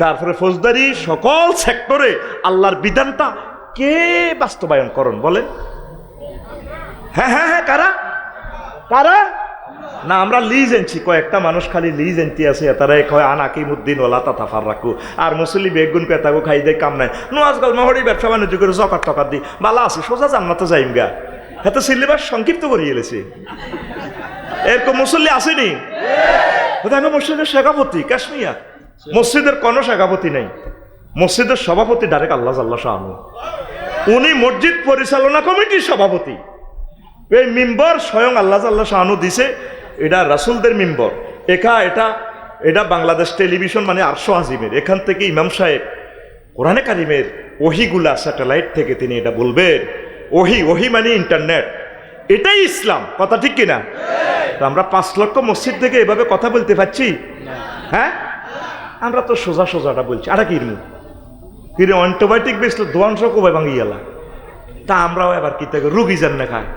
তারপরে ফৌজদারি, সকল সেক্টরে আল্লাহর বিধানটা কে বাস্তবায়ন করুন বলেন? হ্যাঁ, কারা কারা? না আমরা লিজ এনছি, কয়েকটা মানুষ খালি লিজ এনতি আছে, তারাই কয় আনাকিমুদ্দিন ওলা তাতাফার রাখু, আর মুসলি বেগুন পেতাগো খাই দেয় কাম নাই, আজকাল মহরি ব্যবসা বাণিজ্য করে জকার টকার দি বালা আছে, সোজা জান্নাতে যাইম গা। এত সিলেবাস সংক্ষিপ্ত করিয়ে এলেছে। এরকম মুসল্লি আসেনি? আমি মসজিদের সভাপতি কাশ্মীর, মসজিদের কোনো সভাপতি নেই, মসজিদের সভাপতি ডাইরেক্ট আল্লাহ জাল্লা শাহানু, উনি মসজিদ পরিচালনা কমিটির সভাপতি। এই মিম্বর স্বয়ং আল্লাহ জাল্লা শাহানু দিছে, এটা রাসূলদের মিম্বর। এটা বাংলাদেশ টেলিভিশন মানে আরশো আজিমের, এখান থেকে ইমাম সাহেব কোরআনে কারিমের ওহিগুলা স্যাটেলাইট থেকে তিনি এটা বলবেন। ওহি মানে ইন্টারনেট, এটাই ইসলাম। কথা ঠিক কিনা? আমরা 5 লক্ষ মসজিদ থেকে এভাবে কথা বলতে পারছি? হ্যাঁ, আমরা তো সোজাটা বলছি। আর কি কিরে অ্যান্টিবায়োটিক বেসলো দোয়াংশ কোবাই ভাঙি গেলা। তা আমরাও এবার কি থেকে রুগী জান না খায়।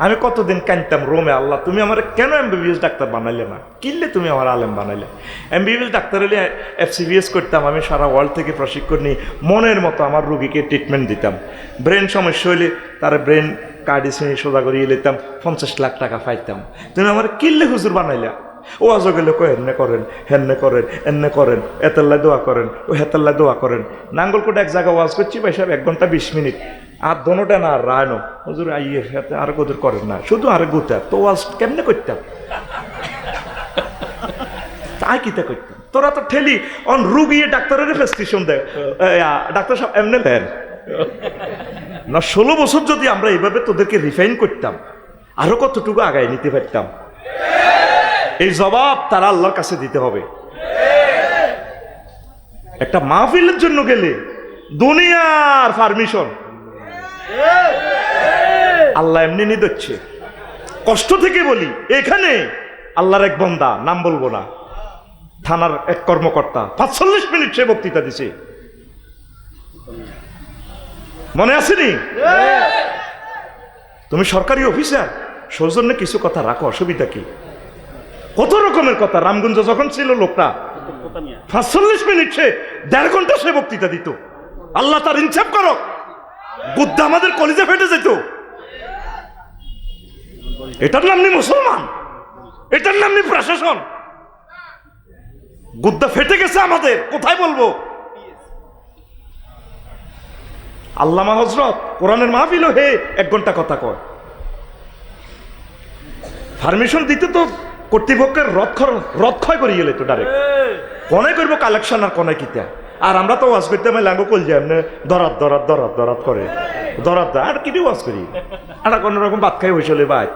আমি কতদিন কানতাম রোমে, আল্লাহ তুমি আমার কেন এমবিবিএস ডাক্তার বানাইলে না, কিনলে তুমি আমার আলেম বানাইলে। এমবিবিএস ডাক্তার হলে এফসিবিএস করতাম, আমি সারা ওয়ার্ল্ড থেকে প্রশিক্ষণ নিয়ে মনের মতো আমার রুগীকে ট্রিটমেন্ট দিতাম। ব্রেন সমস্যা হইলে তার ব্রেন কার্ডিসিনি সোজা করিয়ে নিতাম, 50 লাখ টাকা পাইতাম। তুমি আমার কিনলে হুজুর বানাইলা। ও আজ গেলে কো হেন্নে করেন, হেন্নে করেন, এন্নে করেন, এতাল্লায় দোয়া করেন, ও হেতাল্লায় দোয়া করেন। নাঙ্গলকোটে এক জায়গায় ওয়াজ করছি ভাই সাহেব 1 ঘন্টা 20 মিনিট, আর দোনোটা না রায়নো হুজুর আইয়ে সাথে আর গোদের করেন না, শুধু আর গুতা তো ওয়াজ কেমনে করতাম, তাই কিতা করতাম। তোরা তো ঠেলি অন রুগী ডাক্তারের প্রেসক্রিপশন দেয়, ডাক্তার সাহেব এমনি দেন না। 16 বছর যদি আমরা এইভাবে তোদেরকে রিফাইন করতাম, আরো কতটুকু আগায় নিতে পারতাম। এই জবাব তারা আল্লাহর কাছে দিতে হবে। একটা মাহফিলের জন্য গেলে দুনিয়ার পারমিশন আল্লাহ এমনি নিদচ্ছে। কষ্ট থেকে বলি, এখানে আল্লাহর এক বান্দা, নাম বলবো না, থানার এক কর্মকর্তা 45 মিনিট সে বক্তৃতা দিছে, মনে আসেনি? তুমি সরকারি অফিসার, সৌজন্যে কিছু কথা রাখো, অসুবিধা কি? কত রকমের কথা। রামগঞ্জ যখন ছিল লোকটা 45 মিনিট সে 1.5 ঘন্টা সে বক্তৃতা দিত। আল্লাহ তার ইনসাফ করো, গুদ্দা আমাদের কলিজা ফেটে যেত। এটার নাম নি মুসলমান, এটার নাম নি প্রশাসন। গুদ্দা ফেটে গেছে আমাদের, কোথায় বলবো? আল্লামা হযরত কোরআনের মাহফিল হে 1 ঘন্টা কথা কয়। পারমিশন দিতে তো কর্তৃপক্ষের রদ ক্ষয় করিয়ে গেলে তো ডাইরেক্ট কোনায় করবো কালেকশন, আর কোনায় কিতা। আর আমরা তো ওয়াজ করতে আমি লাঙ্গো কল যাই এমনি দরাত দরাত দরাত দরাত করে দরাত দা, আর কি ওয়াজ করি আমরা কোনো রকম ভাত খাই হয়েছিল ভাই।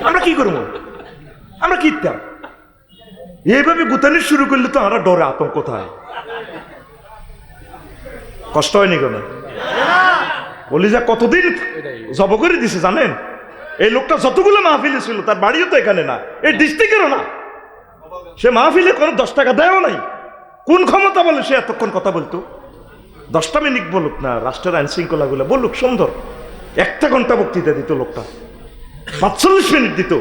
আমরা কি করবো, আমরা কিতাম এইভাবে গুতানি শুরু করলে তো আমরা ডরে আতঙ্ক কোথায়। কষ্ট হয়নি কেন? বলি যা কতদিন জব করে দিছে জানেন? এই লোকটা যতগুলো মাহফিলে ছিল তার বাড়িও তো এখানে না, এই ডিস্ট্রিক্টেরও না। সে মাহফিলে কোনো 10 টাকা দেয়ও নাই। কোন ক্ষমতা বলে সে এতক্ষণ কথা বলতো? 10টা মিনিট বলুক না, রাষ্ট্রের আইন শৃঙ্খলাগুলো বলুক সুন্দর। 1 ঘন্টা বক্তৃতা দিত লোকটা, 45 মিনিট দিত।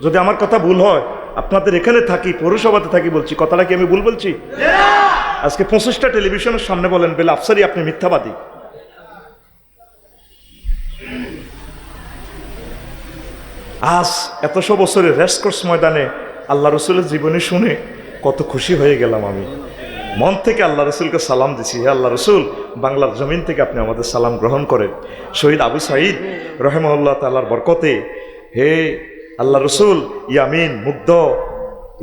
যদি আমার কথা ভুল হয়, আপনাদের এখানে থাকি, পৌরসভাতে থাকি বলছি, কথাটা কি আমি ভুল বলছি? আজকে 25টা টেলিভিশনের সামনে বলেন বেলা আফসারি আপনি মিথ্যাবাদী। আজ এতশো বছরের রেসকোর্স ময়দানে আল্লাহ রসুলের জীবনী শুনে কত খুশি হয়ে গেলাম। আমি মন থেকে আল্লাহ রসুলকে সালাম দিছি, হে আল্লাহ রসুল, বাংলার জমিন থেকে আপনি আমাদের সালাম গ্রহণ করেন। শহীদ আবু সাঈদ রহমাহুল্লাহ তাআলার বরকতে, হে আল্লাহ রসুল, ইয়ামিন, মুগ্ধ,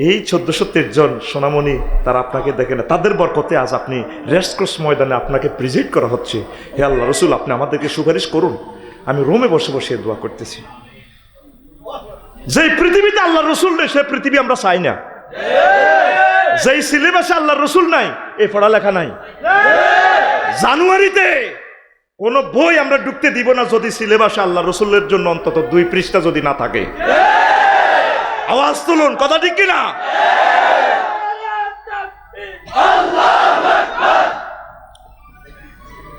এই 1423 জন সোনামণি তারা আপনাকে দেখে না, তাদের বরকতে আজ আপনি রেসকোর্স ময়দানে আপনাকে প্রেজেন্ট করা হচ্ছে। হে আল্লাহ রসুল, আপনি আমাদেরকে সুপারিশ করুন। আমি রোমে বসে বসে দোয়া করতেছি। যেই পৃথিবীতে আল্লাহ রসুল নেই সে পৃথিবী আমরা চাই না। যেই সিলেবাসে আল্লাহ রসুল নাই এই পড়ালেখা নাই। জানুয়ারিতে কোন বই আমরা ঢুকতে দিব না যদি সিলেবাসে আল্লাহ রসুলের জন্য অন্তত 2 পৃষ্ঠা যদি না থাকে। আওয়াজ তুলুন, কথা ঠিক কিনা?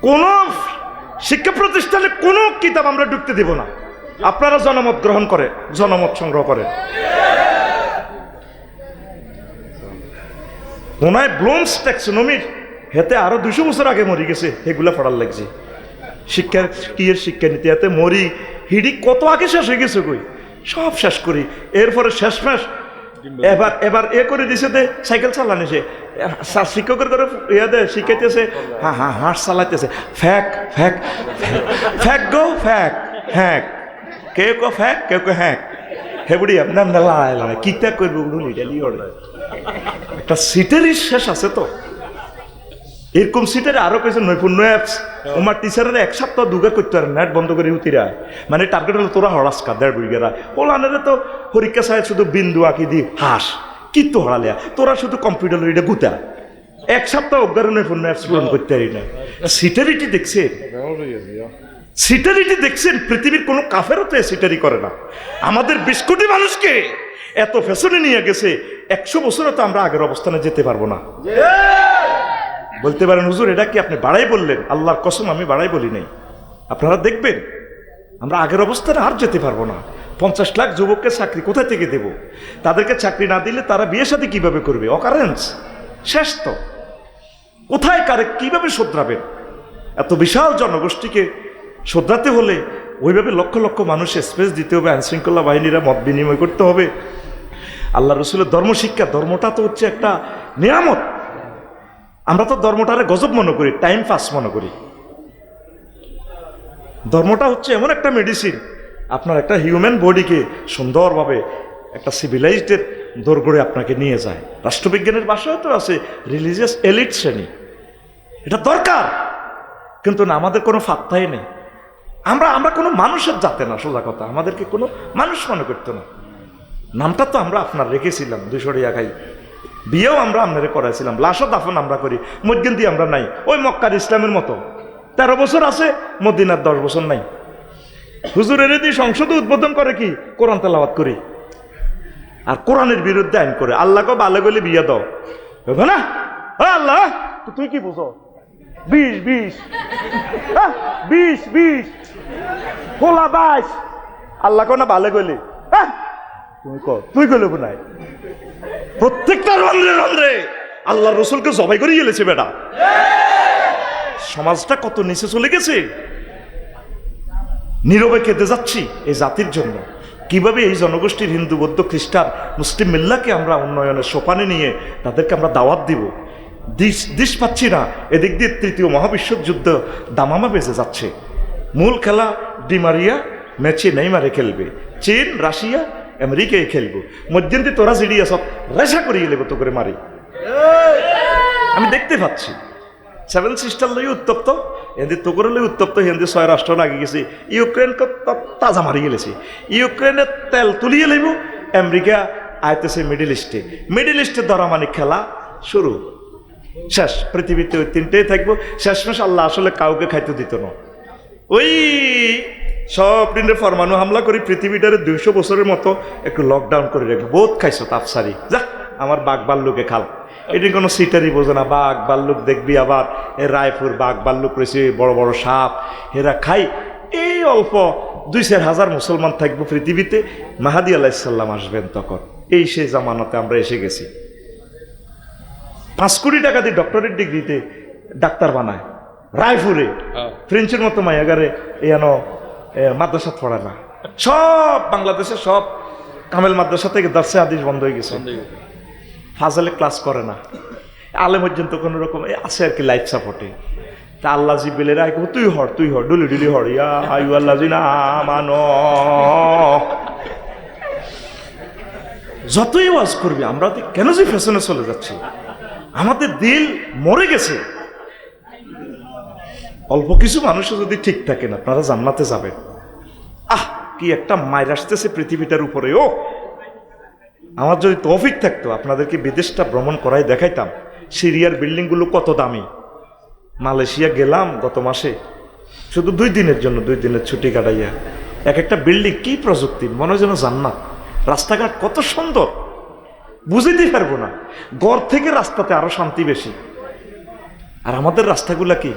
কোন শিক্ষা প্রতিষ্ঠানে কোন কিতাব আমরা ঢুকতে দিব না। আপনারা জনমত গ্রহণ করে, জনমত সংগ্রহ করেন। মনে হয় ব্লুমস ট্যাক্সোনমির হেতে আরো 200 বছর আগে মরি গেছে, এগুলা পড়ার লাগছে। শিক্ষার কি এর শিক্ষা নীতি হাতে মরি হিডি কত আগে শেষ হয়ে গেছে, কই সব শেষ করি। এরপরে শেষ মাস এবার এ করে দিছে দে সাইকেল চালানিছে, শিক্ষকের করে ইয়া দে শিখাইতেছে, হ্যাঁ হ্যাঁ হাঁস চালাইতেছে, ফ্যাক ফ্যাক ফ্যাক গো ফ্যাক হ্যাক, কেউ কো ফ্যাক কেউ কো হ্যাক। হে বুড়ি আপনার লড়াই কিতা করবো একটা সিটেরই শেষ আছে তো। এরকম সিটের আরো কিছু নৈপুণ্য অ্যাপস আমার টিচারের 1 সপ্তাহ দুগার করতে পারে নেট বন্ধ করে উতিরা, মানে টার্গেট হলো তোরা হরাসকা 1.5 বিঘেরা ওলানের তো পরীক্ষা চায় শুধু বিন্দু আঁকি দি হাস কিন্তু হরালিয়া, তোরা শুধু কম্পিউটার এটা গুতা 1 সপ্তাহ অজ্ঞার নৈপুণ্য অ্যাপস পূরণ করতে পারি না। সিটারিটি দেখছে, সিটারিটি দেখছেন? পৃথিবীর কোনো কাফেরও তো সিটারি করে না। আমাদের 20 কোটি মানুষকে এত ফ্যাশনে নিয়ে গেছে, 100 বছরে তো আমরা আগের অবস্থানে যেতে পারবো না। বলতে পারেন হুজুর এটা কি আপনি বাড়াই বললেন? আল্লাহর কসম আমি বাড়াই বলি নাই। আপনারা দেখবেন আমরা আগের অবস্থানে আর যেতে পারবো না। 50 লাখ যুবককে চাকরি কোথা থেকে দেব? তাদেরকে চাকরি না দিলে তারা বিয়ে শাদী কিভাবে করবে? অকারেন্স শেষ তো। কোথায় কারে কিভাবে শোধরাবেন? এত বিশাল জনগোষ্ঠীকে শোধরাতে হলে ওইভাবে লক্ষ লক্ষ মানুষের স্পেস দিতে হবে, আইনশৃঙ্খলা বাহিনীরা মত বিনিময় করতে হবে। আল্লাহ রসুলের ধর্মশিক্ষা, ধর্মটা তো হচ্ছে একটা নিয়ামত। আমরা তো ধর্মটারে গজব মনে করি, টাইম পাস মনে করি। ধর্মটা হচ্ছে এমন একটা মেডিসিন, আপনার একটা হিউম্যান বডিকে সুন্দরভাবে একটা সিভিলাইজডের দোরগোড়ে আপনাকে নিয়ে যায়। রাষ্ট্রবিজ্ঞানের ভাষায় তো আছে রিলিজিয়াস এলিট শ্রেণী, এটা দরকার। কিন্তু না, আমাদের কোনো ফাত্তাই নেই। আমরা কোনো মানুষের জাতে না, সোজা কথা, আমাদেরকে কোনো মানুষ মনে করতো না। নামটা তো আমরা আপনার রেখেছিলাম 200 টাকা খাই, বিয়েও আমরা আপনারে করাইছিলাম, লাশও দাফন আমরা করি, মসজিদ আমরা নাই। ওই মক্কার ইসলামের মতো 13 বছর আছে, মদিনার 10 বছর নাই। হুজুরের দিয়ে সংসদে উদ্বোধন করে কি? কোরআন তেলাওয়াত করি আর কোরআনের বিরুদ্ধে আইন করে। আল্লাহকে ভালো বলে বিয়ে দাও না, আল্লাহ তুই কি বুঝো? 20 হোলা 22 আল্লাহকে না ভালো গলি, তুই গেলে নাই। প্রত্যেকটা রন্ধ্রে রন্ধ্রে আল্লাহ রসুলকে জবাই করে গেলেছে বেটা। সমাজটা কত নিচে চলে গেছে। নীরবে কেঁদে যাচ্ছি এই জাতির জন্য। কিভাবে এই জনগোষ্ঠীর হিন্দু, বৌদ্ধ, খ্রিস্টান, মুসলিম মিল্লাকে আমরা উন্নয়নের সোপানে নিয়ে তাদেরকে আমরা দাওয়াত দিব, দিশ পাচ্ছি না। এদিক দিয়ে তৃতীয় মহাবিশ্বযুদ্ধ দামামা বেজে যাচ্ছে। মূল খেলা ডিমারিয়া ম্যাচে নেইমারে খেলবে, চীন, রাশিয়া, আমেরিকায় খেলবো। মধ্যে তোরা জিডিয়া সব রেশা করিয়ে লেবো তো করে মারি। আমি দেখতে পাচ্ছি 7 সিস্টার লই উত্তপ্ত, হিন্দি তো করে লই উত্তপ্ত, হিন্দি 6 রাষ্ট্র লাগে গেছে। ইউক্রেনকে তাজা মারি গেলেছে। ইউক্রেনের তেল তুলিয়ে লইব, আমেরিকা আইতেছে মিডিল ইস্টে ধরা মানে খেলা শুরু, শেষ। পৃথিবীতে ওই 3টেই থাকবো। শেষমেশ আল্লাহ আসলে কাউকে খাইতে দিত না। ওই সব দিনের পরমাণু হামলা করি পৃথিবীটারে 200 বছরের মতো একটু লকডাউন করে রাখবো। বহুত খাইছো তাপসারি, যা আমার বাঘ ভাল্লুকে খাল। এটি কোনো সিটারই বোঝে না। বাঘ ভাল্লুক দেখবি, আবার রায়পুর বাঘ ভাল্লুক রয়েছে, বড় বড় সাপ, এরা খাই। এই অল্প 2-4 হাজার মুসলমান থাকবো পৃথিবীতে। মাহাদি আলাইহিস-সালাম আসবেন তখন। এই সেই জামানাতে আমরা এসে গেছি। 5 কোটি টাকা দিয়ে ডক্টরেট ডিগ্রিতে ডাক্তার বানায় রায়পুরে। ফ্রেঞ্চের মতো মায়াগারে এনো মাদ্রাসা পড়ায় না। সব বাংলাদেশের সব কামেল মাদ্রাসা থেকে দার্সে হাদিস বন্ধ হয়ে গেছে। ফাজলে ক্লাস করে না, আলেম পর্যন্ত কোনো রকম আছে আর কি লাইফ সাপোর্টে। তা আল্লাহ জিব্রাইলের আগে তুই হর ডুলি হর, ইয়া আইয়ুহাল্লাযিনা আমানু। যতই ওয়াজ করবি আমরা কেন যে ফ্যাশনে চলে যাচ্ছি? আমাদের দিল মরে গেছে। অল্প কিছু মানুষও যদি ঠিক থাকে না, আপনারা জান্নাতে যাবেন। কি একটা মাইর আসতেছে পৃথিবীটার উপরে। ও আমার যদি তৌফিক থাকতো আপনাদেরকে বিদেশটা ভ্রমণ করাই দেখাইতাম। সিরিয়ার বিল্ডিংগুলো কত দামি। মালয়েশিয়া গেলাম গত মাসে, শুধু 2 দিনের জন্য, 2 দিনের ছুটি কাটাইয়া। এক একটা বিল্ডিং কি প্রযুক্তি, মনে হয় যেন জান্নাত। রাস্তাঘাট কত সুন্দর, বুঝিতেই পারবো না। ঘর থেকে রাস্তাতে আরো শান্তি বেশি। আর আমাদের রাস্তাগুলা কি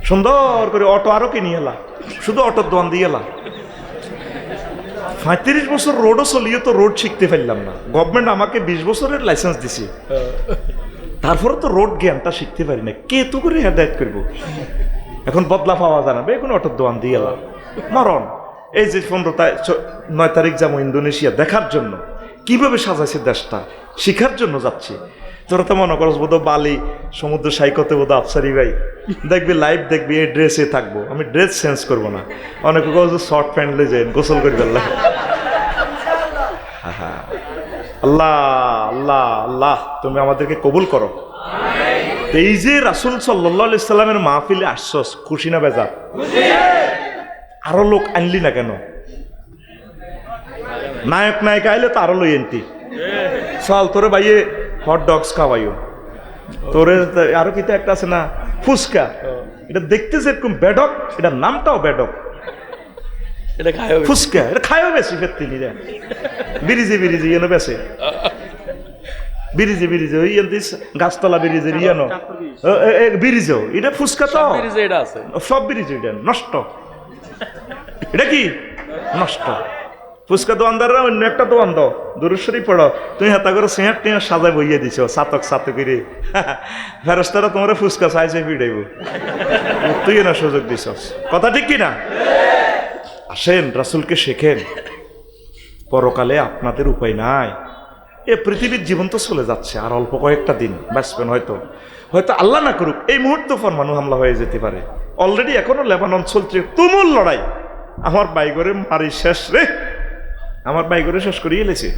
সুন্দর করে, অটো আরো কিনে এলা, শুধু অটোর দোয়ান দিয়ে এলা। 35 বছর রোডও চলিয়ে তো রোড শিখতে পারলাম না। গভর্নমেন্ট আমাকে 20 বছরের লাইসেন্স দিছে, তারপরে তো রোড জ্ঞানটা শিখতে পারি না। কে তো করে হেদায়ত করবো? এখন বদলা পাওয়া যায় না, এখন অটোর দোয়ান দিয়ে এলাম মরণ। এই যে 9 তারিখ যাবো ইন্দোনেশিয়া দেখার জন্য, কিভাবে সাজাইছে দেশটা, শিখার জন্য যাচ্ছি। তোরা তো মনে করস বোধ বালি সমুদ্র সাইকতে বোধ আফসারি ভাই দেখবি, লাইভ দেখবি, এই ড্রেসে থাকবো। আমি ড্রেস চেঞ্জ করবো না। অনেকে শর্ট প্যান্টলে যাই গোসল করে ফেললাম। আল্লাহ আল্লাহ আল্লাহ তুমি আমাদেরকে কবুল করো। এই যে রাসূল সাল্লাল্লাহু আলাইহি সাল্লামের মাহফিলে আসছস, খুশি না বেজার? আরো লোক আনলি না কেন? নায়ক নায়িকা আইলে তো আরো লই এনতি। চল তোরে ভাইয়ে হট ডগস খাওয়াইও। তোরে আরো কিতা একটা আছে না, ফুচকা। এটা দেখতে যেরকম বেডক, এটা নামটাও বেডক। এটা খায় ফুচকা, এটা খায়ও বেশি ফেরতিনি রে। বিরিজি এনে বেশে। ব্রিজে ব্রিজে ওই গাছতলা ব্রিজের ইয়ানো ব্রিজেও এটা ফুচকা তো সব ব্রিজ এটা নষ্ট, এটা কি নষ্ট। ফুচকা দোকানদাররা অন্য একটা দোকান দাও দূরেশ্বরী পড়ো, তুমি হাতা করে সেঁট টেঁট সাজায় বইয়ে দিছ সাতক সাতক করে, ফেরস্তারা তোমার ফুচকা চাইছে ফিরাইব, তুই না সুযোগ দিছ। কথা ঠিক কিনা? আসেন রাসূলকে শেখেন, পরকালে আপনাদের উপায় নাই। এ পৃথিবীর জীবন তো চলে যাচ্ছে, আর অল্প কয়েকটা দিন বাঁচবেন, হয়তো হয়তো আল্লাহ না করুক এই মুহূর্তে পরমাণু হামলা হয়ে যেতে পারে। অলরেডি এখনো লেবানন চলছে তুমুল লড়াই। আমার বাইগরে মারি শেষ রে, আমার বাইগরে শেষ করিয়ে এলেছে।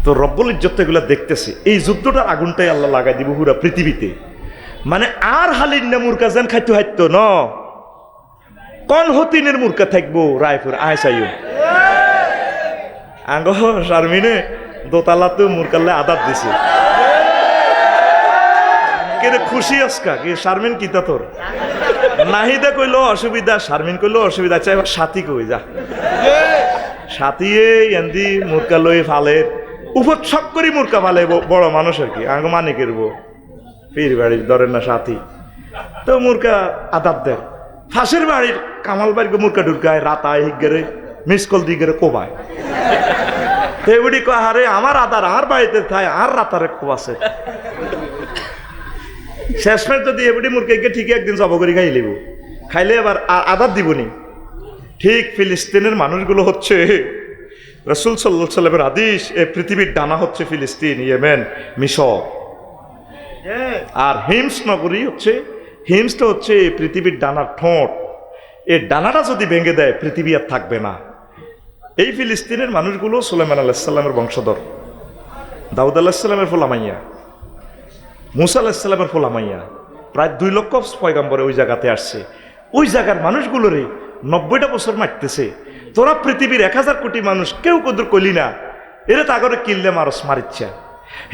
তো রব্বুল ইজ্জত এগুলো দেখতেছে, এই যুদ্ধটার আগুনটাই আল্লাহ লাগাই দিব পুরা পৃথিবীতে। মানে আর হালির না মুরকা যেন খাইতো হাইতো ন কন হতিনের মুরকা থাকবো রায়পুর আয় চাইও আঙ্গ শারমিনে দোতালাতে মুরকাল্লে আদাত দিছে কেরে খুশি আজকা কি শারমিন কিতা তোর নাহিদা কইলো অসুবিধা, শারমিন কইলো অসুবিধা, আচ্ছা এবার সাথী কই যা সাথী এন্দি মুরকা লই ফালে উপর ছক করি মুরকা ফালে বড় মানুষ আর কি আঙ্গ মানে করবো পীর বাড়ির ধরেন না সাথী তো মুরকা আদাত দেয়। ফাঁসের বাড়ির কামাল বাড়িকে মুরকা ঢুকায় রাতায় হিগেরে মিস কল দিগেরে কোবায়। তেবুড়ি কাহারে আমার আদার আর বাড়িতে থায় আর রাতারে খুব আছে শেষমেশ যদি এবুড়ি মুরকে ঠিকই একদিন জব করে খাই লিব, খাইলে এবার আদার দিবনি। ঠিক ফিলিস্তিনের মানুষগুলো হচ্ছে রাসূল সাল্লাল্লাহু আলাইহি সাল্লামের আদেশ, এই পৃথিবীর ডানা হচ্ছে ফিলিস্তিন, ইয়েমেন, মিশর। আর হিমস নগরী হচ্ছে, হিমসটা হচ্ছে এই পৃথিবীর ডানার ঠোঁট। এই ডানাটা যদি ভেঙে দেয় পৃথিবী আর থাকবে না। এই ফিলিস্তিনের মানুষগুলো সুলাইমান আলাইহিস সালামের বংশধর, দাউদ আলাইহিস সালামের ফোলামাইয়া, মুসা আলাইহিস সালামের ফোলামাইয়া। প্রায় 2 লক্ষ পয়গম্বরে ওই জায়গাতে আসছে। ওই জায়গার মানুষগুলোরে 90টা বছর মারতেছে। তোরা পৃথিবীর 1000 কোটি মানুষ কেউ কদর কইলি না, এরা তাগরে কিনলে মারস মারিচ্ছা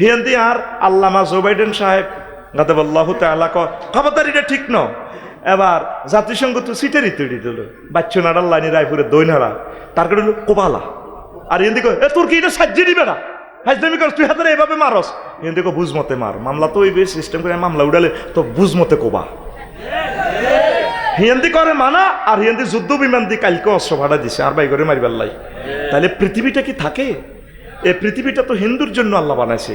হিয়ান্দি। আর আল্লামা জো বাইডেন সাহেব গাদাবাল্লাহু তাআলা খবরদার এটা ঠিক ন। এবার জাতিসংঘ তো সিটেরই তৈরি দিল বাচ্চা নাড়ার লাইনে রায়পুরে দই নাড়া, তার কারণে হলো কোবালা। আর হিন্দি কয় এ তোর কি এটা সাজ্জি দিবে না, হাজদামি কর তুই হাতে এভাবে মারস। হিন্দি কো বুঝ মতে মার, মামলা তো ওই সিস্টেম করে মামলা উড়ালে তো বুঝ মতে কোবা। হিন্দি করে মানা, আর হিন্দি যুদ্ধ বিমান দিয়ে কালকে অস্ত্র ভাড়া দিছে আর বাই করে মারিবার লাই। তাহলে পৃথিবীটা কি থাকে? এই পৃথিবীটা তো হিন্দুর জন্য আল্লাহ বানাইছে,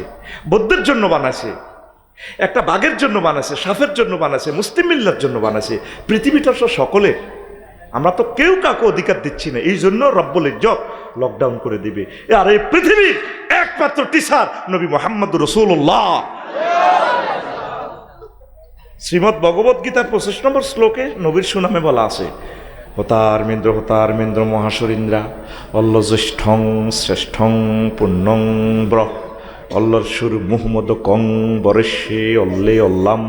বৌদ্ধের জন্য বানাইছে, একটা বাঘের জন্য বানাইছে, সাপের জন্য বানাইছে, মুসলিম মিল্লার জন্য বানাইছে। পৃথিবীটা তো সকলের, আমরা তো কেউ কাউকে অধিকার দিচ্ছি না। এই জন্য রব্বুল ইজ্জত লকডাউন করে দিবে। আর এই পৃথিবীর একমাত্র টিচার নবী মুহাম্মদ রাসূলুল্লাহ। শ্রীমদ্ ভগবত গীতার 25 নম্বর শ্লোকে নবীর সুনামে বলা আছে, হতার মেন্দ্র মহাসরিন্দ্রা অল্ল জ্যেষ্ঠং শ্রেষ্ঠং পুণ্যং ব্রহ অল্লর সুর মুহম্মদ কং বরেশে অল্লে অল্লাম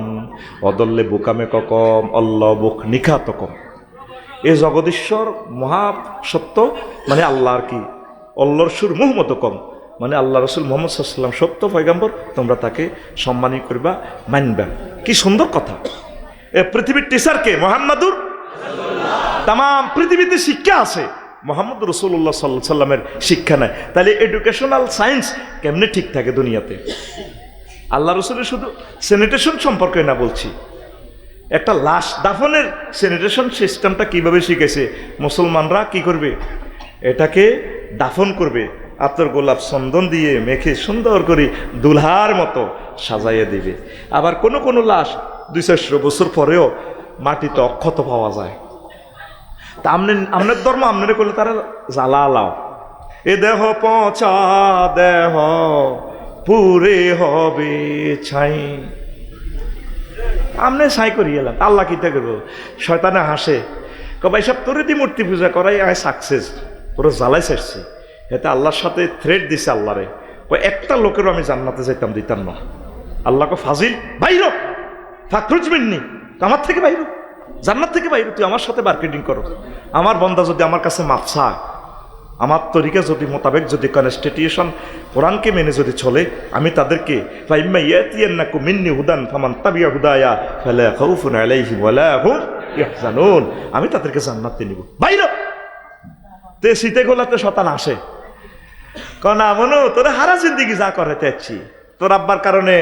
অদল্লে বুকামে ককম অল্ল বুক নিখাতকম। এ জগদীশ্বর মহাসত্য মানে আল্লাহ আর কি, অল্লর সুর মুহম্মদ কম মানে আল্লাহ রসুল মুহাম্মদ সাল্লাল্লাহু আলাইহি ওয়াসাল্লাম সত্য পয়গম্বর, তোমরা তাকে সম্মানী করবা, মানবা। কি সুন্দর কথা। এ পৃথিবীর টিচারকে মুহাম্মাদুর তাম পৃথিবীতে শিক্ষা আছে, মুহাম্মদ রাসূলুল্লাহ সাল্লাল্লাহু আলাইহি সাল্লামের শিক্ষা নাই। তাহলে এডুকেশনাল সায়েন্স কেমনে ঠিক থাকে দুনিয়াতে? আল্লাহ রসুলের শুধু স্যানিটেশন সম্পর্কে না বলছি, একটা লাশ দাফনের স্যানিটেশন সিস্টেমটা কিভাবে শিখেছে মুসলমানরা। কি করবে? এটাকে দাফন করবে, আতর গোলাপ চন্দন দিয়ে মেখে সুন্দর করে দুলহার মতো সাজাইয়ে দিবে। আবার কোনো কোনো লাশ 200 বছর পরেও মাটিতে অক্ষত পাওয়া যায়। তা আমনের ধর্ম আমনে করলে তারা জ্বালা লাও, এ দেহ পচা দেহ পুরে হবে ছাই, আমনে ছাই করি এলাম। আল্লাহ কিতা করবো? শয়তানে হাসে, কবাই সব তোরে দি মূর্তি পূজা করাই আয় সাকসেস, পুরো জ্বালাই ছেড়ছি। এতে আল্লাহর সাথে থ্রেট দিছে আল্লাহরে, ওই একটা লোকেরও আমি জান্নাতে যাইতাম দিতাম না। আল্লাহকে ফাজিল বাইর ফাকরুজ মিন্নি, আমার থেকে বাইর, জান্নাত থেকে বাইর, তুই আমার সাথে মার্কেটিং করো। আমার বন্দা যদি আমার কাছে মাপ চায়, আমার তরিকা যদি মোতাবেক যদি কনস্টিটিউশন কোরআনকে মেনে যদি চলে, আমি তাদেরকে ফাইম্মা ইয়াতিয়ান্নাকুম মিন্নি হুদান ফামান তাবিয়া হুদায়া ফালা খাউফুন আলাইহিম ওয়ালা হুম ইয়াহজানুন, আমি তাদেরকে জান্নাতে নিব। বাইর তে শীতে গোলাতে শতান আসে, কনা মনু তোরা হারা জিন্দিগি যা করে তেছি, তোর আব্বার কারণে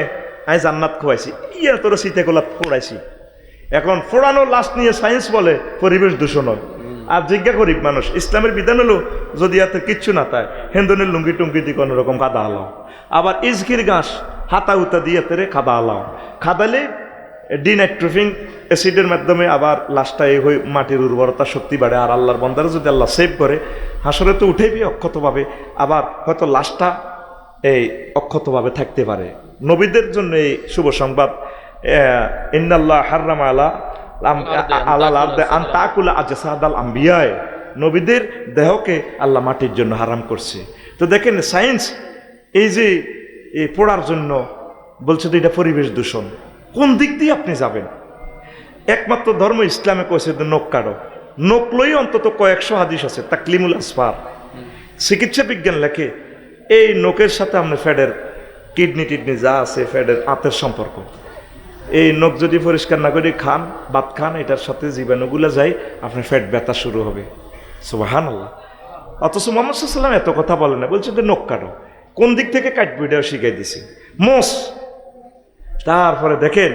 আমি জান্নাত খোয়াইছি, ইয়া তোর শীতে গোলাপ ফোড়াইছি। এখন ফোড়ানো লাশ নিয়ে সায়েন্স বলে পরিবেশ দূষণ হয়। আর জিজ্ঞা গরিব মানুষ, ইসলামের বিধান হলো যদি এতে কিচ্ছু না তাই হিন্দুনের লুঙ্গি টুঙ্গি দিয়ে কোনো রকম কাদা আলাও, আবার ইজকির ঘাস হাতা উতা দিয়ে তেরে খাদা আলাও, খাদালে ডিনাইট্রোফিং অ্যাসিডের মাধ্যমে আবার লাশটা এই হয়ে মাটির উর্বরতা শক্তি বাড়ে। আর আল্লাহর বন্দারে যদি আল্লাহ সেভ করে হাসরে তো উঠেবি অক্ষতভাবে, আবার হয়তো লাশটা এই অক্ষতভাবে থাকতে পারে। নবীদের জন্য এই শুভ সংবাদ, ইন্নাল্লাহ হাররামা আলা আলাল আরদে আন তাকুলা আজসাদাল আম্বিয়ায়ে, নবীদের দেহকে আল্লাহ মাটির জন্য হারাম করছে। তো দেখেন সায়েন্স এই যে এই পড়ার জন্য বলছে তো এটা পরিবেশ দূষণ, কোন দিক দিয়ে আপনি যাবেন? একমাত্র ধর্ম ইসলামে কইছে নখ কাটো, নখ লই অন্তত কয়েকশো হাদিস আছে তাকলিমুল আসফার। চিকিৎসা বিজ্ঞান লেখে এই নখের সাথে আপনার ফ্যাটের কিডনি টিডনি যা আছে ফ্যাটের আঁতের সম্পর্ক, এই নখ যদি পরিষ্কার না করে খান ভাত খান এটার সাথে জীবাণুগুলো যায়, আপনার ফ্যাট ব্যথা শুরু হবে। সুবহানাল্লাহ। অথচ মুহাম্মদ সাল্লাল্লাহু আলাইহি ওয়াসাল্লাম এত কথা বলেন না, বলছে যে নখ কাটো, কোন দিক থেকে কাটবে এটাও শিখাই দিছি। মোষ, তারপরে দেখেন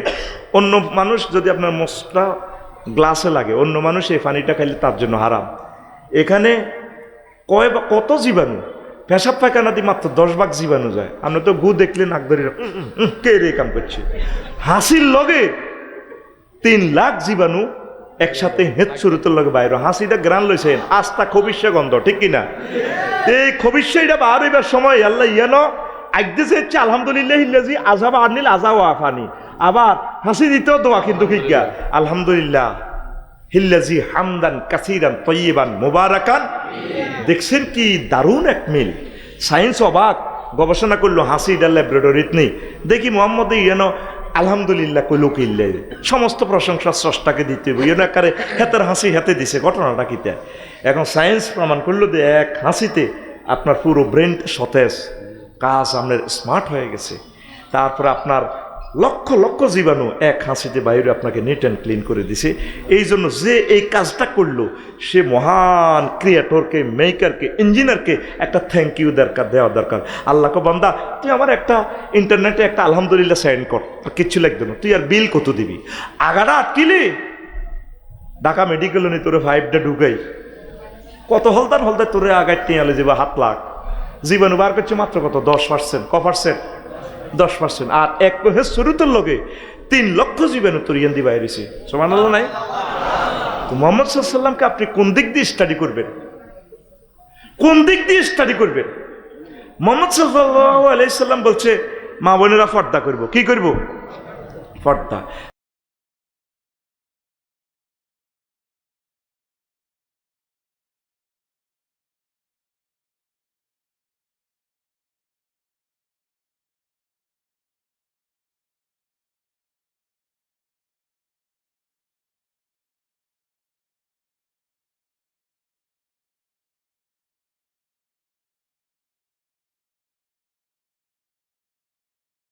অন্য মানুষ যদি আপনার মোষটা গ্লাসে লাগে, অন্য মানুষ এই পানিটা খাইলে তার জন্য হারাম। এখানে কত জীবাণু, পেশাব পায়খানা দিয়ে মাত্র 10 ভাগ জীবাণু যায়। আমরা তো গু দেখলে নাক ধরে কে রে কাম করছে। হাসির লগে 3 লাখ জীবাণু একসাথে হেঁচ শুরুতের লগে বাইরে, হাসিটা গ্রান লইছেন আস্তা খবিষ্যা গন্ধ, ঠিক কিনা? এই খবিষ্যা এটা বার হইবার সময় আল্লাহ ইয়ানো আগদেছে হচ্ছে আলহামদুলিল্লাহ ইল্লাজি আযাবা আনিল আযা ওয়া আফানি, আবার হাসি দিতেও দোয়া কিন্তু কি গা আলহামদুলিল্লাহ হিল্লাজি হামদান কাসিরান তয়্যিবান মুবারাকান। দেখছেন কি দারুণ এক মিল। সায়েন্স অবাক, গবেষণা করলো হাসিটা ল্যাবরেটরিত নেই, দেখি মোহাম্মদ ইয়ানো আলহামদুলিল্লাহ কইল কিল্লে, সমস্ত প্রশংসা স্রষ্টাকে দিতে হবে, ইয়েন একারে হাতের হাসি হাতে দিছে, ঘটনাটা কিতা? এখন সায়েন্স প্রমাণ করলো যে এক হাসিতে আপনার পুরো ব্রেন সতেজ, কাজ আপনার স্মার্ট হয়ে গেছে। তারপরে আপনার লক্ষ লক্ষ জীবাণু এক হাসিতে বাইরে আপনাকে নিট অ্যান্ড ক্লিন করে দিছে। এই জন্য যে এই কাজটা করলো সে মহান ক্রিয়েটরকে, মেকারকে, ইঞ্জিনিয়ারকে একটা থ্যাংক ইউ দরকার, দেওয়া দরকার। আল্লাহকে বান্দা তুই আমার একটা ইন্টারনেটে একটা আলহামদুলিল্লাহ সেন্ড কর, কিচ্ছু লাগবে না, তুই আর বিল কত দিবি? আগাটা আটকিলি ঢাকা মেডিকেল নি তোরে 5টা ঢুকাই, কত হলদার হলদার তোরে আগায় টিয়ালে যাবা 7 লাখ জীবাণু বার করছে মাত্র কত 10%, ক পার্সেন্ট? 10%। আর এক হেস শুরুতের লগে 3 লক্ষ জীবাণু তোর ইয়ান দি বাইরেছে। সুবহানাল্লাহ নাই? তো মুহাম্মদ সাল্লাল্লাহু আলাইহি ওয়াসাল্লামকে আপনি কোন দিক দিয়ে স্টাডি করবেন? কোন দিক দিয়ে স্টাডি করবেন? মুহাম্মদ সাল্লাল্লাহু আলাইহি ওয়াসাল্লাম বলছে মা বোনেরা পর্দা করব, কি করব? পর্দা।